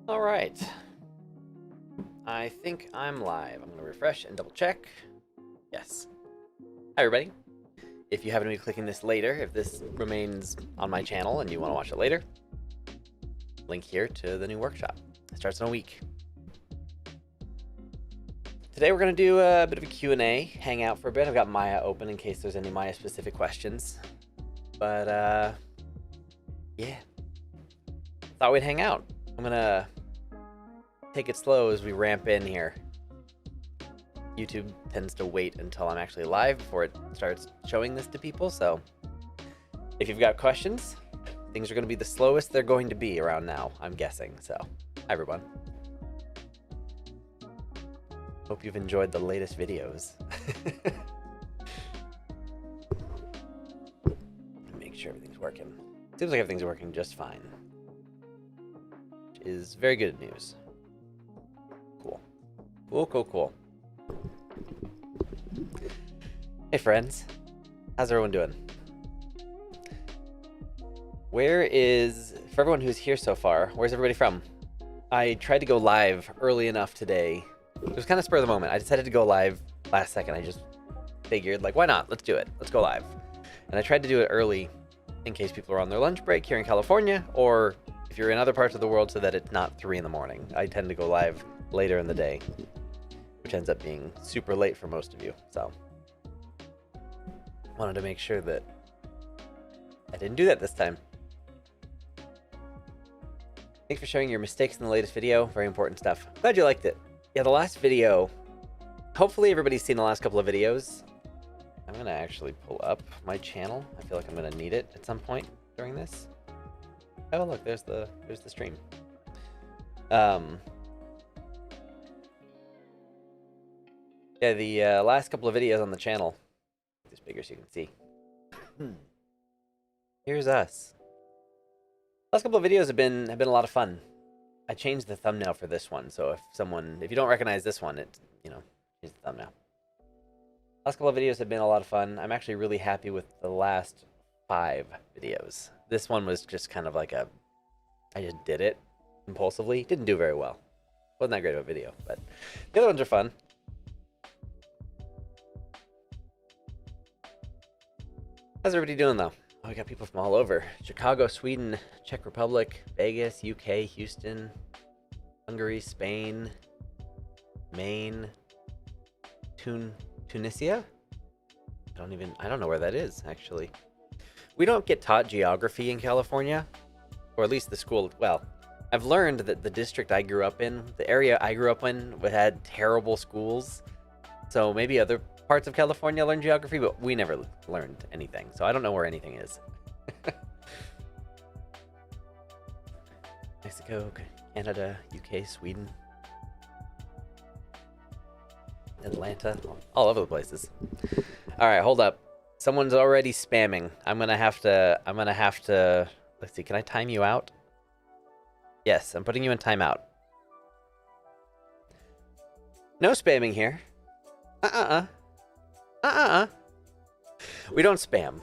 All right. I think I'm live. I'm going to refresh and double check. Yes. Hi, everybody. If you happen to be clicking this later, if this remains on my channel and you want to watch it later, link here to the new workshop. It starts in a week. Today we're going to do a bit of a Q&A, hang out for a bit. I've got Maya open in case there's any Maya-specific questions. But, yeah. Thought we'd hang out. I'm going to take it slow as we ramp in here. YouTube tends to wait until I'm actually live before it starts showing this to people, so if you've got questions, things are going to be the slowest they're going to be around now, I'm guessing. So, hi everyone. Hope you've enjoyed the latest videos. Make sure everything's working. Seems like everything's working just fine, which is very good news. Cool. Cool. Hey friends, how's everyone doing? For everyone who's here so far, where's everybody from? I tried to go live early enough today. It was kind of spur of the moment. I decided to go live last second. I just figured, like, why not? Let's do it. Let's go live. And I tried to do it early in case people are on their lunch break here in California, or if you're in other parts of the world so that it's not 3 in the morning. I tend to go live later in the day, which ends up being super late for most of you. So wanted to make sure that I didn't do that this time. Thanks for sharing your mistakes in the latest video. Very important stuff. Glad you liked it. Yeah, the last video, hopefully everybody's seen the last couple of videos. I'm going to actually pull up my channel. I feel like I'm going to need it at some point during this. Oh, look, there's the stream. Yeah, the last couple of videos on the channel. This bigger so you can see. Here's us. Last couple of videos have been a lot of fun. I changed the thumbnail for this one, so if you don't recognize this one, it's, here's the thumbnail. Last couple of videos have been a lot of fun. I'm actually really happy with the last 5 videos. This one was just kind of like I just did it impulsively. Didn't do very well. Wasn't that great of a video, but the other ones are fun. How's everybody doing though? Oh, we got people from all over. Chicago, Sweden, Czech Republic, Vegas, UK, Houston, Hungary, Spain, Maine, Tunisia? I don't know where that is, actually. We don't get taught geography in California, or at least the school. Well, I've learned that the district I grew up in, the area I grew up in, had terrible schools. So maybe other parts of California learn geography, but we never learned anything. So I don't know where anything is. Mexico, Canada, UK, Sweden, Atlanta, all over the places. All right, hold up. Someone's already spamming. I'm gonna have to. Let's see. Can I time you out? Yes, I'm putting you in timeout. No spamming here. We don't spam.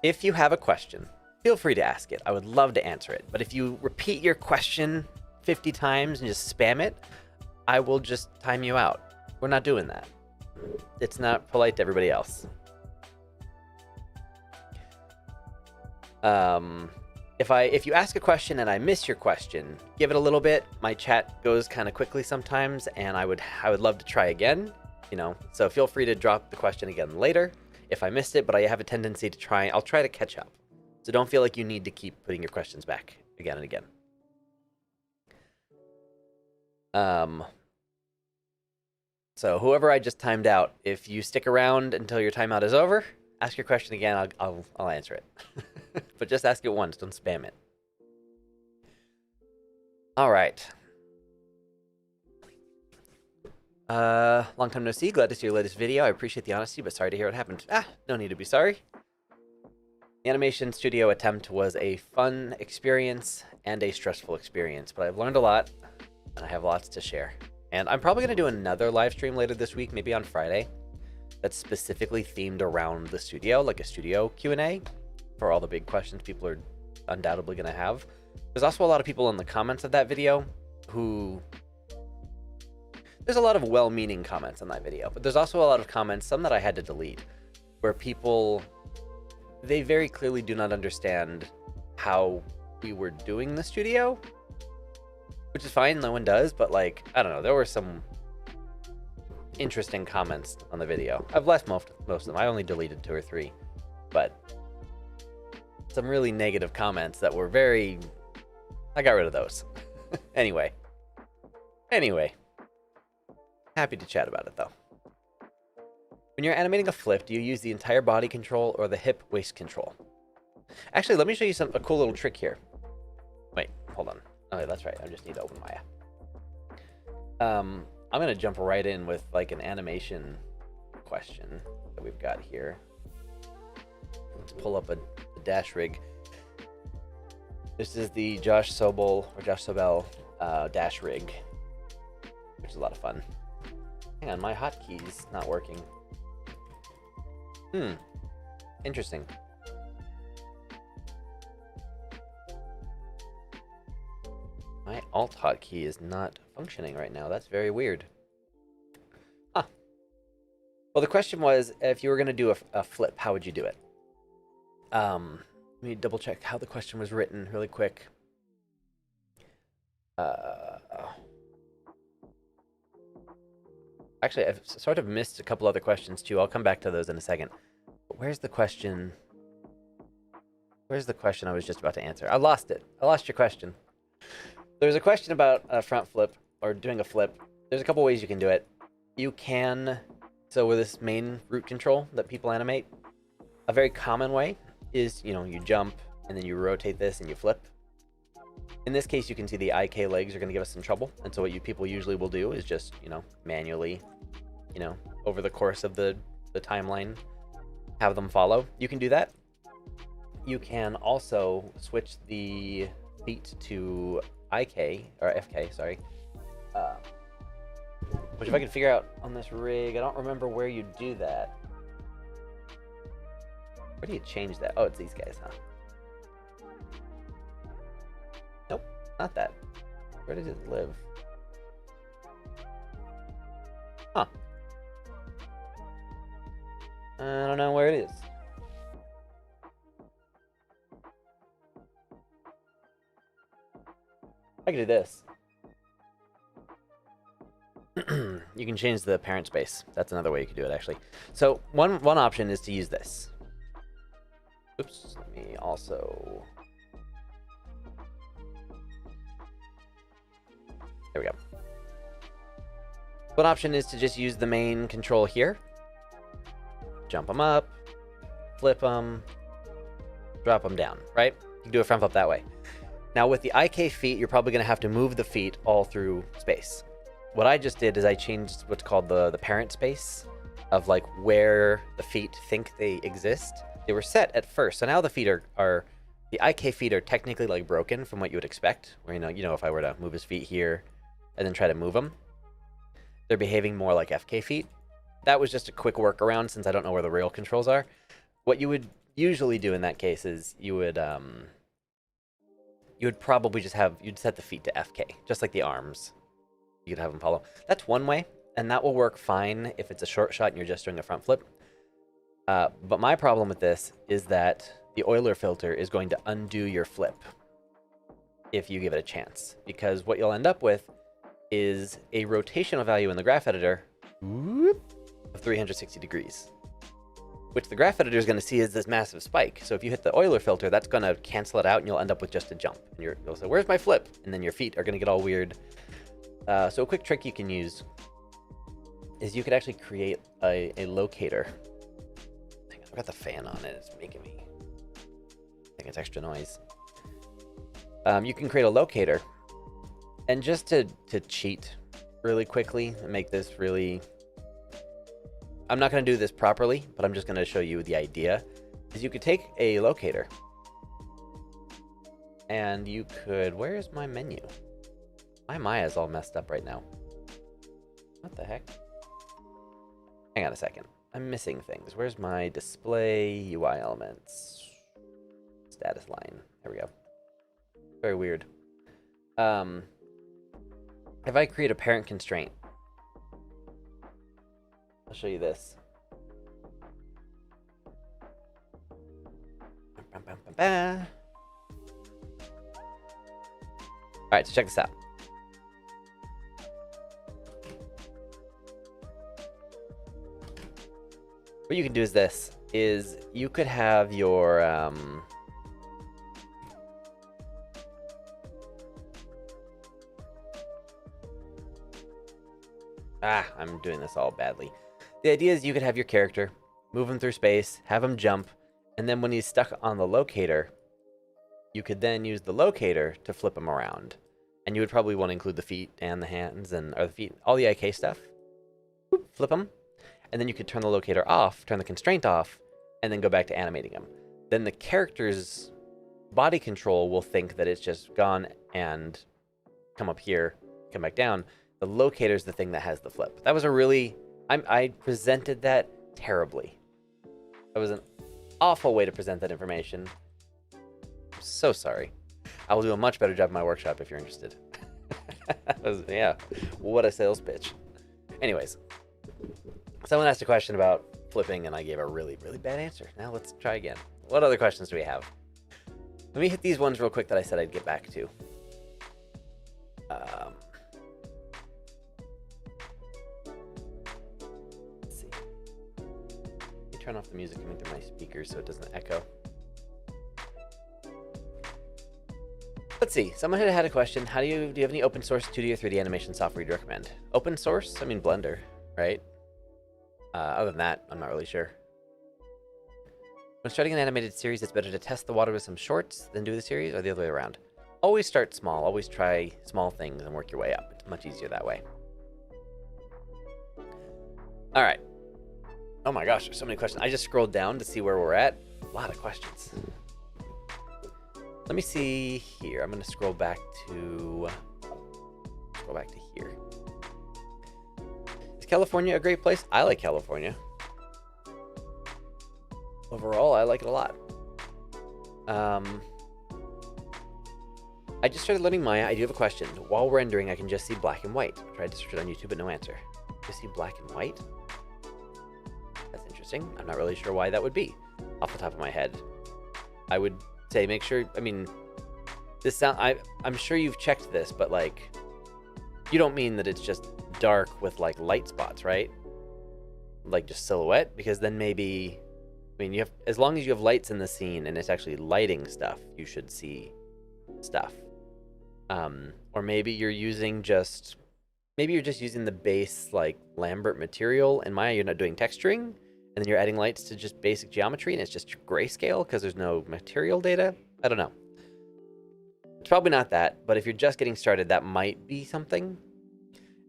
If you have a question, feel free to ask it. I would love to answer it. But if you repeat your question 50 times and just spam it, I will just time you out. We're not doing that. It's not polite to everybody else. If you ask a question and I miss your question, give it a little bit. My chat goes kind of quickly sometimes, and I would love to try again. So feel free to drop the question again later if I missed it, but I have a tendency to I'll try to catch up. So don't feel like you need to keep putting your questions back again and again. So whoever I just timed out, if you stick around until your timeout is over, ask your question again, I'll answer it. But just ask it once, don't spam it. All right. Long time no see. Glad to see your latest video. I appreciate the honesty, but sorry to hear what happened. No need to be sorry. The animation studio attempt was a fun experience and a stressful experience, but I've learned a lot, and I have lots to share. And I'm probably going to do another live stream later this week, maybe on Friday, that's specifically themed around the studio, like a studio Q&A for all the big questions people are undoubtedly going to have. There's also a lot of people in the comments of that video who... There's a lot of well-meaning comments on that video, but there's also a lot of comments, some that I had to delete, where people, they very clearly do not understand how we were doing the studio, which is fine, no one does, but like, I don't know, there were some interesting comments on the video. I've left most of them. I only deleted 2 or 3, but some really negative comments that were very... I got rid of those. Anyway. Happy to chat about it, though. When you're animating a flip, do you use the entire body control or the hip waist control? Actually, let me show you a cool little trick here. Wait, hold on. Oh, that's right. I just need to open Maya. I'm going to jump right in with like an animation question that we've got here. Let's pull up a dash rig. This is the Josh Sobel dash rig, which is a lot of fun. Hang on, my hotkeys not working. Interesting. My alt hotkey is not functioning right now. That's very weird. Huh. Well, the question was, if you were going to do a flip, how would you do it? Let me double check how the question was written really quick. Actually, I've sort of missed a couple other questions too. I'll come back to those in a second. But where's the question? Where's the question I was just about to answer? I lost it. I lost your question. There's a question about a front flip or doing a flip. There's a couple ways you can do it. You can, so with this main root control that people animate, a very common way is, you know, you jump and then you rotate this and you flip. In this case, you can see the IK legs are going to give us some trouble. And so what people usually will do is just, you know, manually, you know, over the course of the timeline, have them follow. You can do that. You can also switch the feet to IK, or FK, sorry. Which if I can figure out on this rig, I don't remember where you do that. Where do you change that? Oh, it's these guys, huh? Nope, not that. Where does it live? Huh. I don't know where it is. I can do this. You can change the parent space. That's another way you can do it, actually. So one option is to use this. Oops, let me also... There we go. One option is to just use the main control here. Jump them up, flip them, drop them down, right? You can do a front flip that way. Now with the IK feet, you're probably going to have to move the feet all through space. What I just did is I changed what's called the parent space of like where the feet think they exist. They were set at first, so now the feet are the IK feet are technically like broken from what you would expect. Where you know if I were to move his feet here and then try to move them, they're behaving more like FK feet. That was just a quick workaround since I don't know where the real controls are. What you would usually do in that case is you would probably just you'd set the feet to FK, just like the arms. You could have them follow. That's one way, and that will work fine if it's a short shot and you're just doing a front flip. But my problem with this is that the Euler filter is going to undo your flip if you give it a chance. Because what you'll end up with is a rotational value in the graph editor of 360 degrees. Which the graph editor is going to see as this massive spike. So if you hit the Euler filter, that's going to cancel it out and you'll end up with just a jump. And you'll say, where's my flip? And then your feet are going to get all weird. So a quick trick you can use is you could actually create a locator. I've got the fan on it. It's making me... I think it's extra noise. You can create a locator. And just to cheat really quickly and make this really... I'm not going to do this properly, but I'm just going to show you the idea. Is you could take a locator. And you could... Where's my menu? My Maya's all messed up right now. What the heck? Hang on a second. I'm missing things. Where's my display UI elements? Status line. There we go. Very weird. If I create a parent constraint, I'll show you this. All right, so check this out. What you can do is this, is you could have your, I'm doing this all badly. The idea is you could have your character, move him through space, have him jump, and then when he's stuck on the locator, you could then use the locator to flip him around. And you would probably want to include the feet and the hands and or the feet, all the IK stuff. Whoop, flip him. And then you could turn the locator off, turn the constraint off, and then go back to animating him. Then the character's body control will think that it's just gone and come up here, come back down. The locator's the thing that has the flip. That was a really... I presented that terribly. That was an awful way to present that information. I'm so sorry. I will do a much better job in my workshop if you're interested. Yeah, what a sales pitch. Anyways, someone asked a question about flipping, and I gave a really, really bad answer. Now let's try again. What other questions do we have? Let me hit these ones real quick that I said I'd get back to. Let's see. Let me turn off the music coming through my speakers so it doesn't echo. Let's see. Someone had a question. Do you have any open source 2D or 3D animation software you'd recommend? Open source? I mean Blender, right? Other than that, I'm not really sure. When starting an animated series, it's better to test the water with some shorts than do the series, or the other way around? Always start small. Always try small things and work your way up. It's much easier that way. All right. Oh my gosh, there's so many questions. I just scrolled down to see where we're at. A lot of questions. Let me see here. I'm going to scroll back to here. Is California a great place? I like California. Overall, I like it a lot. I just started learning Maya. I do have a question. While rendering, I can just see black and white. I tried to search it on YouTube, but no answer. Just see black and white? That's interesting. I'm not really sure why that would be off the top of my head. I would say make sure, I mean, I'm sure you've checked this, but like, you don't mean that it's just dark with like light spots, right? Like just silhouette, because then maybe, I mean, as long as you have lights in the scene and it's actually lighting stuff, you should see stuff. Or maybe you're just using the base like Lambert material in Maya. You're not doing texturing, and then you're adding lights to just basic geometry, and it's just grayscale because there's no material data. I don't know. It's probably not that, but if you're just getting started, that might be something.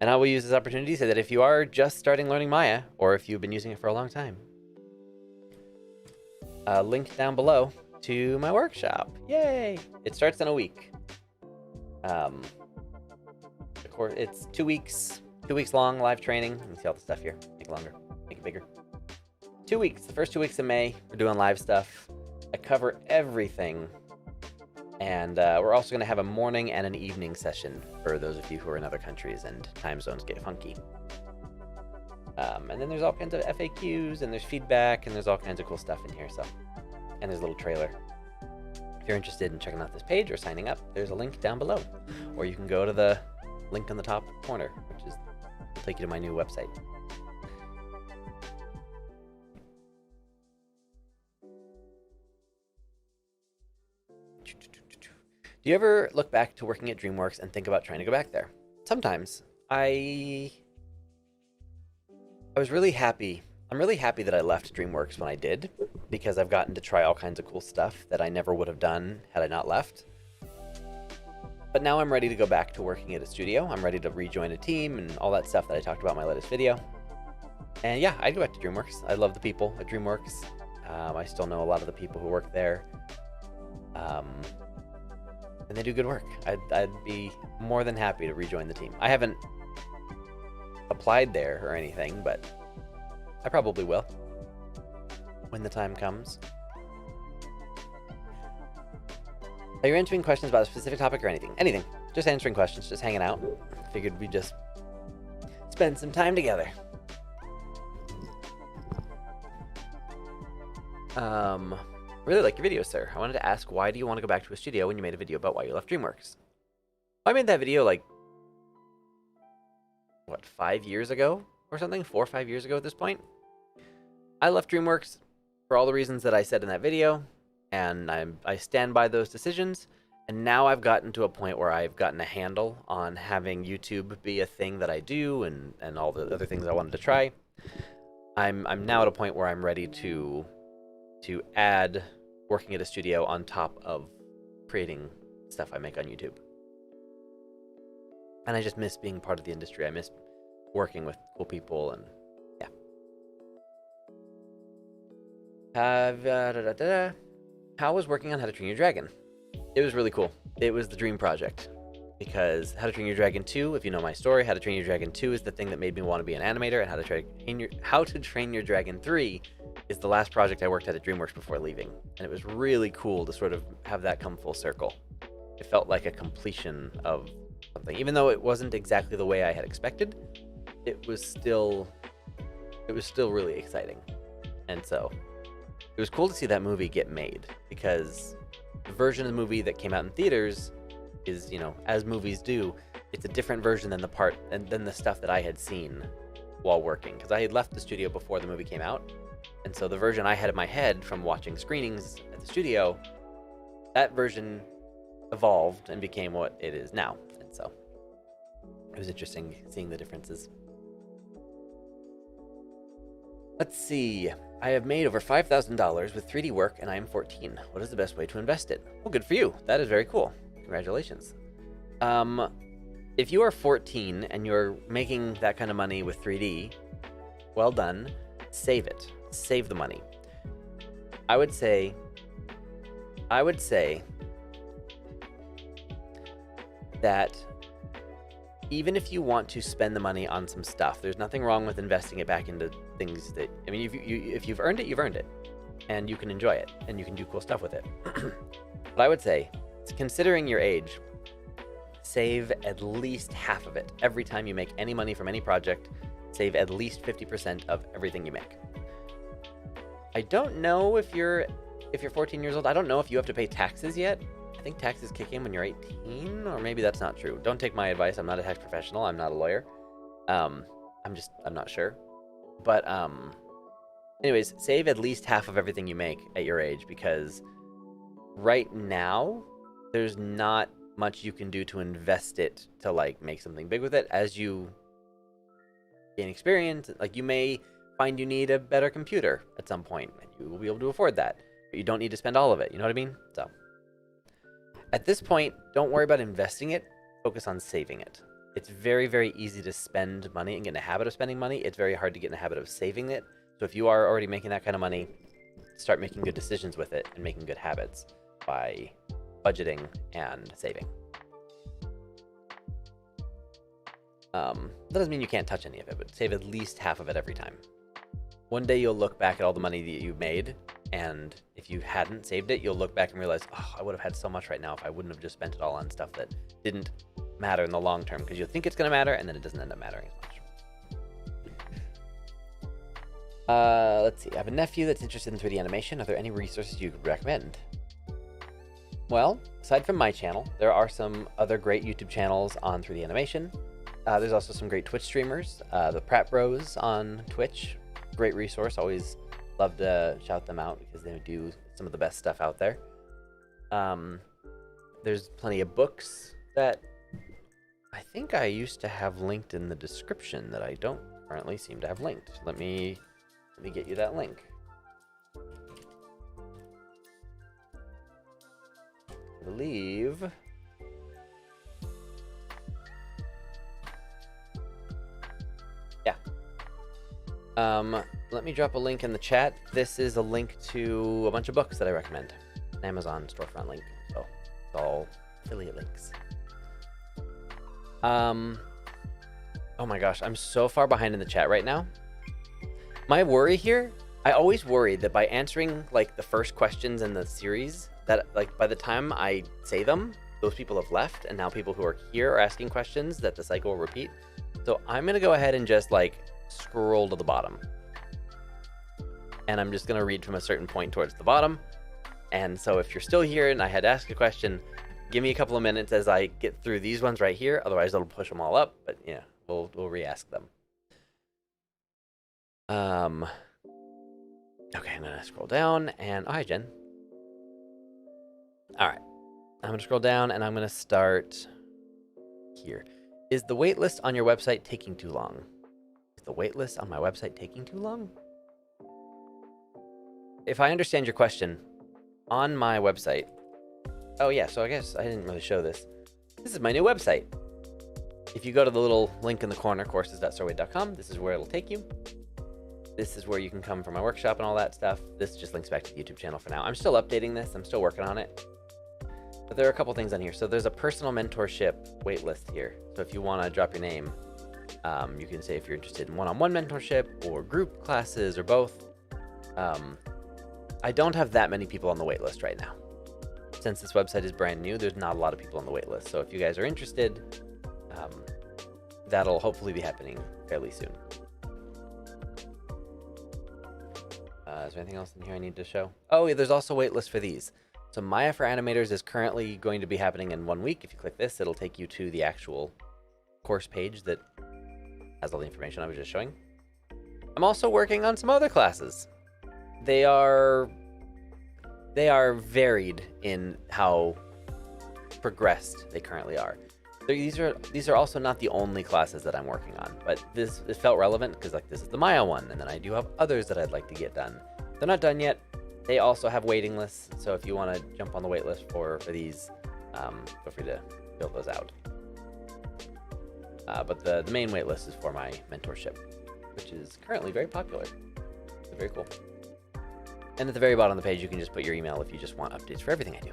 And I will use this opportunity to say that if you are just starting learning Maya, or if you've been using it for a long time, link down below to my workshop. Yay! It starts in a week. Of course, it's 2 weeks long live training. You can see all the stuff here. Make it longer, make it bigger. 2 weeks, the first 2 weeks of May, we're doing live stuff. I cover everything. And we're also going to have a morning and an evening session for those of you who are in other countries and time zones get funky. And then there's all kinds of FAQs, and there's feedback, and there's all kinds of cool stuff in here. So, and there's a little trailer. If you're interested in checking out this page or signing up, there's a link down below. Or you can go to the link on the top corner, which will take you to my new website. Do you ever look back to working at DreamWorks and think about trying to go back there? Sometimes. I was really happy. I'm really happy that I left DreamWorks when I did, because I've gotten to try all kinds of cool stuff that I never would have done had I not left. But now I'm ready to go back to working at a studio. I'm ready to rejoin a team and all that stuff that I talked about in my latest video. And yeah, I'd go back to DreamWorks. I love the people at DreamWorks. I still know a lot of the people who work there. And they do good work. I'd be more than happy to rejoin the team. I haven't applied there or anything, but I probably will when the time comes. Are you answering questions about a specific topic or anything? Anything. Just answering questions, just hanging out. Figured we'd just spend some time together. Really like your video, sir. I wanted to ask, why do you want to go back to a studio when you made a video about why you left DreamWorks? I made that video like, what, 5 years ago or something? 4 or 5 years ago at this point. I left DreamWorks for all the reasons that I said in that video, and I stand by those decisions. And now I've gotten to a point where I've gotten a handle on having YouTube be a thing that I do, and all the other things I wanted to try. I'm now at a point where I'm ready to add working at a studio on top of creating stuff I make on YouTube. And I just miss being part of the industry. I miss working with cool people, and yeah. How was working on How to Train Your Dragon? It was really cool. It was the dream project. Because How to Train Your Dragon 2, if you know my story, How to Train Your Dragon 2 is the thing that made me want to be an animator, and How to Train Your Dragon 3 is the last project I worked at DreamWorks before leaving. And it was really cool to sort of have that come full circle. It felt like a completion of something. Even though it wasn't exactly the way I had expected, it was still really exciting. And so it was cool to see that movie get made, because the version of the movie that came out in theaters is, you know, as movies do, it's a different version than the stuff that I had seen while working, because I had left the studio before the movie came out. And so the version I had in my head from watching screenings at the studio, that version evolved and became what it is now. And so it was interesting seeing the differences. Let's see. I have made over $5,000 with 3D work, and I am 14. What is the best way to invest it? Well, good for you. That is very cool. Congratulations. If you are 14 and you're making that kind of money with 3D, well done. Save it. Save the money. I would say that even if you want to spend the money on some stuff, there's nothing wrong with investing it back into things that, I mean, if you've earned it, you've earned it, and you can enjoy it, and you can do cool stuff with it. But I would say, considering your age, save at least half of it. Every time you make any money from any project, save at least 50% of everything you make. I don't know if you're 14 years old. I don't know if you have to pay taxes yet. I think taxes kick in when you're 18, or maybe that's not true. Don't take my advice. I'm not a tax professional. I'm not a lawyer. I'm not sure. But anyways, save at least half of everything you make at your age, because right now there's not much you can do to invest it to like make something big with it. As you gain experience, like you may find you need a better computer at some point, and you will be able to afford that, but you don't need to spend all of it. You know what I mean? So at this point, don't worry about investing it. Focus on saving it. It's very, very easy to spend money and get in a habit of spending money. It's very hard to get in a habit of saving it. So if you are already making that kind of money, start making good decisions with it and making good habits by budgeting and saving. That doesn't mean you can't touch any of it, but save at least half of it every time. One day you'll look back at all the money that you made, and if you hadn't saved it, you'll look back and realize, oh, I would have had so much right now if I wouldn't have just spent it all on stuff that didn't matter in the long term, because you'll think it's going to matter, and then it doesn't end up mattering as much. Let's see. I have a nephew that's interested in 3D animation. Are there any resources you could recommend? Well, aside from my channel, there are some other great YouTube channels on 3D animation. There's also some great Twitch streamers. The Pratt Bros on Twitch, great resource. Always love to shout them out because they do some of the best stuff out there. There's plenty of books that I think I used to have linked in the description that I don't currently seem to have linked. Let me get you that link. I believe. Yeah. Let me drop a link in the chat. This is a link to a bunch of books that I recommend. An Amazon storefront link. So it's all affiliate links. Oh my gosh, I'm so far behind in the chat right now. My worry here I always worry that by answering like the first questions in the series, that like by the time I say them, those people have left, and now people who are here are asking questions that the cycle will repeat. So I'm gonna go ahead and just like scroll to the bottom, and I'm just gonna read from a certain point towards the bottom. And so if you're still here and I had asked a question, give me a couple of minutes as I get through these ones right here. Otherwise, it'll push them all up. But yeah, we'll re-ask them. Okay, I'm gonna scroll down and hi, Jen. All right, I'm gonna scroll down and I'm gonna start here. Is the waitlist on your website taking too long? Is the waitlist on my website taking too long? If I understand your question, on my website. Oh yeah, so I guess I didn't really show this. This is my new website. If you go to the little link in the corner, courses.storway.com, this is where it'll take you. This is where you can come for my workshop and all that stuff. This just links back to the YouTube channel for now. I'm still updating this. I'm still working on it. But there are a couple things on here. So there's a personal mentorship waitlist here. So if you want to drop your name, you can say if you're interested in one-on-one mentorship or group classes or both. I don't have that many people on the waitlist right now. Since this website is brand new, there's not a lot of people on the waitlist. So if you guys are interested, that'll hopefully be happening fairly soon. Is there anything else in here I need to show? Oh, yeah, there's also a waitlist for these. So Maya for Animators is currently going to be happening in 1 week. If you click this, it'll take you to the actual course page that has all the information I was just showing. I'm also working on some other classes. They are varied in how progressed they currently are. These are also not the only classes that I'm working on, but it felt relevant because like this is the Maya one, and then I do have others that I'd like to get done. They're not done yet. They also have waiting lists, so if you want to jump on the wait list for these, feel free to fill those out. But the main wait list is for my mentorship, which is currently very popular. It's very cool. And at the very bottom of the page, you can just put your email if you just want updates for everything I do.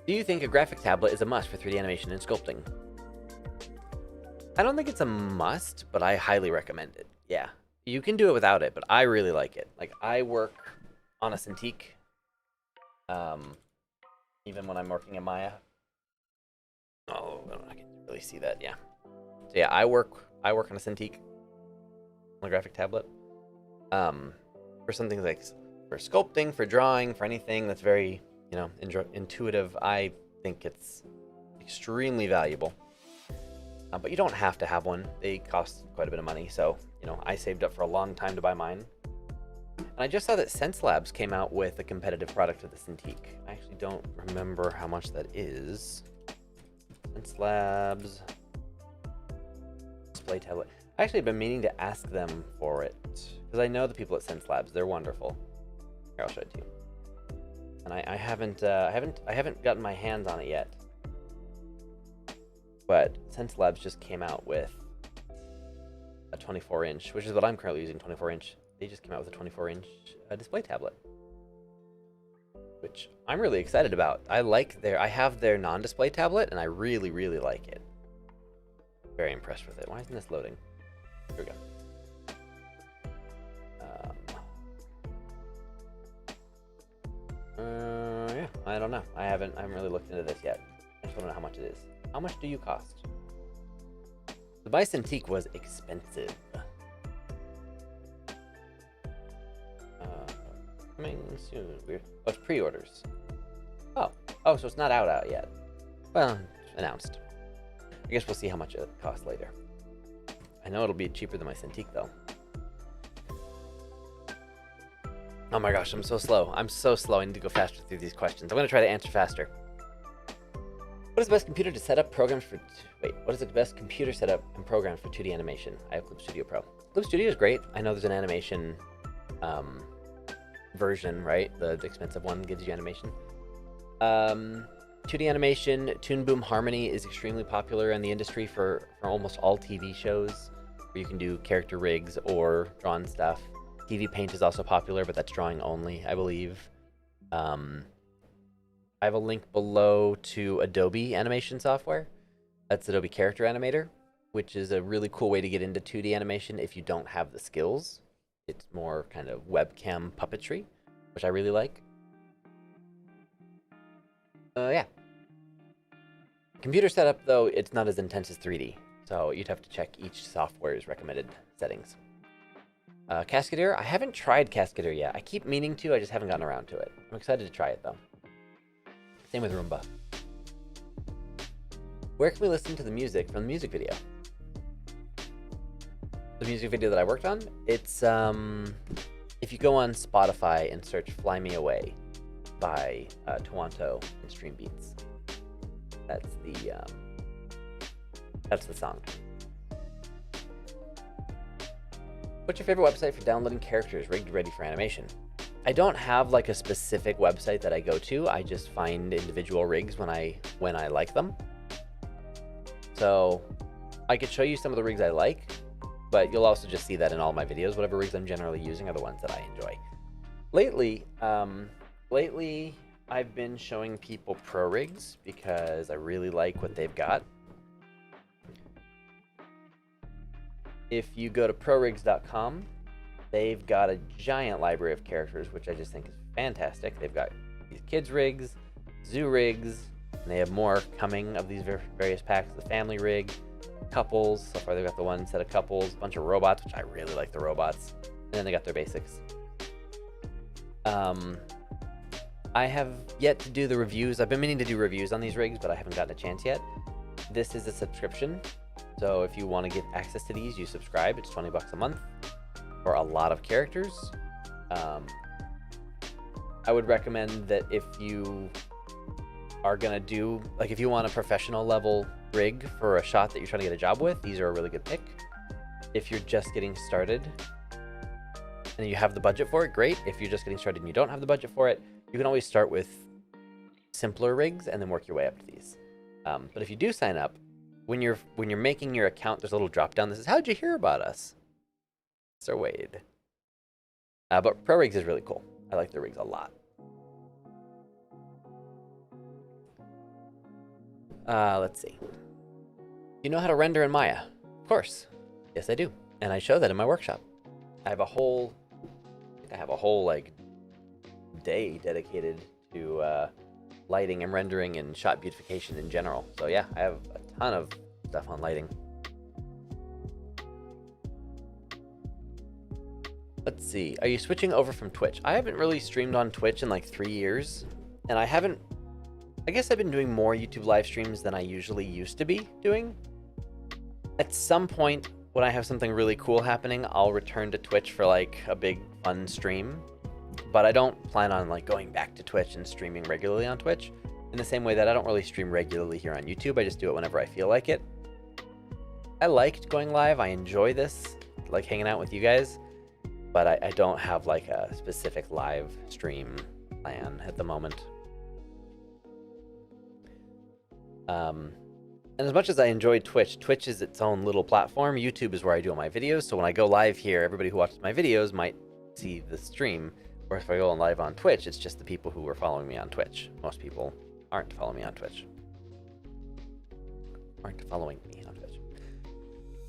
Do you think a graphic tablet is a must for 3D animation and sculpting? I don't think it's a must, but I highly recommend it. Yeah, you can do it without it, but I really like it. Like, I work on a Cintiq, even when I'm working in Maya. Oh, I can really see that, yeah. So yeah, I work on a Cintiq, on a graphic tablet. For something like, for sculpting, for drawing, for anything that's very, you know, intuitive, I think it's extremely valuable. But you don't have to have one. They cost quite a bit of money, so, you know, I saved up for a long time to buy mine. And I just saw that Sense Labs came out with a competitive product to the Cintiq. I actually don't remember how much that is. Sense Labs display tablet. I actually have been meaning to ask them for it because I know the people at Sense Labs. They're wonderful. Here, I'll show it to you. And I haven't gotten my hands on it yet. But Sense Labs just came out with a 24-inch, which is what I'm currently using, 24-inch. They just came out with a 24-inch display tablet, which I'm really excited about. I have their non-display tablet, and I really, really like it. Very impressed with it. Why isn't this loading? Here we go. Yeah, I don't know. I haven't really looked into this yet. I just want to know how much it is. How much do you cost? The buy Cintiq was expensive. Coming soon. Weird. Oh, it's pre-orders. Oh, so it's not out yet. Well, announced. I guess we'll see how much it costs later. I know it'll be cheaper than my Cintiq though. Oh my gosh, I'm so slow. I'm so slow. I need to go faster through these questions. I'm gonna try to answer faster. What is the best computer to set up programs for... what is the best computer setup and programs for 2D animation? I have Clip Studio Pro. Clip Studio is great. I know there's an animation version, right? The expensive one gives you animation. 2D animation, Toon Boom Harmony is extremely popular in the industry for almost all TV shows, where you can do character rigs or drawn stuff. TV Paint is also popular, but that's drawing only, I believe. I have a link below to Adobe animation software. That's Adobe Character Animator. which is a really cool way to get into 2D animation if you don't have the skills. It's more kind of webcam puppetry, which I really like. Yeah. Computer setup, though, it's not as intense as 3D, so you'd have to check each software's recommended settings. Cascadeur, I haven't tried Cascadeur yet. I keep meaning to, I just haven't gotten around to it. I'm excited to try it, though. Same with Roomba. Where can we listen to the music from the music video? The music video that I worked on, it's, if you go on Spotify and search Fly Me Away by Tawanto and Stream Beats. That's the song. What's your favorite website for downloading characters rigged ready for animation? I don't have like a specific website that I go to. I just find individual rigs when I like them. So I could show you some of the rigs I like, but you'll also just see that in all my videos. Whatever rigs I'm generally using are the ones that I enjoy. Lately, I've been showing people pro rigs because I really like what they've got. If you go to prorigs.com, they've got a giant library of characters, which I just think is fantastic. They've got these kids rigs, zoo rigs, and they have more coming of these various packs. The family rig, couples. So far they've got the one set of couples, a bunch of robots, which I really like the robots. And then they got their basics. I have yet to do the reviews. I've been meaning to do reviews on these rigs, but I haven't gotten a chance yet. This is a subscription. So if you want to get access to these, you subscribe. It's $20 a month for a lot of characters. I would recommend that if you are going to do, like if you want a professional level rig for a shot that you're trying to get a job with, these are a really good pick. If you're just getting started and you have the budget for it, great. If you're just getting started and you don't have the budget for it, you can always start with simpler rigs and then work your way up to these. But if you do sign up, when you're making your account, there's a little drop down that says, "How'd you hear about us?" Sir Wade. But Pro Rigs is really cool. I like the rigs a lot. Let's see. You know how to render in Maya? Of course. Yes, I do. And I show that in my workshop. I have a whole like day dedicated to lighting and rendering and shot beautification in general. So yeah, I have a ton of stuff on lighting. Let's see. Are you switching over from Twitch? I haven't really streamed on Twitch in like 3 years, and I guess I've been doing more YouTube live streams than I usually used to be doing. At some point, when I have something really cool happening, I'll return to Twitch for like a big fun stream. But I don't plan on like going back to Twitch and streaming regularly on Twitch. In the same way that I don't really stream regularly here on YouTube. I just do it whenever I feel like it. I liked going live. I enjoy this, like hanging out with you guys. But I don't have like a specific live stream plan at the moment. And as much as I enjoy Twitch, Twitch is its own little platform. YouTube is where I do all my videos. So when I go live here, everybody who watches my videos might see the stream. Or if I go on live on Twitch, it's just the people who are following me on Twitch. Most people aren't following me on Twitch.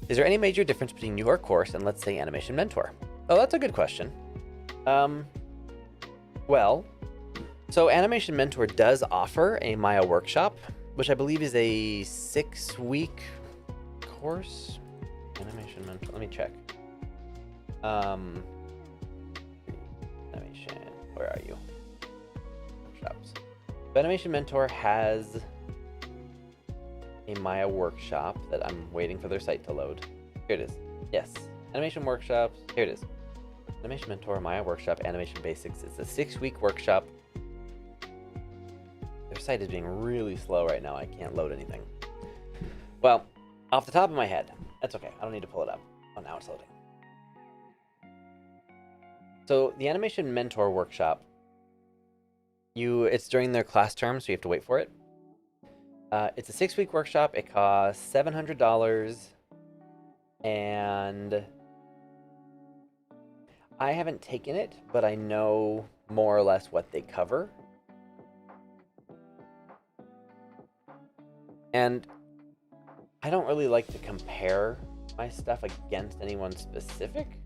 Is there any major difference between your course and, let's say, Animation Mentor? Oh, that's a good question. Well, so Animation Mentor does offer a Maya workshop, which I believe is a 6-week course. Animation Mentor, let me check. Animation, where are you? Workshops. So Animation Mentor has a Maya workshop that I'm waiting for their site to load. Here it is. Yes, Animation Workshops, here it is. Animation Mentor, Maya Workshop, Animation Basics. It's a 6-week workshop. Their site is being really slow right now. I can't load anything. Well, off the top of my head, that's okay. I don't need to pull it up. Oh, now it's loading. So the Animation Mentor workshop, it's during their class term, so you have to wait for it. It's a 6-week workshop. It costs $700, and I haven't taken it, but I know more or less what they cover. And I don't really like to compare my stuff against anyone specific,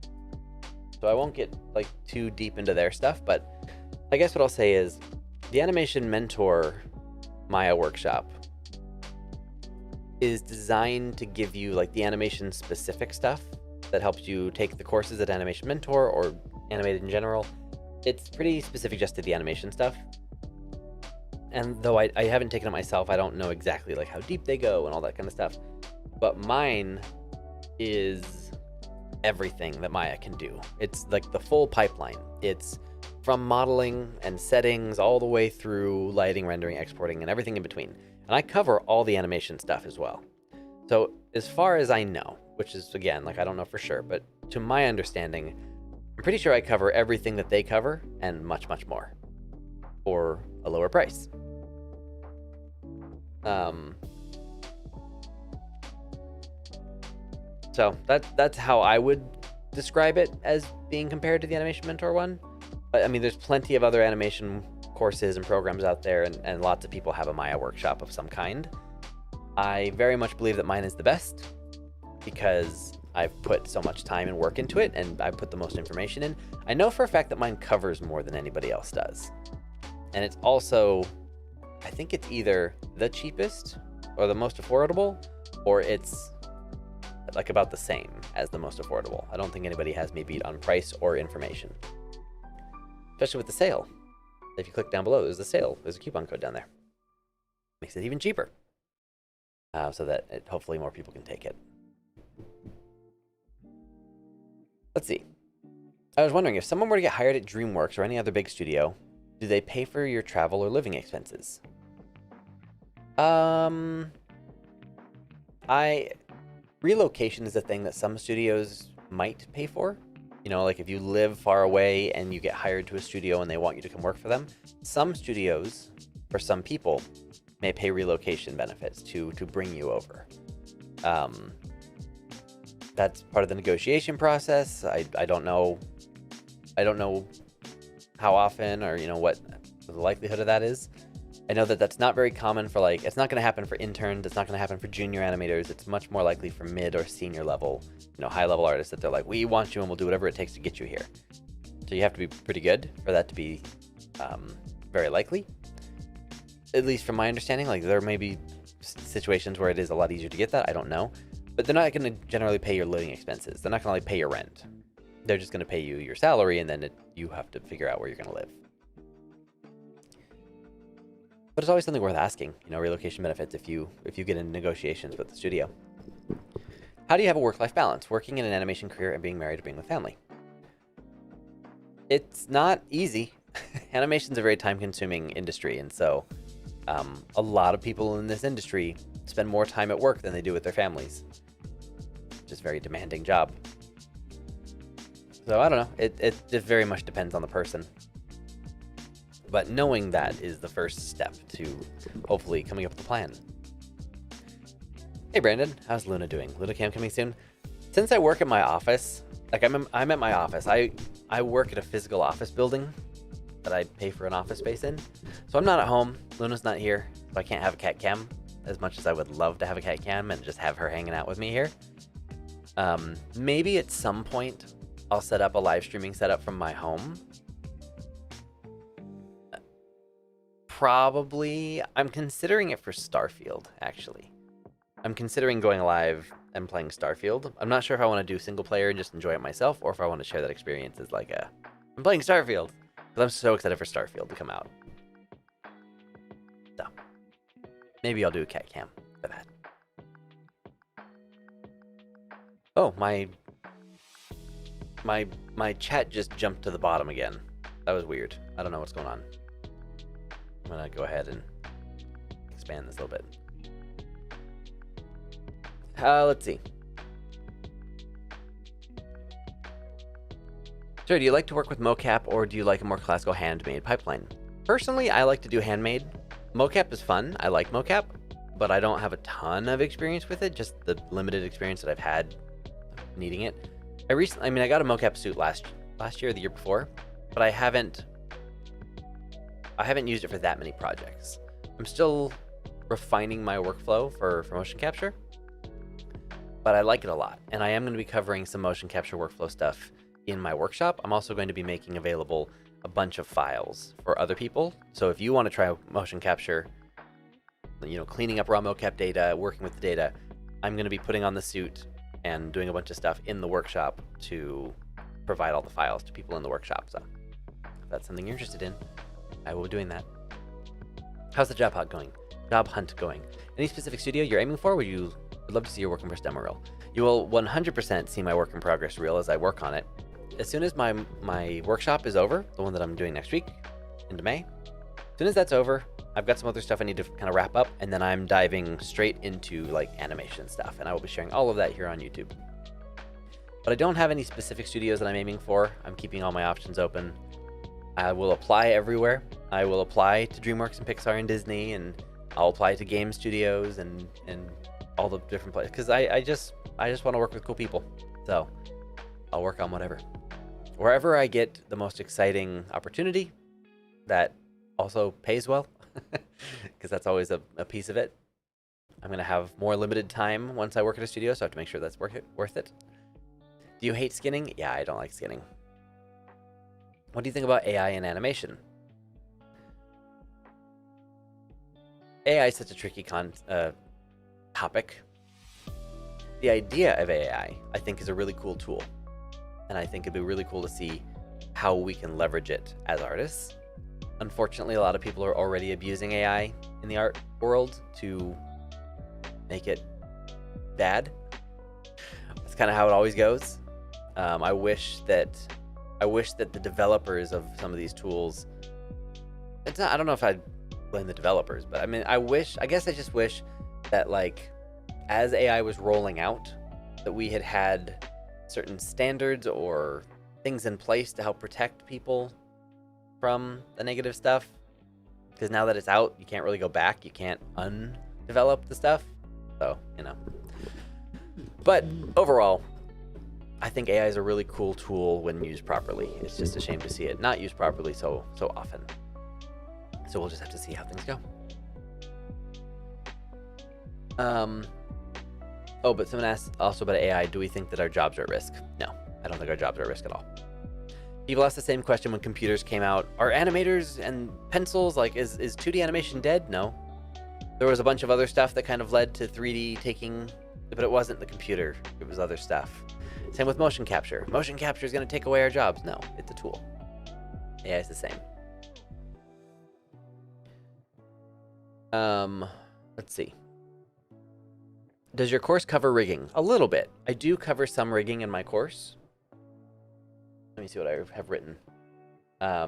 so I won't get like too deep into their stuff, but I guess what I'll say is the Animation Mentor Maya workshop is designed to give you like the animation specific stuff that helps you take the courses at Animation Mentor or Animated in general. It's pretty specific just to the animation stuff. And though I haven't taken it myself, I don't know exactly like how deep they go and all that kind of stuff. But mine is everything that Maya can do. It's like the full pipeline. It's from modeling and settings all the way through lighting, rendering, exporting, and everything in between. And I cover all the animation stuff as well. So as far as I know, which is again, like I don't know for sure, but to my understanding, I'm pretty sure I cover everything that they cover and much, much more for a lower price. So that's how I would describe it as being compared to the Animation Mentor one. But I mean, there's plenty of other animation courses and programs out there, and lots of people have a Maya workshop of some kind. I very much believe that mine is the best because I've put so much time and work into it, and I've put the most information in. I know for a fact that mine covers more than anybody else does. And it's also, I think it's either the cheapest or the most affordable, or it's like about the same as the most affordable. I don't think anybody has me beat on price or information. Especially with the sale. If you click down below, there's a sale. There's a coupon code down there. Makes it even cheaper. So that hopefully more people can take it. Let's see. I was wondering, if someone were to get hired at DreamWorks or any other big studio, do they pay for your travel or living expenses? Relocation is a thing that some studios might pay for. You know, like if you live far away and you get hired to a studio and they want you to come work for them, some studios, or some people, may pay relocation benefits to bring you over. That's part of the negotiation process. I don't know how often or, you know, what the likelihood of that is. I know that that's not very common for, like, it's not going to happen for interns. It's not going to happen for junior animators. It's much more likely for mid or senior level, you know, high level artists that they're like, we want you and we'll do whatever it takes to get you here. So you have to be pretty good for that to be very likely. At least from my understanding, like there may be situations where it is a lot easier to get that. I don't know. But they're not going to generally pay your living expenses. They're not going to like pay your rent. They're just going to pay you your salary, and then you have to figure out where you're going to live. But it's always something worth asking, you know, relocation benefits if you get in negotiations with the studio. How do you have a work-life balance, working in an animation career and being married or being with family? It's not easy. Animation's a very time-consuming industry, and so a lot of people in this industry spend more time at work than they do with their families. Just a very demanding job. So I don't know. It just very much depends on the person. But knowing that is the first step to hopefully coming up with a plan. Hey Brandon, how's Luna doing? LunaCam coming soon? Since I work at my office, like I'm at my office. I work at a physical office building that I pay for an office space in. So I'm not at home. Luna's not here, so I can't have a cat cam as much as I would love to have a cat cam and just have her hanging out with me here. Maybe at some point I'll set up a live streaming setup from my home. Probably, I'm considering it for Starfield, actually. I'm considering going live and playing Starfield. I'm not sure if I want to do single player and just enjoy it myself, or if I want to share that experience as like I'm playing Starfield. Because I'm so excited for Starfield to come out. So, maybe I'll do a cat cam for that. Oh, my chat just jumped to the bottom again. That was weird. I don't know what's going on. I'm gonna go ahead and expand this a little bit. Let's see. Sir, do you like to work with mocap, or do you like a more classical handmade pipeline? Personally, I like to do handmade. Mocap is fun. I like mocap, but I don't have a ton of experience with it. Just the limited experience that I've had needing it. I got a mocap suit last year, or the year before, but I haven't used it for that many projects. I'm still refining my workflow for motion capture. but I like it a lot. And I am going to be covering some motion capture workflow stuff in my workshop. I'm also going to be making available a bunch of files for other people. So if you want to try motion capture, cleaning up raw mocap data, working with the data, I'm going to be putting on the suit and doing a bunch of stuff in the workshop to provide all the files to people in the workshop. So if that's something you're interested in, I will be doing that. How's the job hunt going? Any specific studio you're aiming for? Would love to see your work in progress demo reel. You will 100% see my work in progress reel as I work on it. As soon as my workshop is over, the one that I'm doing next week into May, as soon as that's over, I've got some other stuff I need to kind of wrap up, and then I'm diving straight into like animation stuff, and I will be sharing all of that here on YouTube. But I don't have any specific studios that I'm aiming for. I'm keeping all my options open. I will apply everywhere. I will apply to DreamWorks and Pixar and Disney, and I'll apply to game studios and all the different places, because I just want to work with cool people. So I'll work on wherever I get the most exciting opportunity that also pays well, because that's always a piece of it. I'm gonna have more limited time once I work at a studio, so I have to make sure that's worth it. Do you hate skinning? Yeah, I don't like skinning. What do you think about AI and animation? AI is such a tricky topic. The idea of AI, I think, is a really cool tool. And I think it'd be really cool to see how we can leverage it as artists. Unfortunately, a lot of people are already abusing AI in the art world to make it bad. That's kind of how it always goes. I wish that the developers of some of these tools, I don't know if I'd blame the developers, but I mean, I just wish that, like, as AI was rolling out, that we had certain standards or things in place to help protect people from the negative stuff. Because now that it's out, you can't really go back. You can't undevelop the stuff. So, But overall, I think AI is a really cool tool when used properly. It's just a shame to see it not used properly so often. So we'll just have to see how things go. But someone asked also about AI. Do we think that our jobs are at risk? No, I don't think our jobs are at risk at all. People asked the same question when computers came out. Are animators and pencils, like, is 2D animation dead? No. There was a bunch of other stuff that kind of led to 3D taking, but it wasn't the computer. It was other stuff. Same with motion capture. Motion capture is going to take away our jobs. No, it's a tool. AI is the same. Let's see. Does your course cover rigging? A little bit. I do cover some rigging in my course. Let me see what I have written. I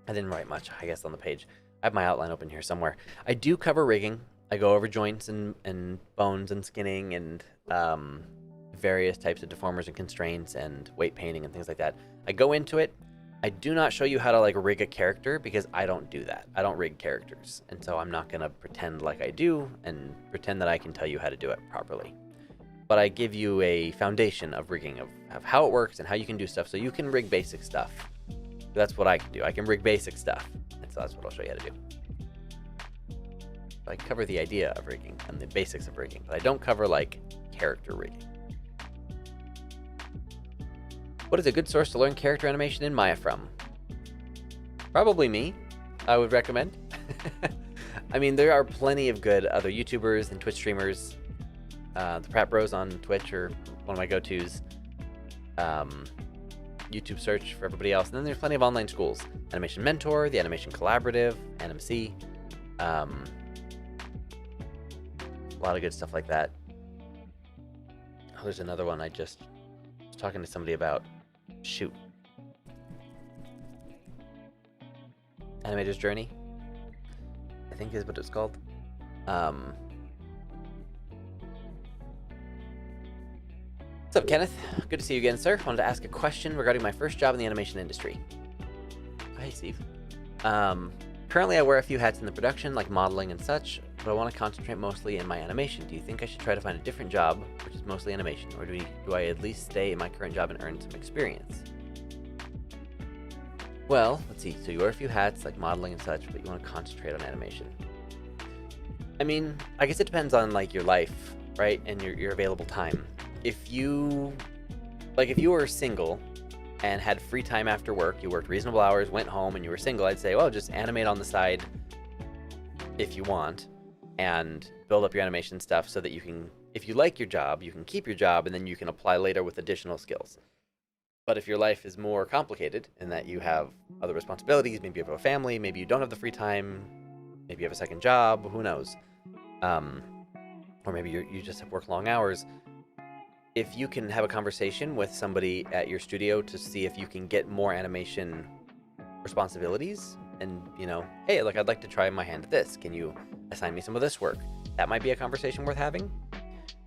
didn't write much, I guess, on the page. I have my outline open here somewhere. I do cover rigging. I go over joints and bones and skinning and various types of deformers and constraints and weight painting and things like that. I go into it. I do not show you how to, like, rig a character, because I don't do that. I don't rig characters. And so I'm not going to pretend like I do and pretend that I can tell you how to do it properly. But I give you a foundation of rigging, of how it works and how you can do stuff, so you can rig basic stuff. That's what I can do. I can rig basic stuff. And so that's what I'll show you how to do. So I cover the idea of rigging and the basics of rigging, but I don't cover, like, character rigging. What is a good source to learn character animation in Maya from? Probably me, I would recommend. I mean, there are plenty of good other YouTubers and Twitch streamers. The Pratt Bros on Twitch are one of my go-tos. YouTube search for everybody else. And then there's plenty of online schools. Animation Mentor, the Animation Collaborative, NMC. A lot of good stuff like that. Oh, there's another one I just was talking to somebody about. Shoot. Animator's Journey, I think is what it's called. What's up, Kenneth? Good to see you again, sir. Wanted to ask a question regarding my first job in the animation industry. Hi, Steve. Currently I wear a few hats in the production, like modeling and such, but I want to concentrate mostly in my animation. Do you think I should try to find a different job, which is mostly animation, or do I at least stay in my current job and earn some experience? Well, let's see. So you wear a few hats, like modeling and such, but you want to concentrate on animation. I mean, I guess it depends on, like, your life right? And your available time. If you were single and had free time after work, you worked reasonable hours, went home, and you were single, I'd say, well, just animate on the side if you want, and build up your animation stuff so that you can, if you like your job, you can keep your job, and then you can apply later with additional skills. But if your life is more complicated in that you have other responsibilities, maybe you have a family, maybe you don't have the free time, maybe you have a second job, who knows? Or maybe you just have work long hours. If you can have a conversation with somebody at your studio to see if you can get more animation responsibilities and, hey, look, I'd like to try my hand at this. Can you assign me some of this work? That might be a conversation worth having.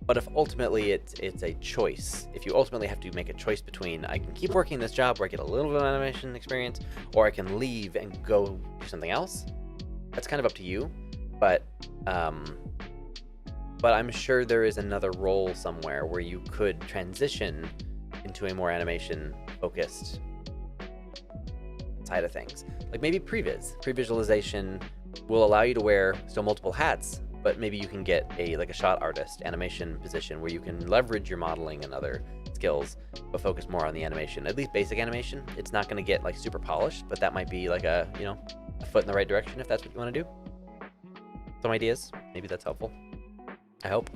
But if ultimately it's a choice, if you ultimately have to make a choice between I can keep working this job where I get a little bit of animation experience, or I can leave and go do something else, that's kind of up to you. But I'm sure there is another role somewhere where you could transition into a more animation-focused side of things. Like maybe previs. Pre-visualization will allow you to wear still multiple hats, but maybe you can get a shot artist animation position where you can leverage your modeling and other skills, but focus more on the animation, at least basic animation. It's not going to get super polished, but that might be like a foot in the right direction if that's what you want to do. Some ideas. Maybe that's helpful. I hope.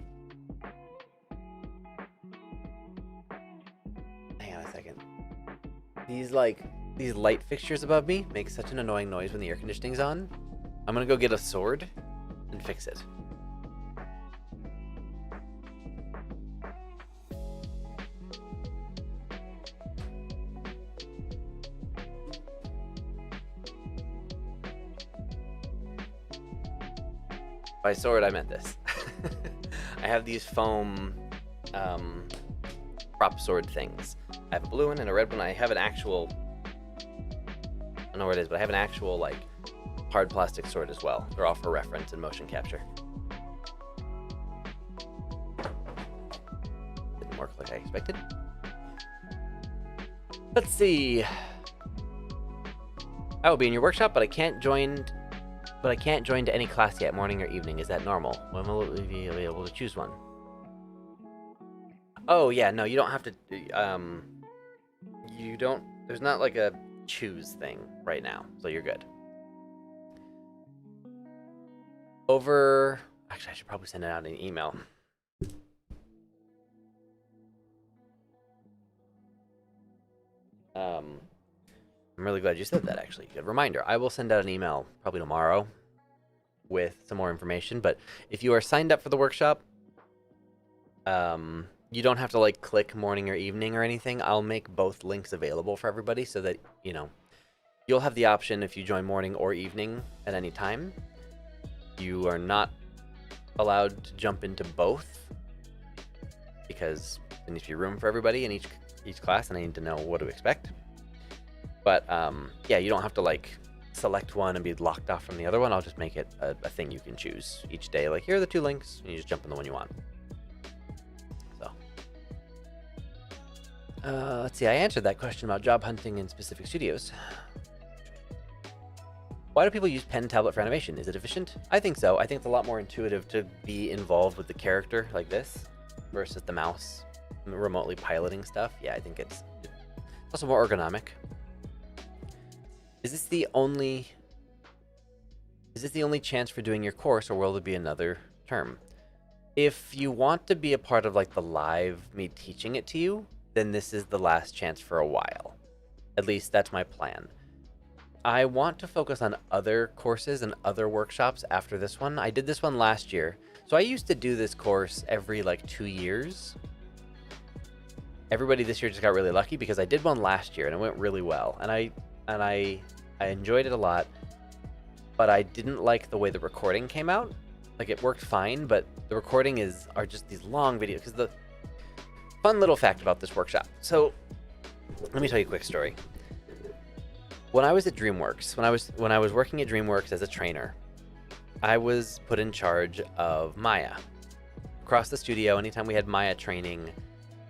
Hang on a second. These light fixtures above me make such an annoying noise when the air conditioning's on. I'm gonna go get a sword and fix it. By sword, I meant this. I have these foam prop sword things. I have a blue one and a red one. I have an actual, I don't know where it is, but I have an actual hard plastic sword as well. They're all for reference and motion capture. Didn't work like I expected. Let's see. I will be in your workshop, but I can't join to any class yet, morning or evening. Is that normal? When will we be able to choose one? Oh, yeah, no, you don't have to, there's not a choose thing right now, so you're good. Actually, I should probably send it out in an email. I'm really glad you said that, actually. Good reminder. I will send out an email probably tomorrow with some more information, but if you are signed up for the workshop, you don't have to click morning or evening or anything. I'll make both links available for everybody so that, you'll have the option if you join morning or evening at any time. You are not allowed to jump into both because there needs to be room for everybody in each class, and I need to know what to expect. But yeah, you don't have to select one and be locked off from the other one. I'll just make it a thing you can choose each day. Here are the 2 links, and you just jump in the one you want. So let's see. I answered that question about job hunting in specific studios. Why do people use pen and tablet for animation? Is it efficient? I think so. I think it's a lot more intuitive to be involved with the character like this versus the mouse remotely piloting stuff. Yeah, I think it's also more ergonomic. Is this the only chance for doing your course, or will there be another term? If you want to be a part of the live me teaching it to you, then this is the last chance for a while. At least that's my plan. I want to focus on other courses and other workshops after this one. I did this one last year. So I used to do this course every 2 years. Everybody this year just got really lucky because I did one last year and it went really well. And I enjoyed it a lot, but I didn't like the way the recording came out. It worked fine, but the recording are just these long videos. Because the fun little fact about this workshop. So let me tell you a quick story. When I was at DreamWorks, when I was working at DreamWorks as a trainer, I was put in charge of Maya. Across the studio, anytime we had Maya training,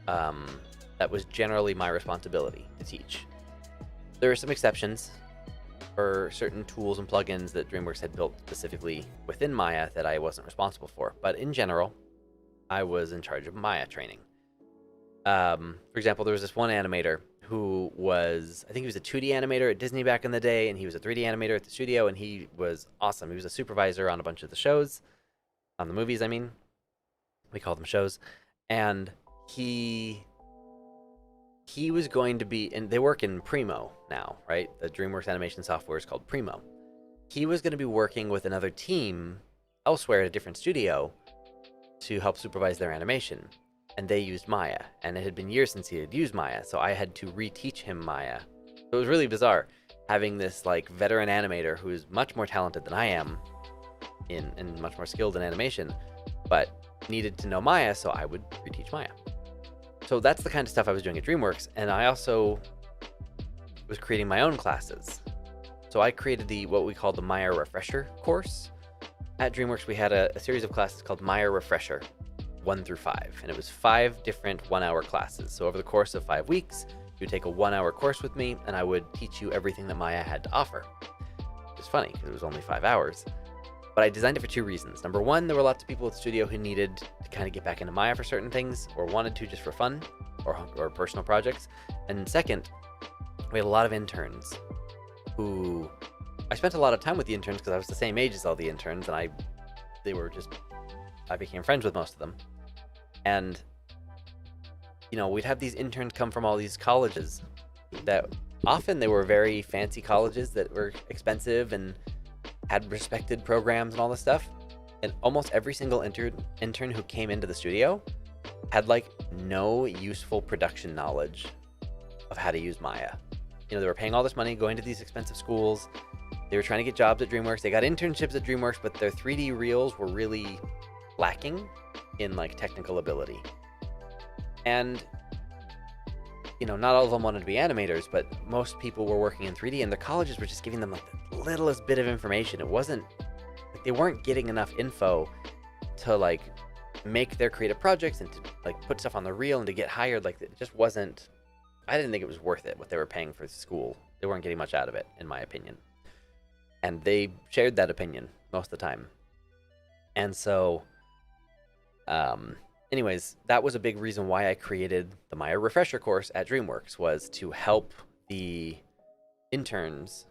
that was generally my responsibility to teach. There are some exceptions for certain tools and plugins that DreamWorks had built specifically within Maya that I wasn't responsible for. But in general, I was in charge of Maya training. For example, there was this one animator who was, I think he was a 2D animator at Disney back in the day, and he was a 3D animator at the studio, and he was awesome. He was a supervisor on a bunch of the shows, on the movies, I mean. We call them shows. And he was going to be, and they work in Primo now, right? The DreamWorks animation software is called Primo. He was going to be working with another team elsewhere at a different studio to help supervise their animation. And they used Maya, and it had been years since he had used Maya, so I had to reteach him Maya. So it was really bizarre having this like veteran animator who is much more talented than I am and much more skilled in animation, but needed to know Maya, so I would reteach Maya. So that's the kind of stuff I was doing at DreamWorks, and I also was creating my own classes. So I created what we call the Maya Refresher course. At DreamWorks, we had a series of classes called Maya Refresher 1 through 5, and it was 5 different 1-hour classes. So over the course of 5 weeks, you would take a 1-hour course with me, and I would teach you everything that Maya had to offer. It was funny because it was only 5 hours. But I designed it for 2 reasons. Number one, there were lots of people at the studio who needed to kind of get back into Maya for certain things, or wanted to just for fun, or personal projects. And second, we had a lot of interns who, I spent a lot of time with the interns because I was the same age as all the interns, and I became friends with most of them. And, you know, we'd have these interns come from all these colleges that often they were very fancy colleges that were expensive and had respected programs and all this stuff. And almost every single intern who came into the studio had like no useful production knowledge of how to use Maya. You know, they were paying all this money, going to these expensive schools. They were trying to get jobs at DreamWorks. They got internships at DreamWorks, but their 3D reels were really lacking in like technical ability. And, you know, not all of them wanted to be animators, but most people were working in 3D, and the colleges were just giving them like the littlest bit of information. It wasn't like they weren't getting enough info to like make their creative projects and to like put stuff on the reel and to get hired. Like it just wasn't, I didn't think it was worth it what they were paying for school. They weren't getting much out of it, in my opinion. And they shared that opinion most of the time. And so, anyways, that was a big reason why I created the Maya Refresher course at DreamWorks, was to help the interns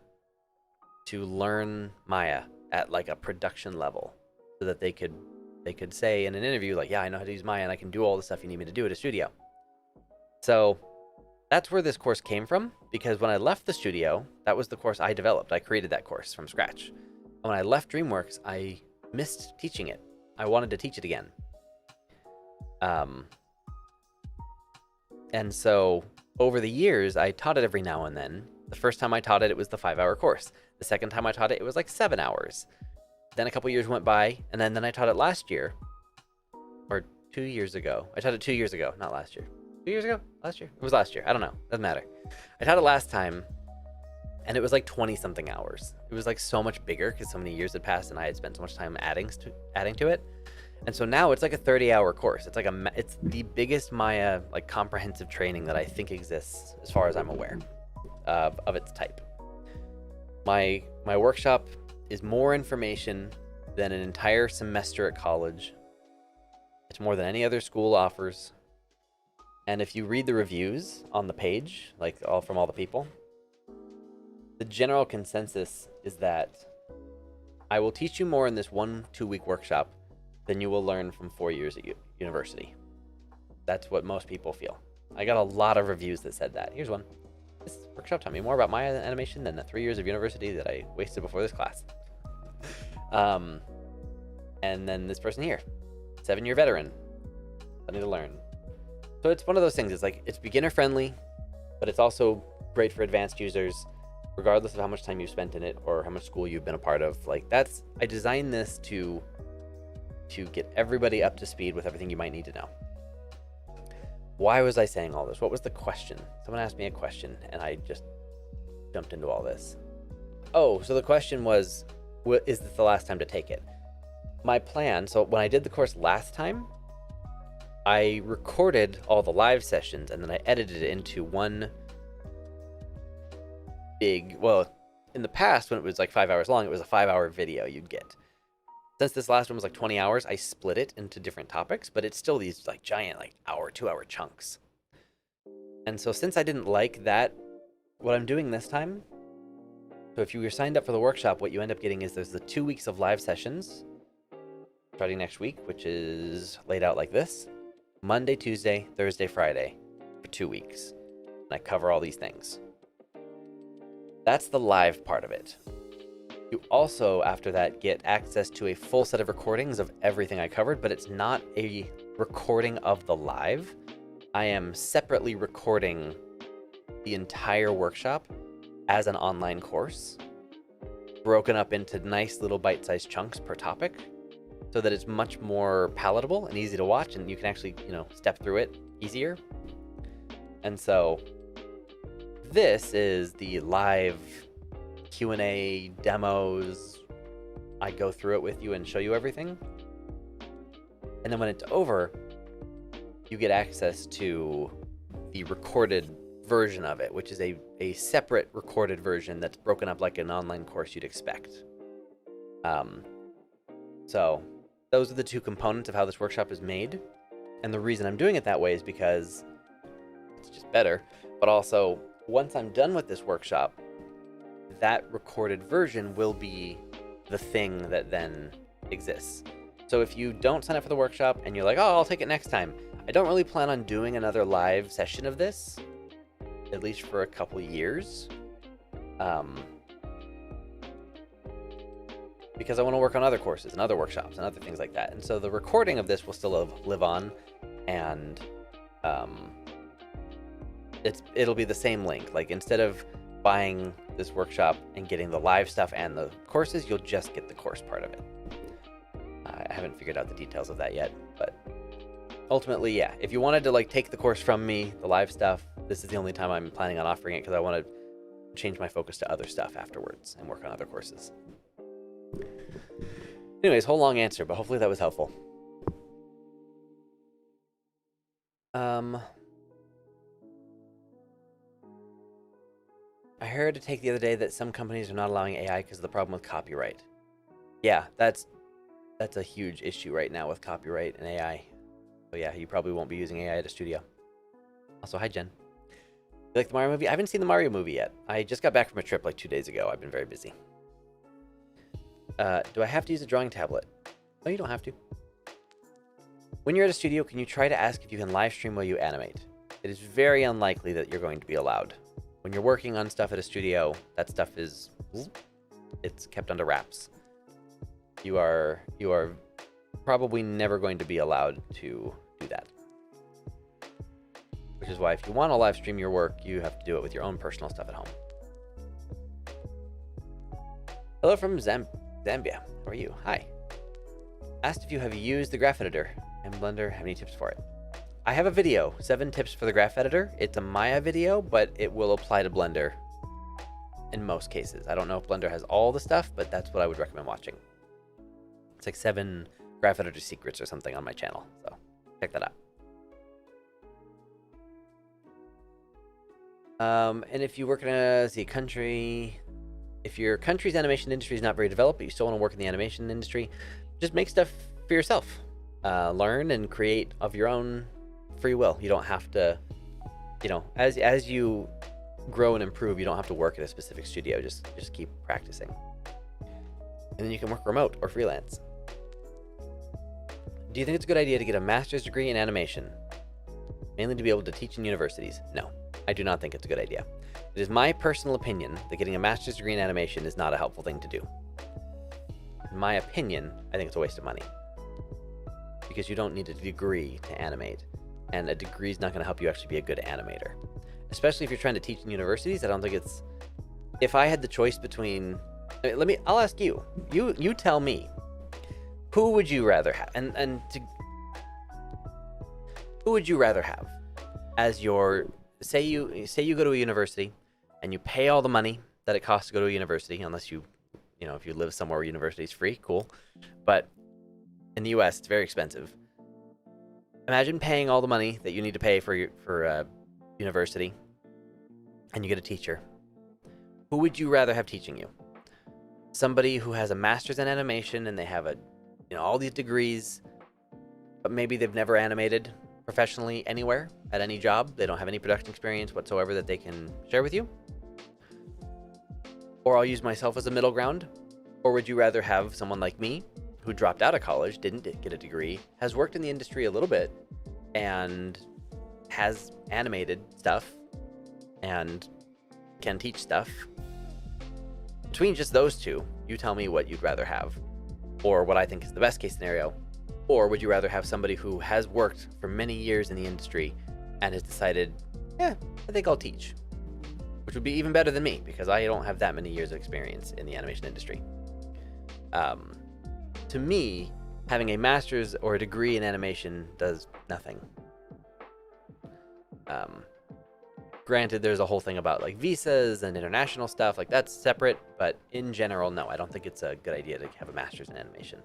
to learn Maya at like a production level, so that they could say in an interview like, yeah, I know how to use Maya and I can do all the stuff you need me to do at a studio. So that's where this course came from, because when I left the studio, that was the course I developed. I created that course from scratch. And when I left DreamWorks, I missed teaching it. I wanted to teach it again. And so over the years, I taught it every now and then. The first time I taught it, it was the 5-hour course. The second time I taught it, it was like 7 hours. Then a couple years went by, and then I taught it last year, or 2 years ago. I taught it 2 years ago, not last year. 2 years ago? Last year? It was last year. I don't know. Doesn't matter. I taught it last time, and it was like 20-something hours. It was like so much bigger because so many years had passed, and I had spent so much time adding to it. And so now it's like a 30-hour course. It's like it's the biggest Maya like comprehensive training that I think exists, as far as I'm aware, of its type. My workshop is more information than an entire semester at college. It's more than any other school offers. And if you read the reviews on the page, like from all the people, the general consensus is that I will teach you more in this 1-2 week workshop than you will learn from 4 years at university. That's what most people feel. I got a lot of reviews that said that. Here's one. This workshop taught me more about Maya animation than the 3 years of university that I wasted before this class. And then this person here, 7-year veteran, plenty to learn. So it's one of those things. It's like, it's beginner friendly, but it's also great for advanced users, regardless of how much time you've spent in it or how much school you've been a part of. Like I designed this to get everybody up to speed with everything you might need to know. Why was I saying all this? What was the question? Someone asked me a question and I just jumped into all this. Oh, so the question was, is this the last time to take it? My plan, so when I did the course last time, I recorded all the live sessions and then I edited it into one big, well, in the past when it was like 5 hours long, it was a 5-hour video you'd get. Since this last one was like 20 hours, I split it into different topics, but it's still these like giant, like hour, 2 hour chunks. And so since I didn't like that, what I'm doing this time, so if you were signed up for the workshop, what you end up getting is there's the 2 weeks of live sessions starting next week, which is laid out like this: Monday, Tuesday, Thursday, Friday for 2 weeks. And I cover all these things. That's the live part of it. You also, after that, get access to a full set of recordings of everything I covered, but it's not a recording of the live. I am separately recording the entire workshop as an online course, broken up into nice little bite-sized chunks per topic, so that it's much more palatable and easy to watch, and you can actually, step through it easier. And so this is the live Q&A demos. I go through it with you and show you everything. And then when it's over, you get access to the recorded version of it, which is a separate recorded version that's broken up like an online course you'd expect. So those are the two components of how this workshop is made. And the reason I'm doing it that way is because it's just better. But also, once I'm done with this workshop, that recorded version will be the thing that then exists. So if you don't sign up for the workshop and you're like, oh, I'll take it next time, I don't really plan on doing another live session of this, at least for a couple years, because I want to work on other courses and other workshops and other things like that. And so the recording of this will still live on, and it'll be the same link. Like, instead of buying this workshop and getting the live stuff and the courses, you'll just get the course part of it. I haven't figured out the details of that yet, but ultimately, yeah, if you wanted to take the course from me, the live stuff, this is the only time I'm planning on offering it, because I want to change my focus to other stuff afterwards and work on other courses. Anyways, whole long answer, but hopefully that was helpful. I heard a take the other day that some companies are not allowing AI because of the problem with copyright. Yeah, that's a huge issue right now with copyright and AI. So yeah, you probably won't be using AI at a studio. Also, hi Jen. You like the Mario movie? I haven't seen the Mario movie yet. I just got back from a trip like 2 days ago. I've been very busy. Do I have to use a drawing tablet? No, you don't have to. When you're at a studio, can you try to ask if you can live stream while you animate? It is very unlikely that you're going to be allowed. When you're working on stuff at a studio, that stuff it's kept under wraps. You are probably never going to be allowed to do that. Which is why if you want to live stream your work, you have to do it with your own personal stuff at home. Hello from Zambia. How are you? Hi. Asked if you have used the graph editor and Blender. Have any tips for it? I have a video, 7 tips for the graph editor. It's a Maya video, but it will apply to Blender in most cases. I don't know if Blender has all the stuff, but that's what I would recommend watching. It's like 7 graph editor secrets or something on my channel, so check that out. And if you work in a country, if your country's animation industry is not very developed, but you still want to work in the animation industry, just make stuff for yourself. Learn and create of your own free will. You don't have to, as you grow and improve, you don't have to work at a specific studio. Just keep practicing. And then you can work remote or freelance. Do you think it's a good idea to get a master's degree in animation, mainly to be able to teach in universities? No, I do not think it's a good idea. It is my personal opinion that getting a master's degree in animation is not a helpful thing to do. In my opinion, I think it's a waste of money, because you don't need a degree to animate, and a degree is not going to help you actually be a good animator. Especially if you're trying to teach in universities, I don't think it's... If I had the choice between... I'll ask you. You tell me. Who would you rather have? Who would you rather have as your... Say you go to a university and you pay all the money that it costs to go to a university, unless you if you live somewhere where university is free, cool. But in the US, it's very expensive. Imagine paying all the money that you need to pay for university, and you get a teacher. Who would you rather have teaching you? Somebody who has a master's in animation and they have a all these degrees, but maybe they've never animated professionally anywhere at any job. They don't have any production experience whatsoever that they can share with you. Or I'll use myself as a middle ground. Or would you rather have someone like me who dropped out of college, didn't get a degree, has worked in the industry a little bit, and has animated stuff and can teach stuff? Between just those two, you tell me what you'd rather have, or what I think is the best case scenario. Or would you rather have somebody who has worked for many years in the industry and has decided, I think I'll teach, which would be even better than me because I don't have that many years of experience in the animation industry. To me, having a master's or a degree in animation does nothing. Granted, there's a whole thing about like visas and international stuff, like that's separate, but in general, no, I don't think it's a good idea to have a master's in animation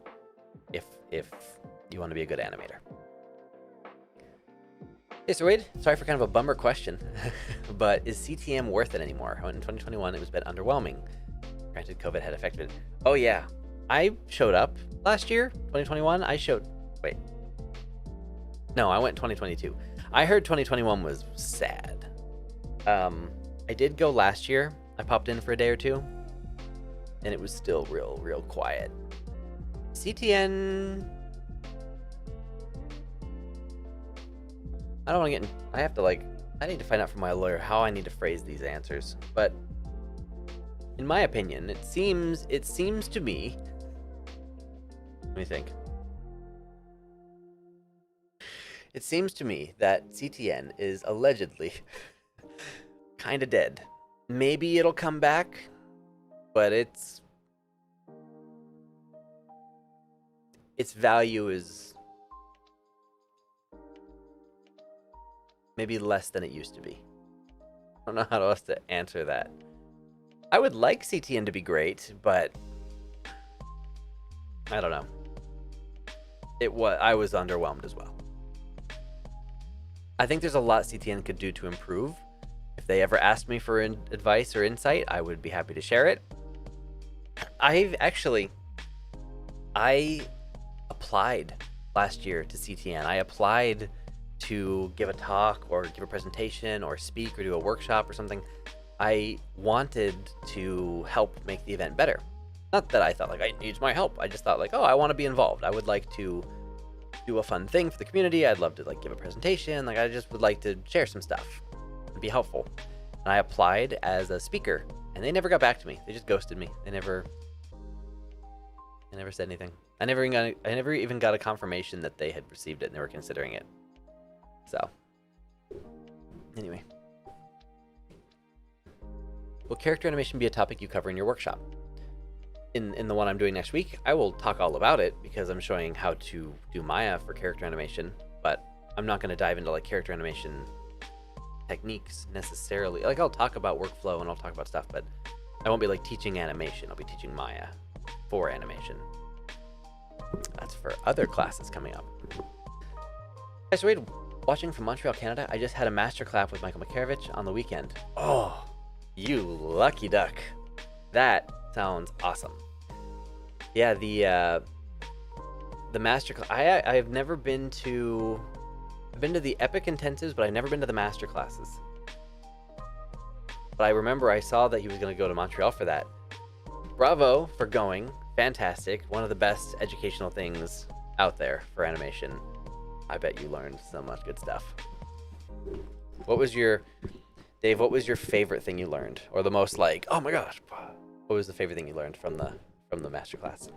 if you want to be a good animator. Hey, so Wade, sorry for kind of a bummer question, but is CTM worth it anymore? In 2021, it was a bit underwhelming. Granted, COVID had affected it. Oh yeah, I showed up last year, 2021. I went 2022. I heard 2021 was sad. I did go last year. I popped in for a day or two, and it was still real quiet. CTN, I don't want to get in, I need to find out from my lawyer how I need to phrase these answers, but in my opinion, it seems to me, let me think. It seems to me that CTN is allegedly kind of dead. Maybe it'll come back, but its value is maybe less than it used to be. I don't know how else to answer that. I would like CTN to be great, but I don't know. I was underwhelmed as well. I think there's a lot CTN could do to improve. If they ever asked me for advice or insight, I would be happy to share it. I applied last year to CTN. I applied to give a talk or give a presentation or speak or do a workshop or something. I wanted to help make the event better. Not that I thought like I need my help. I just thought like, I want to be involved. I would like to do a fun thing for the community. I'd love to like give a presentation. Like I just would like to share some stuff and be helpful. And I applied as a speaker and they never got back to me. They just ghosted me. They never said anything. I never even got a confirmation that they had received it and they were considering it. So anyway. Will character animation be a topic you cover in your workshop? In the one I'm doing next week, I will talk all about it because I'm showing how to do Maya for character animation, but I'm not going to dive into like character animation techniques necessarily. Like I'll talk about workflow and I'll talk about stuff, but I won't be like teaching animation. I'll be teaching Maya for animation. That's for other classes coming up. Hi, so Wade, watching from Montreal, Canada. I just had a master class with Michael Makarovich on the weekend. Oh, you lucky duck. That sounds awesome. Yeah, the master class. I've never been to. I've been to the Epic Intensives, but I've never been to the master classes. But I remember I saw that he was going to go to Montreal for that. Bravo for going. Fantastic. One of the best educational things out there for animation. I bet you learned so much good stuff. Dave, what was your favorite thing you learned? Or the most like, oh my gosh, what was the favorite thing you learned from the masterclass?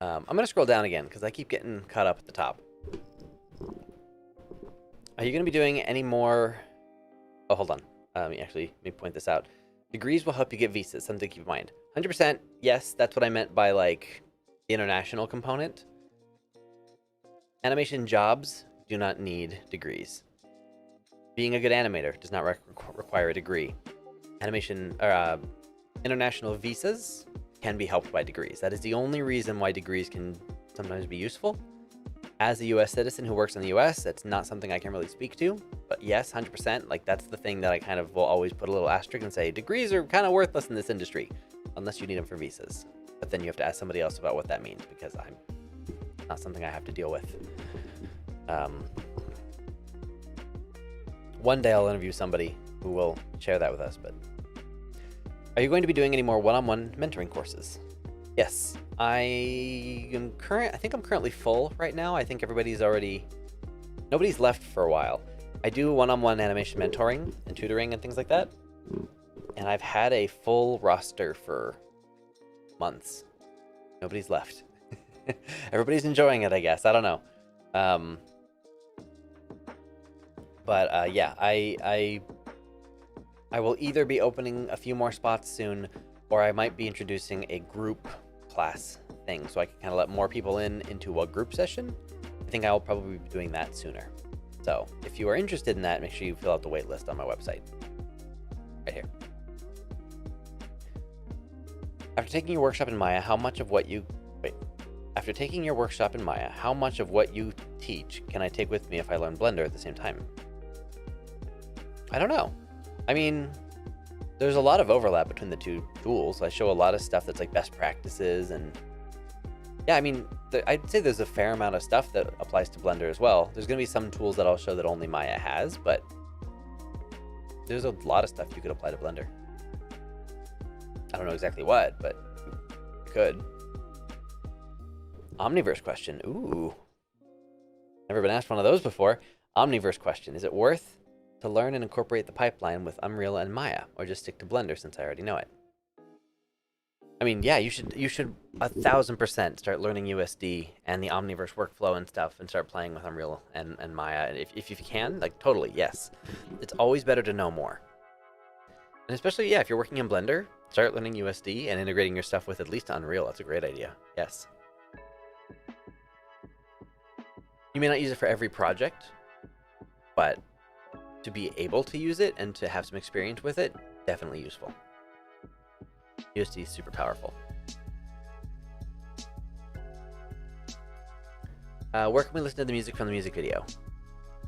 I'm gonna scroll down again because I keep getting caught up at the top. Are you gonna be doing any more? Oh, hold on. Let me point this out. Degrees will help you get visas. Something to keep in mind. 100%. Yes, that's what I meant by like the international component. Animation jobs do not need degrees. Being a good animator does not require a degree. Animation international visas can be helped by degrees. That is the only reason why degrees can sometimes be useful. As a US citizen who works in the US, that's not something I can really speak to. But yes, 100%. Like that's the thing that I kind of will always put a little asterisk and say degrees are kind of worthless in this industry unless you need them for visas. but then you have to ask somebody else about what that means, because I'm not something I have to deal with. One day I'll interview somebody who will share that with us. But are you going to be doing any more one-on-one mentoring courses? Yes, I think I'm currently full right now. I think nobody's left for a while. I do one-on-one animation mentoring and tutoring and things like that, and I've had a full roster for months. Nobody's left. Everybody's enjoying it, I guess. I don't know. Yeah, I will either be opening a few more spots soon, or I might be introducing a group class thing, so I can kind of let more people into a group session. I think I will probably be doing that sooner. So if you are interested in that, make sure you fill out the wait list on my website. Right here. After taking your workshop in Maya, how much of what you teach can I take with me if I learn Blender at the same time? I don't know. I mean, there's a lot of overlap between the two tools. I show a lot of stuff that's like best practices, and yeah, I mean, I'd say there's a fair amount of stuff that applies to Blender as well. There's going to be some tools that I'll show that only Maya has, but there's a lot of stuff you could apply to Blender. I don't know exactly what, but you could. Omniverse question. Ooh. Never been asked one of those before. Omniverse question. Is it worth to learn and incorporate the pipeline with Unreal and Maya, or just stick to Blender since I already know it? I mean, yeah, you should 1000% start learning USD and the Omniverse workflow and stuff, and start playing with Unreal and Maya. If you can, like, totally, yes. It's always better to know more. And especially, yeah, if you're working in Blender, start learning USD and integrating your stuff with at least Unreal. That's a great idea. Yes. You may not use it for every project, but to be able to use it and to have some experience with it, definitely useful. USD is super powerful. Where can we listen to the music from the music video?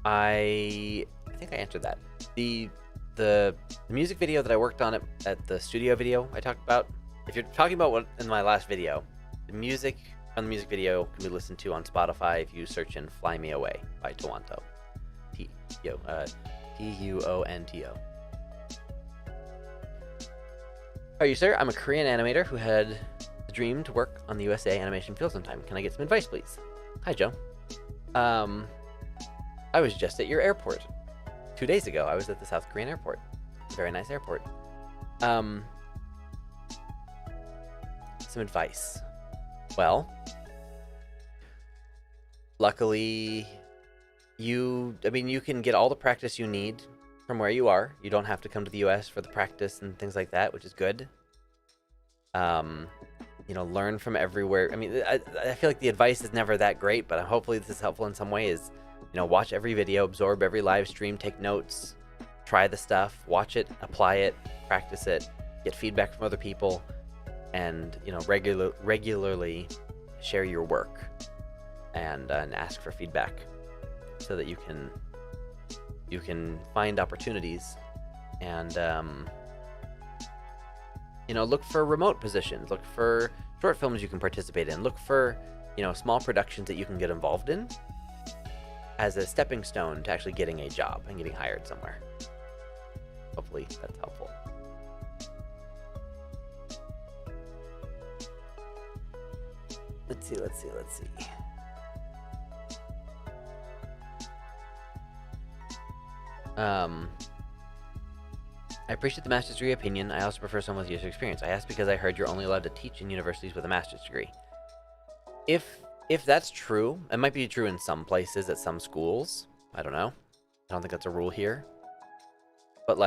I think I answered that. The music video that I worked on at the studio video I talked about, if you're talking about what in my last video, the music from the music video can be listened to on Spotify if you search in Fly Me Away by Tuonto. Tuonto. How are you, sir? I'm a Korean animator who had the dream to work on the USA animation field sometime. Can I get some advice, please? Hi, Joe. I was just at your airport 2 days ago. I was at the South Korean airport. Very nice airport. Some advice. Well, luckily, you can get all the practice you need from where you are. You don't have to come to the US for the practice and things like that, which is good. Learn from everywhere. I mean, I feel like the advice is never that great, but hopefully this is helpful in some ways. Watch every video, absorb every live stream, take notes, try the stuff, watch it, apply it, practice it, get feedback from other people, and regularly share your work and ask for feedback so that you can find opportunities and look for remote positions, look for short films you can participate in, look for small productions that you can get involved in as a stepping stone to actually getting a job and getting hired somewhere. Hopefully that's helpful. Let's see. I appreciate the master's degree opinion. I also prefer someone with years of experience. I asked because I heard you're only allowed to teach in universities with a master's degree. If that's true, it might be true in some places at some schools. I don't know. I don't think that's a rule here. But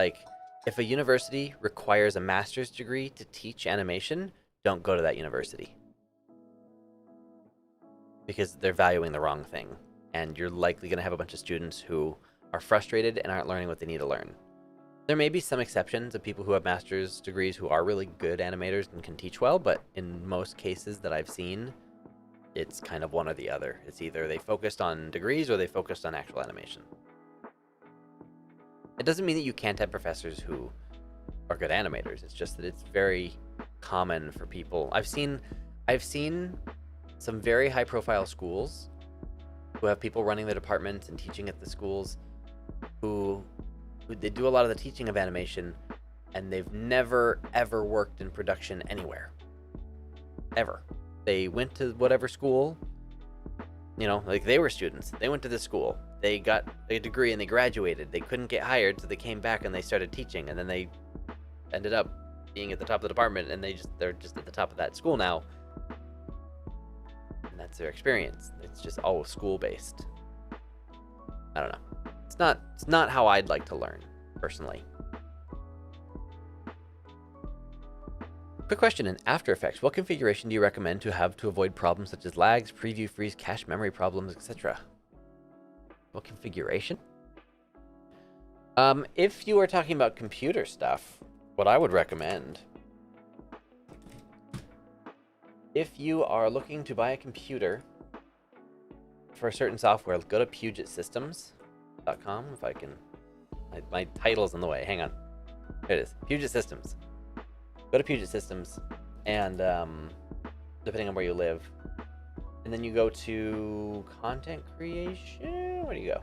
if a university requires a master's degree to teach animation, don't go to that university. Because they're valuing the wrong thing. And you're likely going to have a bunch of students who are frustrated and aren't learning what they need to learn. There may be some exceptions of people who have master's degrees who are really good animators and can teach well, but in most cases that I've seen, it's kind of one or the other. It's either they focused on degrees or they focused on actual animation. It doesn't mean that you can't have professors who are good animators. It's just that it's very common for people. I've seen some very high profile schools who have people running the departments and teaching at the schools who they do a lot of the teaching of animation, and they've never ever worked in production anywhere. Ever. They went to whatever school, like they were students. They went to this school. They got a degree and they graduated. They couldn't get hired, so they came back and they started teaching, and then they ended up being at the top of the department, and they're just at the top of that school now. And that's their experience. It's just all school based. I don't know. It's not how I'd like to learn, personally. Quick question: in After Effects, what configuration do you recommend to have to avoid problems such as lags, preview freeze, cache memory problems, etc.? What configuration? If you are talking about computer stuff, what I would recommend, if you are looking to buy a computer for a certain software, go to PugetSystems.com. If I can, my title's in the way. Hang on. There it is. Puget Systems. Go to Puget Systems, and depending on where you live, and then you go to content creation. Where do you go?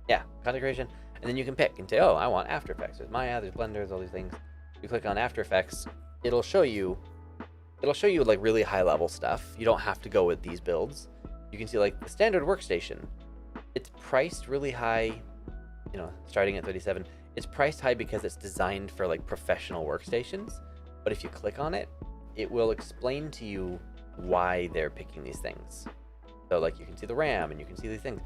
Yeah, content creation, and then you can pick and say, oh, I want After Effects. There's Maya, there's Blender, there's all these things. You click on After Effects, it'll show you like really high level stuff. You don't have to go with these builds. You can see like the standard workstation. It's priced really high, starting at 37. It's priced high because it's designed for like professional workstations. But if you click on it, it will explain to you why they're picking these things. So like you can see the RAM and you can see these things.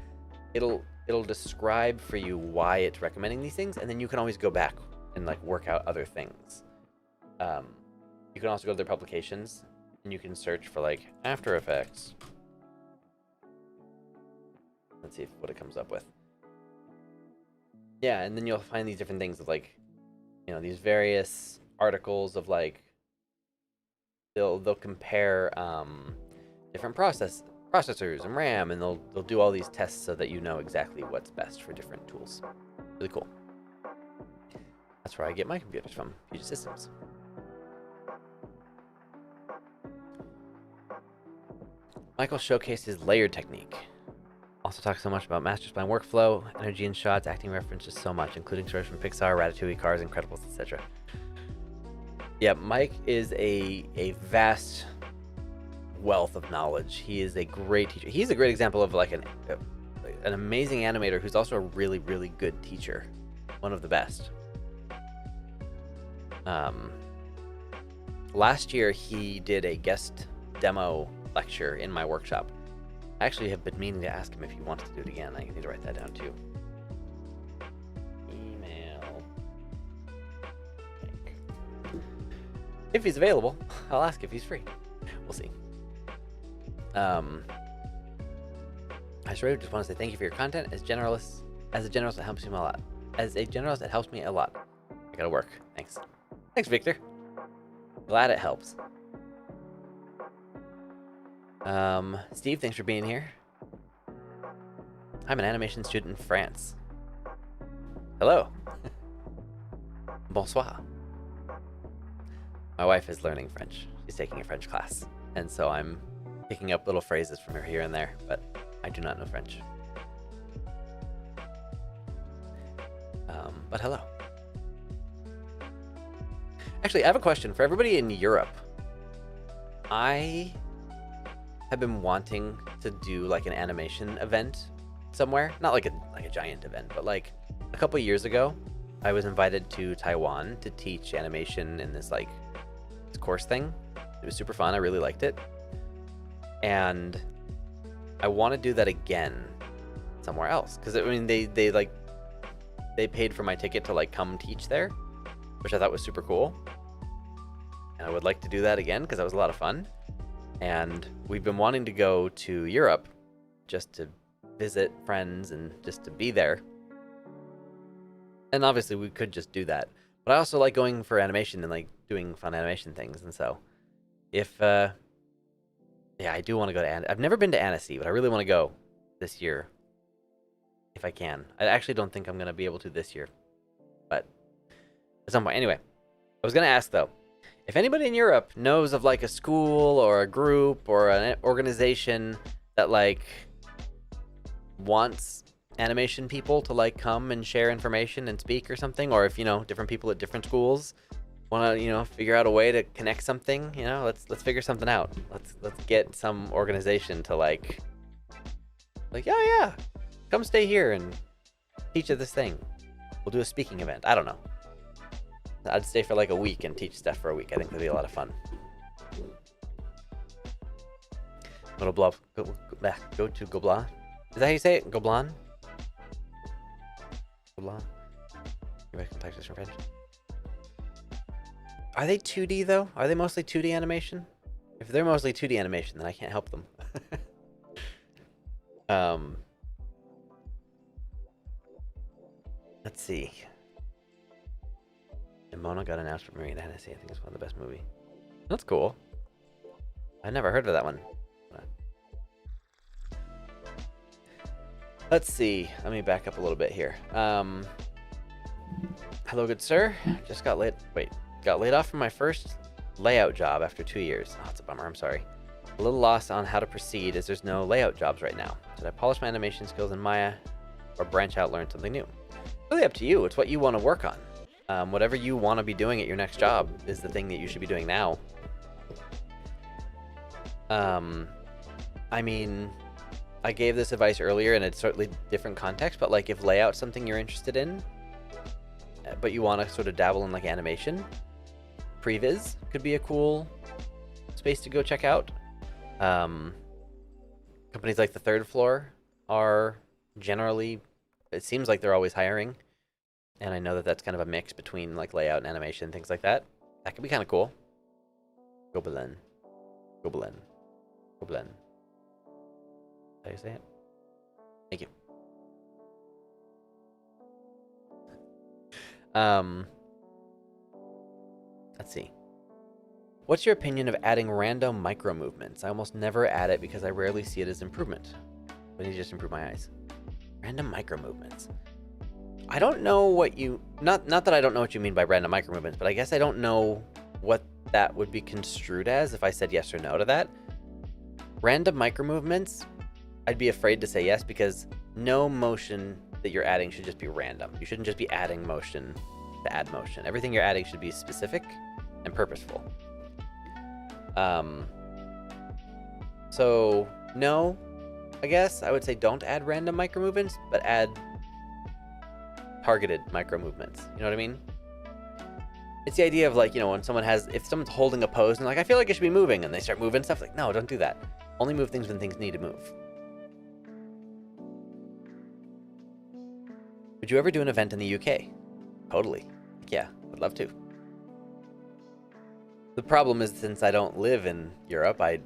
It'll describe for you why it's recommending these things, and then you can always go back and like work out other things. You can also go to their publications and you can search for like After Effects. Let's see what it comes up with. Yeah, and then you'll find these different things of like, these various articles of like, they'll compare different processors and RAM, and they'll do all these tests so that you know exactly what's best for different tools. Really cool. That's where I get my computers from, Puget Systems. Michael showcased his layered technique. Also talks so much about Master Spline workflow, energy in shots, acting references so much, including stories from Pixar, Ratatouille, Cars, Incredibles, etc. Yeah, Mike is a vast wealth of knowledge. He is a great teacher. He's a great example of like an amazing animator who's also a really, really good teacher. One of the best. Last year he did a guest demo lecture in my workshop. I actually have been meaning to ask him if he wants to do it again. I need to write that down too. Email. If he's available, I'll ask if he's free. We'll see. I just want to say thank you for your content. As a generalist, it helps me a lot. As a generalist, it helps me a lot. I gotta work. Thanks. Thanks, Victor. Glad it helps. Steve, thanks for being here. I'm an animation student in France. Hello. Bonsoir. My wife is learning French. She's taking a French class. And so I'm picking up little phrases from her here and there, but I do not know French. But hello. Actually, I have a question for everybody in Europe. I have been wanting to do like an animation event somewhere. Not like a giant event, but like a couple years ago, I was invited to Taiwan to teach animation in this like this course thing. It was super fun. I really liked it. And I want to do that again somewhere else. Because I mean, they paid for my ticket to like come teach there, which I thought was super cool. And I would like to do that again because that was a lot of fun. And we've been wanting to go to Europe just to visit friends and just to be there. And obviously we could just do that. But I also like going for animation and like doing fun animation things. And so if, yeah, I do want to go to I've never been to Annecy, but I really want to go this year if I can. I actually don't think I'm going to be able to this year, but at some point. Anyway, I was gonna ask though, if anybody in Europe knows of like a school or a group or an organization that like wants animation people to like come and share information and speak or something, or if different people at different schools want to figure out a way to connect something, let's figure something out. Let's get some organization to like yeah, come stay here and teach us this thing. We'll do a speaking event. I don't know. I'd stay for like a week and teach stuff for a week. I think that'd be a lot of fun. Go to Gobla. Is that how you say it? Goblan? Goblan? You're back in Texas from French. Are they 2D though? Are they mostly 2D animation? If they're mostly 2D animation, then I can't help them. Let's see. Nimona got announced for Marina Hennessy. I think it's one of the best movies. That's cool. I've never heard of that one. Let's see. Let me back up a little bit here. Hello, good sir. Just got laid off from my first layout job after 2 years. Oh, it's a bummer. I'm sorry. A little lost on how to proceed as there's no layout jobs right now. Should I polish my animation skills in Maya or branch out, learn something new? Really up to you. It's what you want to work on. Whatever you want to be doing at your next job is the thing that you should be doing now. I mean, I gave this advice earlier and it's certainly different context, but like if layout's something you're interested in, but you want to sort of dabble in like animation, Previs could be a cool space to go check out. Companies like the Third Floor are generally, it seems like they're always hiring. And I know that that's kind of a mix between like layout and animation, things like that. That could be kind of cool. Gobelin. How do you say it? Thank you. Let's see. What's your opinion of adding random micro movements? I almost never add it because I rarely see it as improvement. I need to just improve my eyes. Random micro movements. I don't know what you... Not that I don't know what you mean by random micro movements, but I guess I don't know what that would be construed as if I said yes or no to that. Random micro movements, I'd be afraid to say yes because no motion that you're adding should just be random. You shouldn't just be adding motion to add motion. Everything you're adding should be specific and purposeful. So no, I guess I would say don't add random micro movements, but add targeted micro movements. You know what I mean? It's the idea of like, when if someone's holding a pose and like, I feel like it should be moving, and they start moving stuff, like, no, don't do that. Only move things when things need to move. Would you ever do an event in the UK? Totally. Yeah, I'd love to. The problem is, since I don't live in Europe, I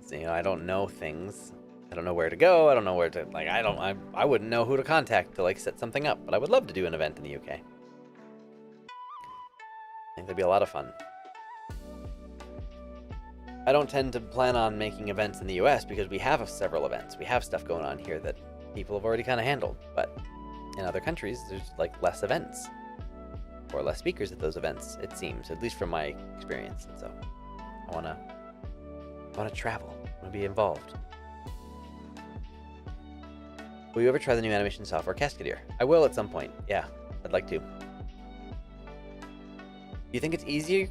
don't know things. I don't know where to go. I don't know where to, like, I wouldn't know who to contact to like set something up, but I would love to do an event in the UK. I think that'd be a lot of fun. I don't tend to plan on making events in the US because we have several events. We have stuff going on here that people have already kind of handled, but in other countries, there's like less events or less speakers at those events, it seems, at least from my experience. And so I want to travel. I want to be involved. Will you ever try the new animation software Cascadier? I will at some point. Yeah, I'd like to. Do you think it's easy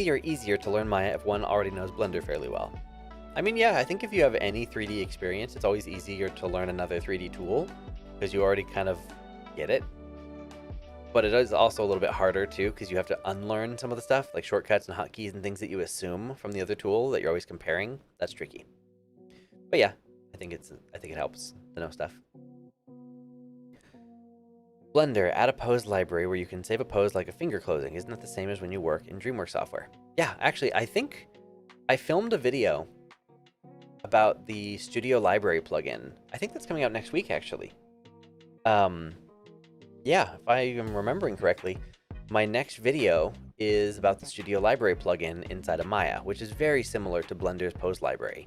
or easier to learn Maya if one already knows Blender fairly well? I mean, yeah, I think if you have any 3D experience, it's always easier to learn another 3D tool because you already kind of get it. But it is also a little bit harder too because you have to unlearn some of the stuff, like shortcuts and hotkeys and things that you assume from the other tool that you're always comparing. That's tricky. But yeah, I think it helps to know stuff. Blender, add a pose library where you can save a pose like a finger closing. Isn't that the same as when you work in DreamWorks software? Yeah, actually, I think I filmed a video about the Studio Library plugin. I think that's coming out next week, actually. Yeah, if I am remembering correctly, my next video is about the Studio Library plugin inside of Maya, which is very similar to Blender's pose library.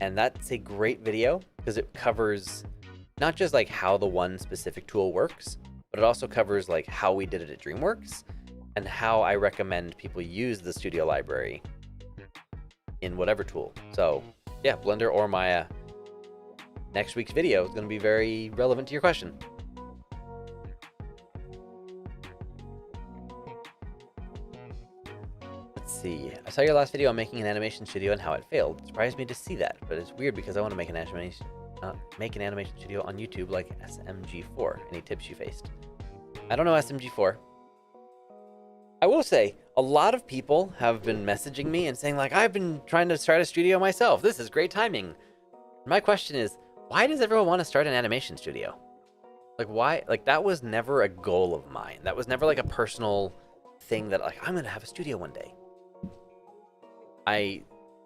And that's a great video because it covers not just like how the one specific tool works, but it also covers like how we did it at DreamWorks and how I recommend people use the Studio Library in whatever tool. So yeah, Blender or Maya. Next week's video is going to be very relevant to your question. Let's see. I saw your last video on making an animation studio and how it failed. It surprised me to see that, but it's weird because I want to make an animation studio on YouTube like SMG4. Any tips you faced? I don't know SMG4. I will say, a lot of people have been messaging me and saying like, I've been trying to start a studio myself. This is great timing. My question is, why does everyone want to start an animation studio? Like, why? Like, that was never a goal of mine. That was never like a personal thing that like, I'm going to have a studio one day. I